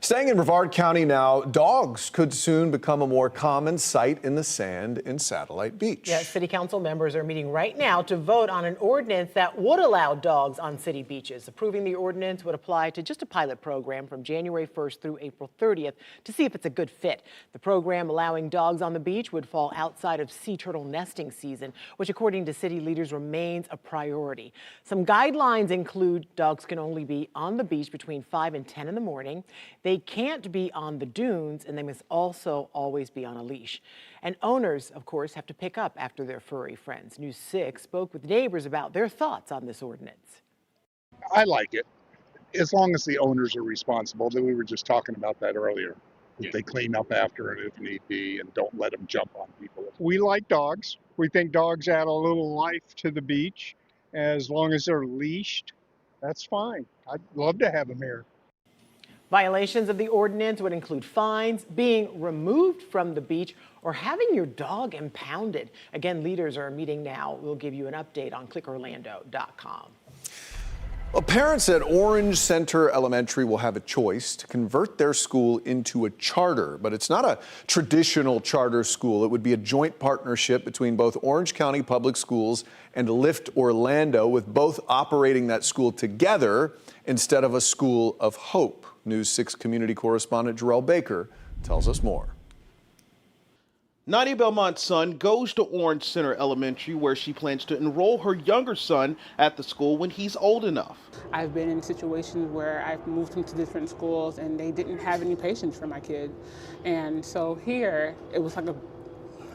Staying in Brevard County now, dogs could soon become a more common sight in the sand in Satellite Beach. Yes, city council members are meeting right now to vote on an ordinance that would allow dogs on city beaches. Approving the ordinance would apply to just a pilot program from January 1st through April 30th to see if it's a good fit. The program allowing dogs on the beach would fall outside of sea turtle nesting season, which according to city leaders remains a priority. Some guidelines include dogs can only be on the beach between 5 and 10 in the morning. They can't be on the dunes, and they must also always be on a leash. And owners, of course, have to pick up after their furry friends. News 6 spoke with neighbors about their thoughts on this ordinance. I like it, as long as the owners are responsible. We were just talking about that earlier. They clean up after it if need be and don't let them jump on people. We like dogs. We think dogs add a little life to the beach. As long as they're leashed, that's fine. I'd love to have them here. Violations of the ordinance would include fines, being removed from the beach, or having your dog impounded. Again, leaders are meeting now. We'll give you an update on clickorlando.com. Well, parents at Orange Center Elementary will have a choice to convert their school into a charter, but it's not a traditional charter school. It would be a joint partnership between both Orange County Public Schools and Lift Orlando, with both operating that school together instead of a school of hope. News 6 community correspondent Jarrell Baker tells us more. Nadia Belmont's son goes to Orange Center Elementary, where she plans to enroll her younger son at the school when he's old enough. I've been in situations where I've moved him to different schools and they didn't have any patience for my kid. And so here, it was like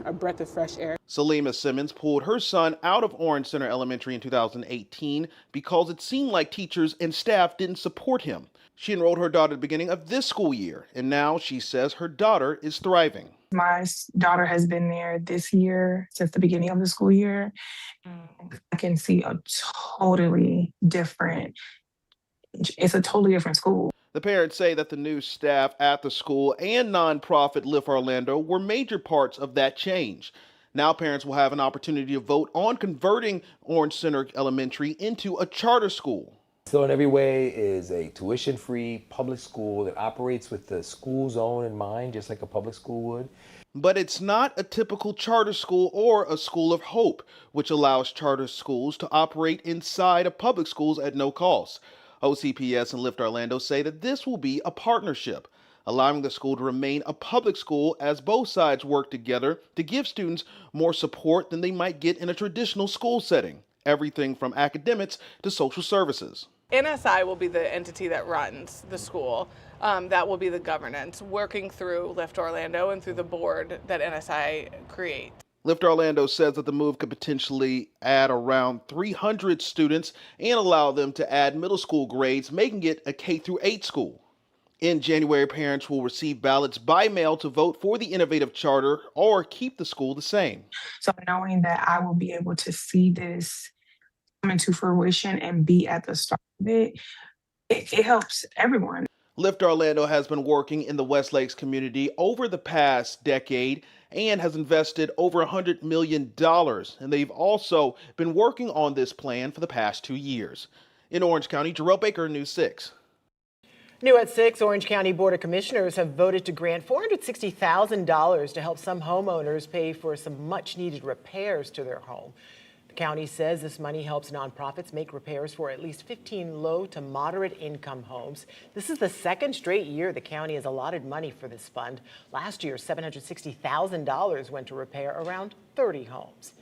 a breath of fresh air. Salima Simmons pulled her son out of Orange Center Elementary in 2018 because it seemed like teachers and staff didn't support him. She enrolled her daughter at the beginning of this school year, and now she says her daughter is thriving. My daughter has been there this year since the beginning of the school year. I can see it's a totally different school. The parents say that the new staff at the school and nonprofit Lift Orlando were major parts of that change. Now parents will have an opportunity to vote on converting Orange Center Elementary into a charter school. So in every way is a tuition-free public school that operates with the school zone in mind, just like a public school would. But it's not a typical charter school or a school of hope, which allows charter schools to operate inside of public schools at no cost. OCPS and Lift Orlando say that this will be a partnership, allowing the school to remain a public school as both sides work together to give students more support than they might get in a traditional school setting, everything from academics to social services. NSI will be the entity that runs the school. That will be the governance, working through Lift Orlando and through the board that NSI creates. Lift Orlando says that the move could potentially add around 300 students and allow them to add middle school grades, making it a K-8 school. In January, parents will receive ballots by mail to vote for the innovative charter or keep the school the same. So knowing that I will be able to see this come into fruition and be at the start of it, it helps everyone. Lift Orlando has been working in the West Lakes community over the past decade and has invested over $100 million. And they've also been working on this plan for the past 2 years. In Orange County, Jarrell Baker, News 6. New at 6, Orange County Board of Commissioners have voted to grant $460,000 to help some homeowners pay for some much-needed repairs to their home. The county says this money helps nonprofits make repairs for at least 15 low to moderate income homes. This is the second straight year the county has allotted money for this fund. Last year, $760,000 went to repair around 30 homes.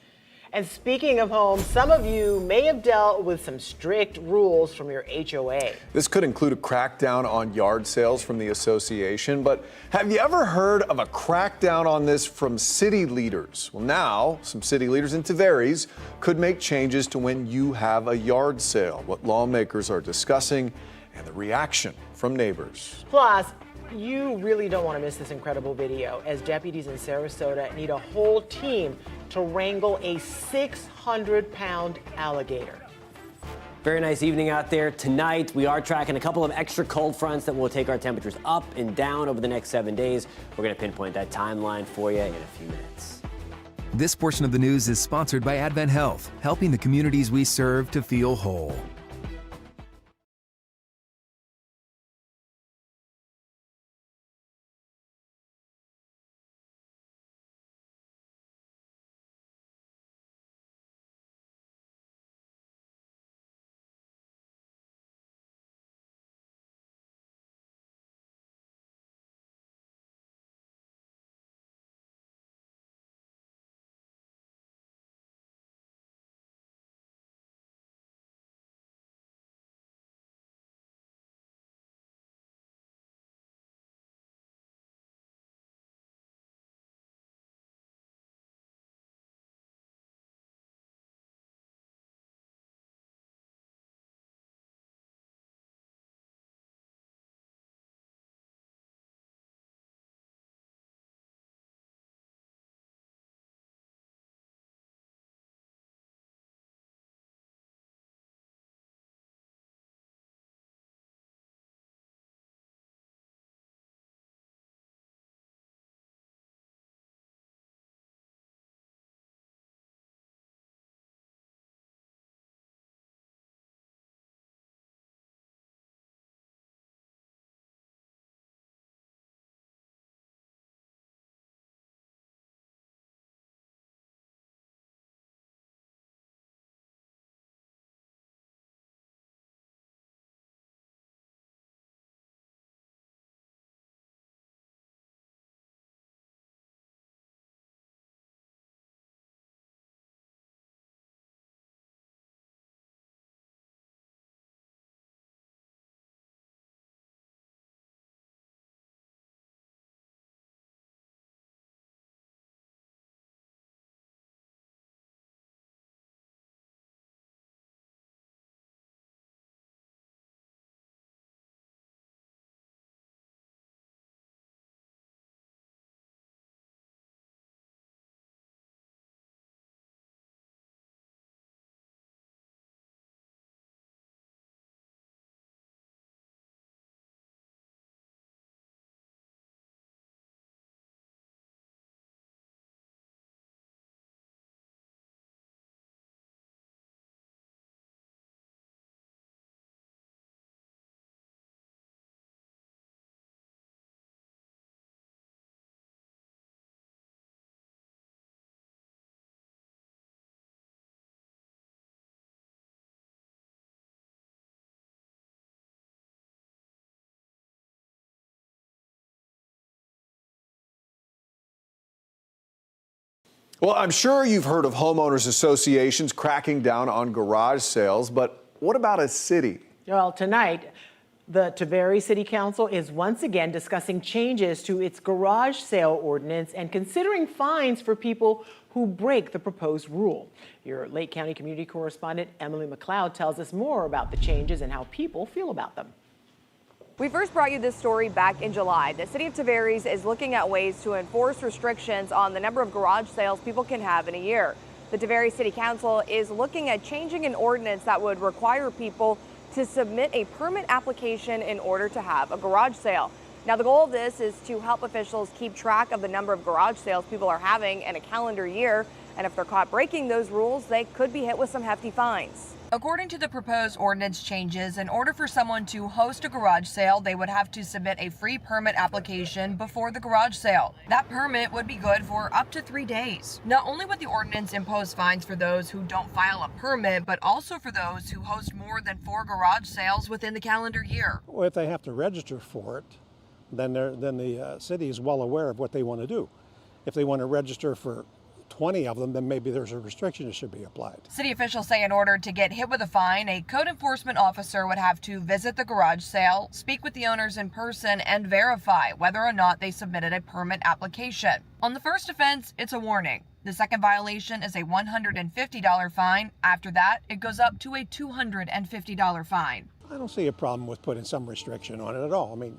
And speaking of homes, some of you may have dealt with some strict rules from your HOA. This could include a crackdown on yard sales from the association, but have you ever heard of a crackdown on this from city leaders? Well, now some city leaders in Tavares could make changes to when you have a yard sale, what lawmakers are discussing, and the reaction from neighbors. Plus, you really don't want to miss this incredible video as deputies in Sarasota need a whole team to wrangle a 600-pound alligator. Very nice evening out there. Tonight, we are tracking a couple of extra cold fronts that will take our temperatures up and down over the next 7 days. We're going to pinpoint that timeline for you in a few minutes. This portion of the news is sponsored by Advent Health, helping the communities we serve to feel whole. Well, I'm sure you've heard of homeowners associations cracking down on garage sales, but what about a city? Well, tonight, the Tavares City Council is once again discussing changes to its garage sale ordinance and considering fines for people who break the proposed rule. Your Lake County community correspondent Emily McLeod tells us more about the changes and how people feel about them. We first brought you this story back in July. The city of Tavares is looking at ways to enforce restrictions on the number of garage sales people can have in a year. The Tavares City Council is looking at changing an ordinance that would require people to submit a permit application in order to have a garage sale. Now, the goal of this is to help officials keep track of the number of garage sales people are having in a calendar year. And if they're caught breaking those rules, they could be hit with some hefty fines. According to the proposed ordinance changes, in order for someone to host a garage sale, they would have to submit a free permit application before the garage sale. That permit would be good for up to 3 days. Not only would the ordinance impose fines for those who don't file a permit, but also for those who host more than 4 garage sales within the calendar year. Well, if they have to register for it, then the city is well aware of what they want to do. If they want to register for 20 of them, then maybe there's a restriction that should be applied. City officials say in order to get hit with a fine, a code enforcement officer would have to visit the garage sale, speak with the owners in person, and verify whether or not they submitted a permit application. On the first offense, it's a warning. The second violation is a $150 fine. After that, it goes up to a $250 fine. I don't see a problem with putting some restriction on it at all. I mean,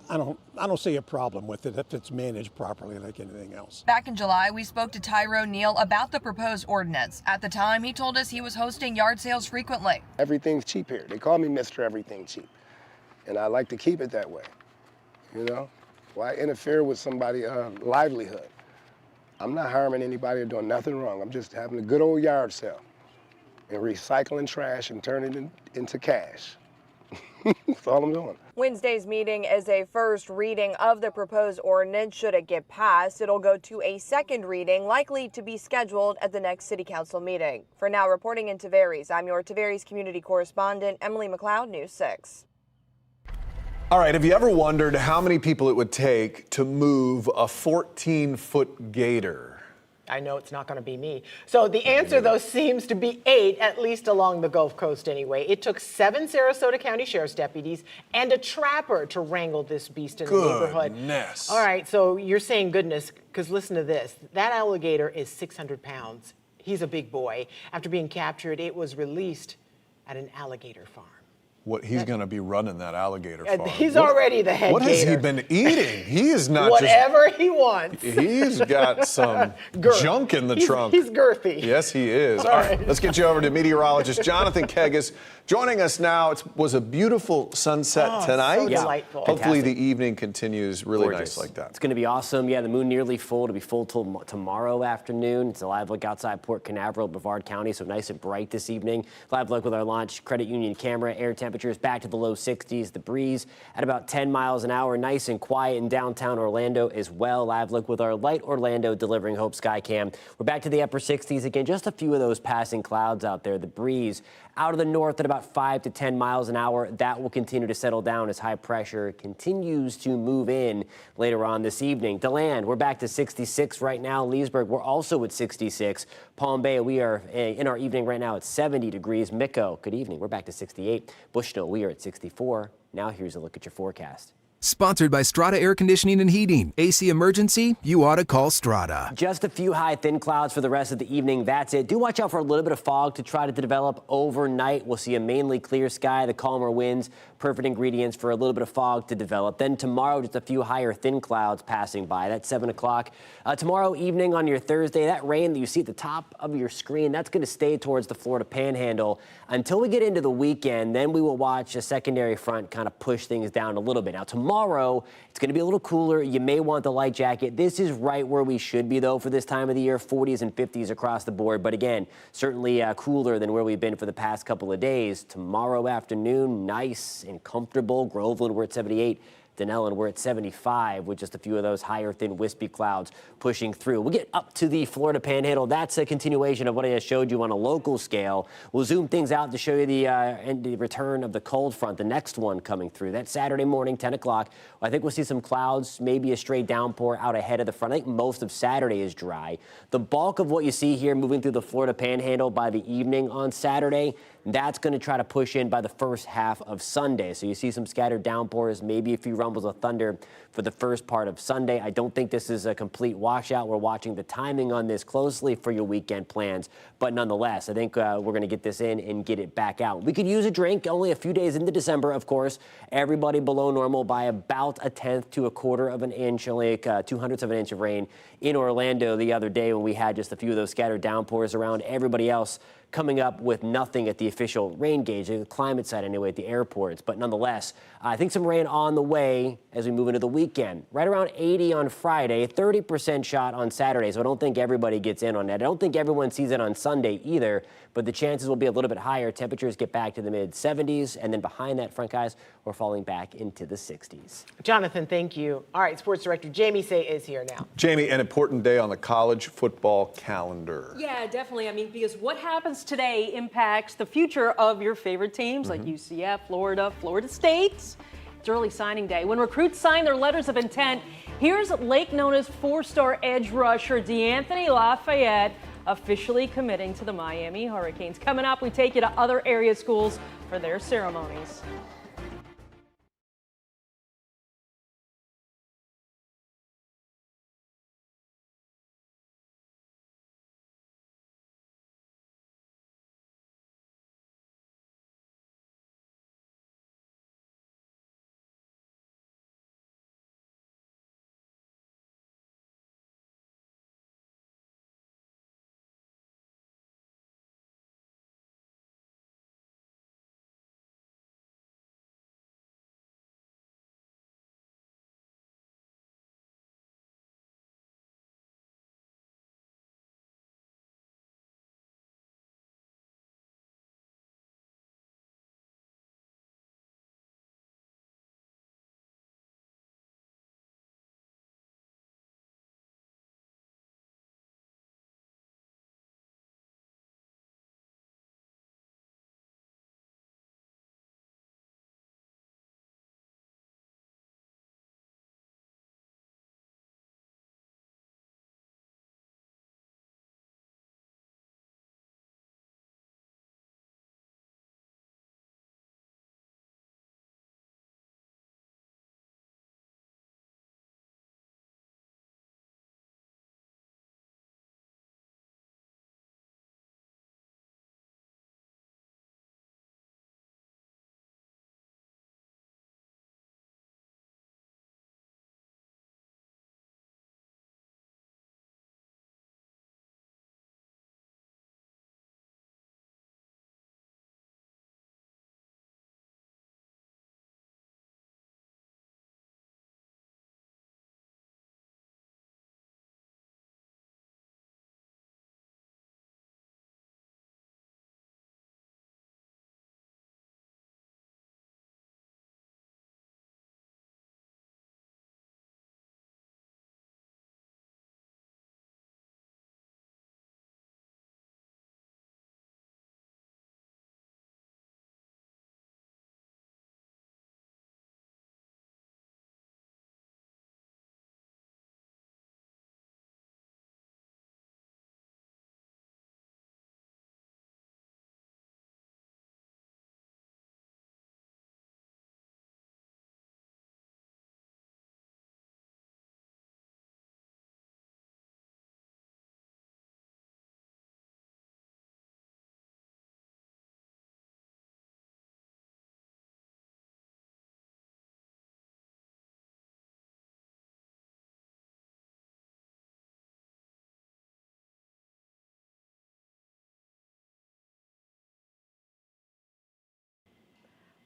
I don't see a problem with it if it's managed properly like anything else. Back in July, we spoke to Tyrone Neal about the proposed ordinance. At the time, he told us he was hosting yard sales frequently. Everything's cheap here. They call me Mr. Everything Cheap. And I like to keep it that way. You know? Why interfere with somebody's livelihood? I'm not harming anybody or doing nothing wrong. I'm just having a good old yard sale and recycling trash and turning it into cash. That's all I'm doing. Wednesday's meeting is a first reading of the proposed ordinance. Should it get passed, it'll go to a second reading, likely to be scheduled at the next city council meeting. For now, reporting in Tavares, I'm your Tavares community correspondent, Emily McLeod, News 6. All right, have you ever wondered how many people it would take to move a 14-foot gator? I know it's not going to be me. So the answer, though, seems to be 8, at least along the Gulf Coast anyway. It took 7 Sarasota County Sheriff's deputies and a trapper to wrangle this beast in the neighborhood. Goodness. All right, so you're saying goodness, because listen to this. That alligator is 600 pounds. He's a big boy. After being captured, it was released at an alligator farm. What he's going to be running that alligator farm. He's already the head What has he gator. been eating? He is not Whatever he wants. He's got some junk in the trunk. He's girthy. Yes, he is. All right, let's get you over to meteorologist Jonathan Kegas. Joining us now. It was a beautiful sunset tonight. So delightful. Hopefully Fantastic. the evening continues really Gorgeous. nice like that. It's going to be awesome. Yeah, the moon nearly full. It'll be full till tomorrow afternoon. It's a live look outside Port Canaveral, Brevard County, so nice and bright this evening. Live look with our launch credit union camera. Air temperatures back to the low 60s. The breeze at about 10 miles an hour. Nice and quiet in downtown Orlando as well. Live look with our light Orlando delivering Hope Skycam. We're back to the upper 60s again. Just a few of those passing clouds out there. The breeze out of the north at about 5 to 10 miles an hour. That will continue to settle down as high pressure continues to move in later on this evening. DeLand, we're back to 66 right now. Leesburg, we're also at 66. Palm Bay, we are in our evening right now at 70 degrees. Mico, good evening. We're back to 68. Bushnell, we are at 64. Now here's a look at your forecast. Sponsored by Strata Air Conditioning and Heating. AC emergency? You ought to call Strata. Just a few high, thin clouds for the rest of the evening. That's it. Do watch out for a little bit of fog to try to develop overnight. We'll see a mainly clear sky, the calmer winds, perfect ingredients for a little bit of fog to develop. Then tomorrow, just a few higher, thin clouds passing by. That's 7 o'clock. Tomorrow evening on your Thursday, that rain that you see at the top of your screen, that's going to stay towards the Florida Panhandle until we get into the weekend. Then we will watch a secondary front kind of push things down a little bit. Now, tomorrow, it's going to be a little cooler. You may want the light jacket. This is right where we should be, though, for this time of the year, 40s and 50s across the board. But again, certainly cooler than where we've been for the past couple of days. Tomorrow afternoon, nice and comfortable. Groveland, we're at 78. Denellen, we're at 75 with just a few of those higher, thin, wispy clouds pushing through. We'll get up to the Florida Panhandle. That's a continuation of what I just showed you on a local scale. We'll zoom things out to show you the return of the cold front, the next one coming through. That's Saturday morning, 10 o'clock. I think we'll see some clouds, maybe a stray downpour out ahead of the front. I think most of Saturday is dry. The bulk of what you see here moving through the Florida Panhandle by the evening on Saturday, that's going to try to push in by the first half of Sunday. So you see some scattered downpours, maybe a few rumbles of thunder for the first part of Sunday. I don't think this is a complete washout. We're watching the timing on this closely for your weekend plans. But nonetheless, I think we're going to get this in and get it back out. We could use a drink only a few days into December, of course. Everybody below normal by about a tenth to a quarter of an inch, only 2/100 of an inch of rain in Orlando the other day when we had just a few of those scattered downpours around. Everybody else coming up with nothing at the official rain gauge, the climate side anyway, at the airports. But nonetheless, I think some rain on the way as we move into the weekend. Right around 80 on Friday, 30% shot on Saturday, so I don't think everybody gets in on that. I don't think everyone sees it on Sunday either, but the chances will be a little bit higher. Temperatures get back to the mid-70s, and then behind that, front guys, we're falling back into the 60s. Jonathan, thank you. All right, sports director Jamie Say is here now. Jamie, an important day on the college football calendar. Yeah, definitely. I mean, because what happens today impacts the future of your favorite teams like UCF, Florida, Florida State. It's early signing day. When recruits sign their letters of intent, here's Lake Nona's four-star edge rusher DeAnthony Lafayette officially committing to the Miami Hurricanes. Coming up, we take you to other area schools for their ceremonies.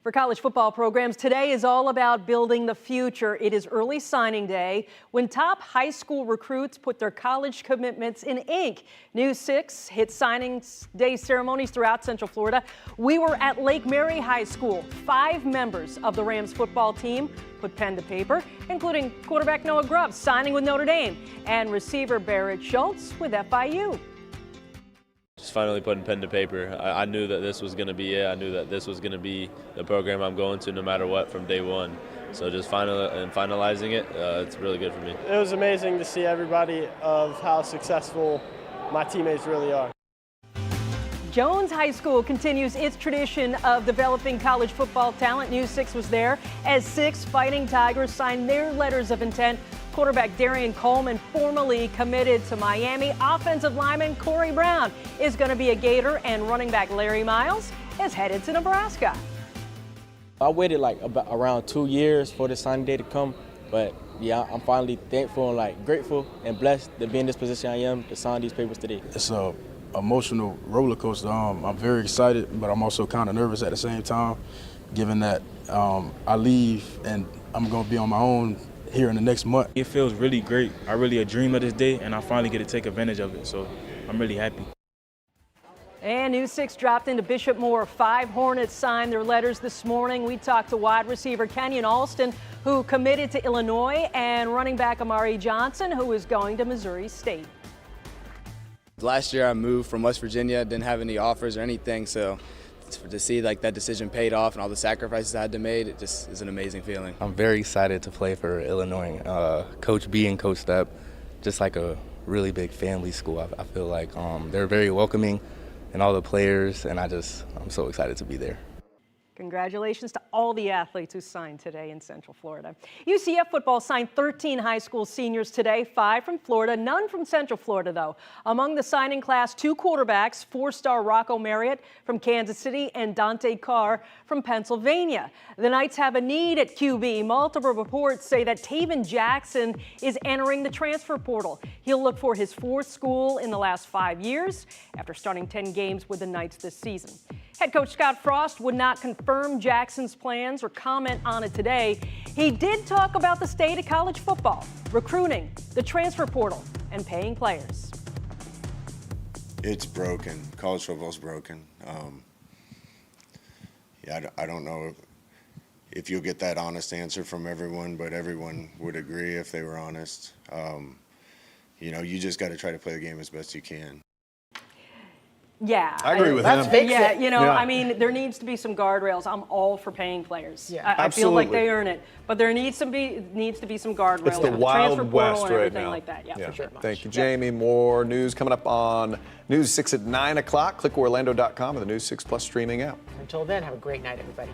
For college football programs, today is all about building the future. It is early signing day when top high school recruits put their college commitments in ink. News 6 hit signing day ceremonies throughout Central Florida. We were at Lake Mary High School. 5 members of the Rams football team put pen to paper, including quarterback Noah Grubb signing with Notre Dame and receiver Barrett Schultz with FIU. Just finally putting pen to paper. I knew that this was going to be it. I knew that this was going to be the program I'm going to no matter what from day one. So just finalizing it, it's really good for me. It was amazing to see everybody of how successful my teammates really are. Jones High School continues its tradition of developing college football talent. News 6 was there as 6 Fighting Tigers signed their letters of intent. Quarterback Darian Coleman, formerly committed to Miami. Offensive lineman Corey Brown is going to be a Gator, and running back Larry Miles is headed to Nebraska. I waited like around 2 years for the signing day to come, but yeah, I'm finally thankful and grateful and blessed to be in this position I am to sign these papers today. It's a emotional roller coaster. I'm very excited, but I'm also kind of nervous at the same time, given that I leave and I'm going to be on my own here in the next month. It feels really great. I really dream of this day, and I finally get to take advantage of it, so I'm really happy. And News 6 dropped into Bishop Moore. 5 Hornets signed their letters this morning. We talked to wide receiver Kenyon Alston, who committed to Illinois, and running back Amari Johnson, who is going to Missouri State. Last year I moved from West Virginia, didn't have any offers or anything, so to see that decision paid off and all the sacrifices I had to make, it just is an amazing feeling. I'm very excited to play for Illinois. Coach B and Coach Stepp, just like a really big family school. I feel like they're very welcoming, and all the players, and I'm so excited to be there. Congratulations to all the athletes who signed today in Central Florida. UCF football signed 13 high school seniors today, 5 from Florida, none from Central Florida, though. Among the signing class, 2 quarterbacks, 4-star Rocco Marriott from Kansas City and Dante Carr from Pennsylvania. The Knights have a need at QB. Multiple reports say that Taven Jackson is entering the transfer portal. He'll look for his 4th school in the last 5 years after starting 10 games with the Knights this season. Head coach Scott Frost would not confirm Jackson's plans or comment on it today. He did talk about the state of college football, recruiting, the transfer portal, and paying players. It's broken. College football's broken. I don't know if you'll get that honest answer from everyone, but everyone would agree if they were honest. You just got to try to play the game as best you can. Yeah, I agree with him. I mean, there needs to be some guardrails. I'm all for paying players. Yeah, I feel like they earn it, but there needs to be some guardrails. It's the Wild West right everything now. like that. Yeah, for sure. Thank you, Jamie. More news coming up on News 6 at 9 o'clock. Click Orlando.com or the News 6 Plus streaming app. Until then, have a great night, everybody.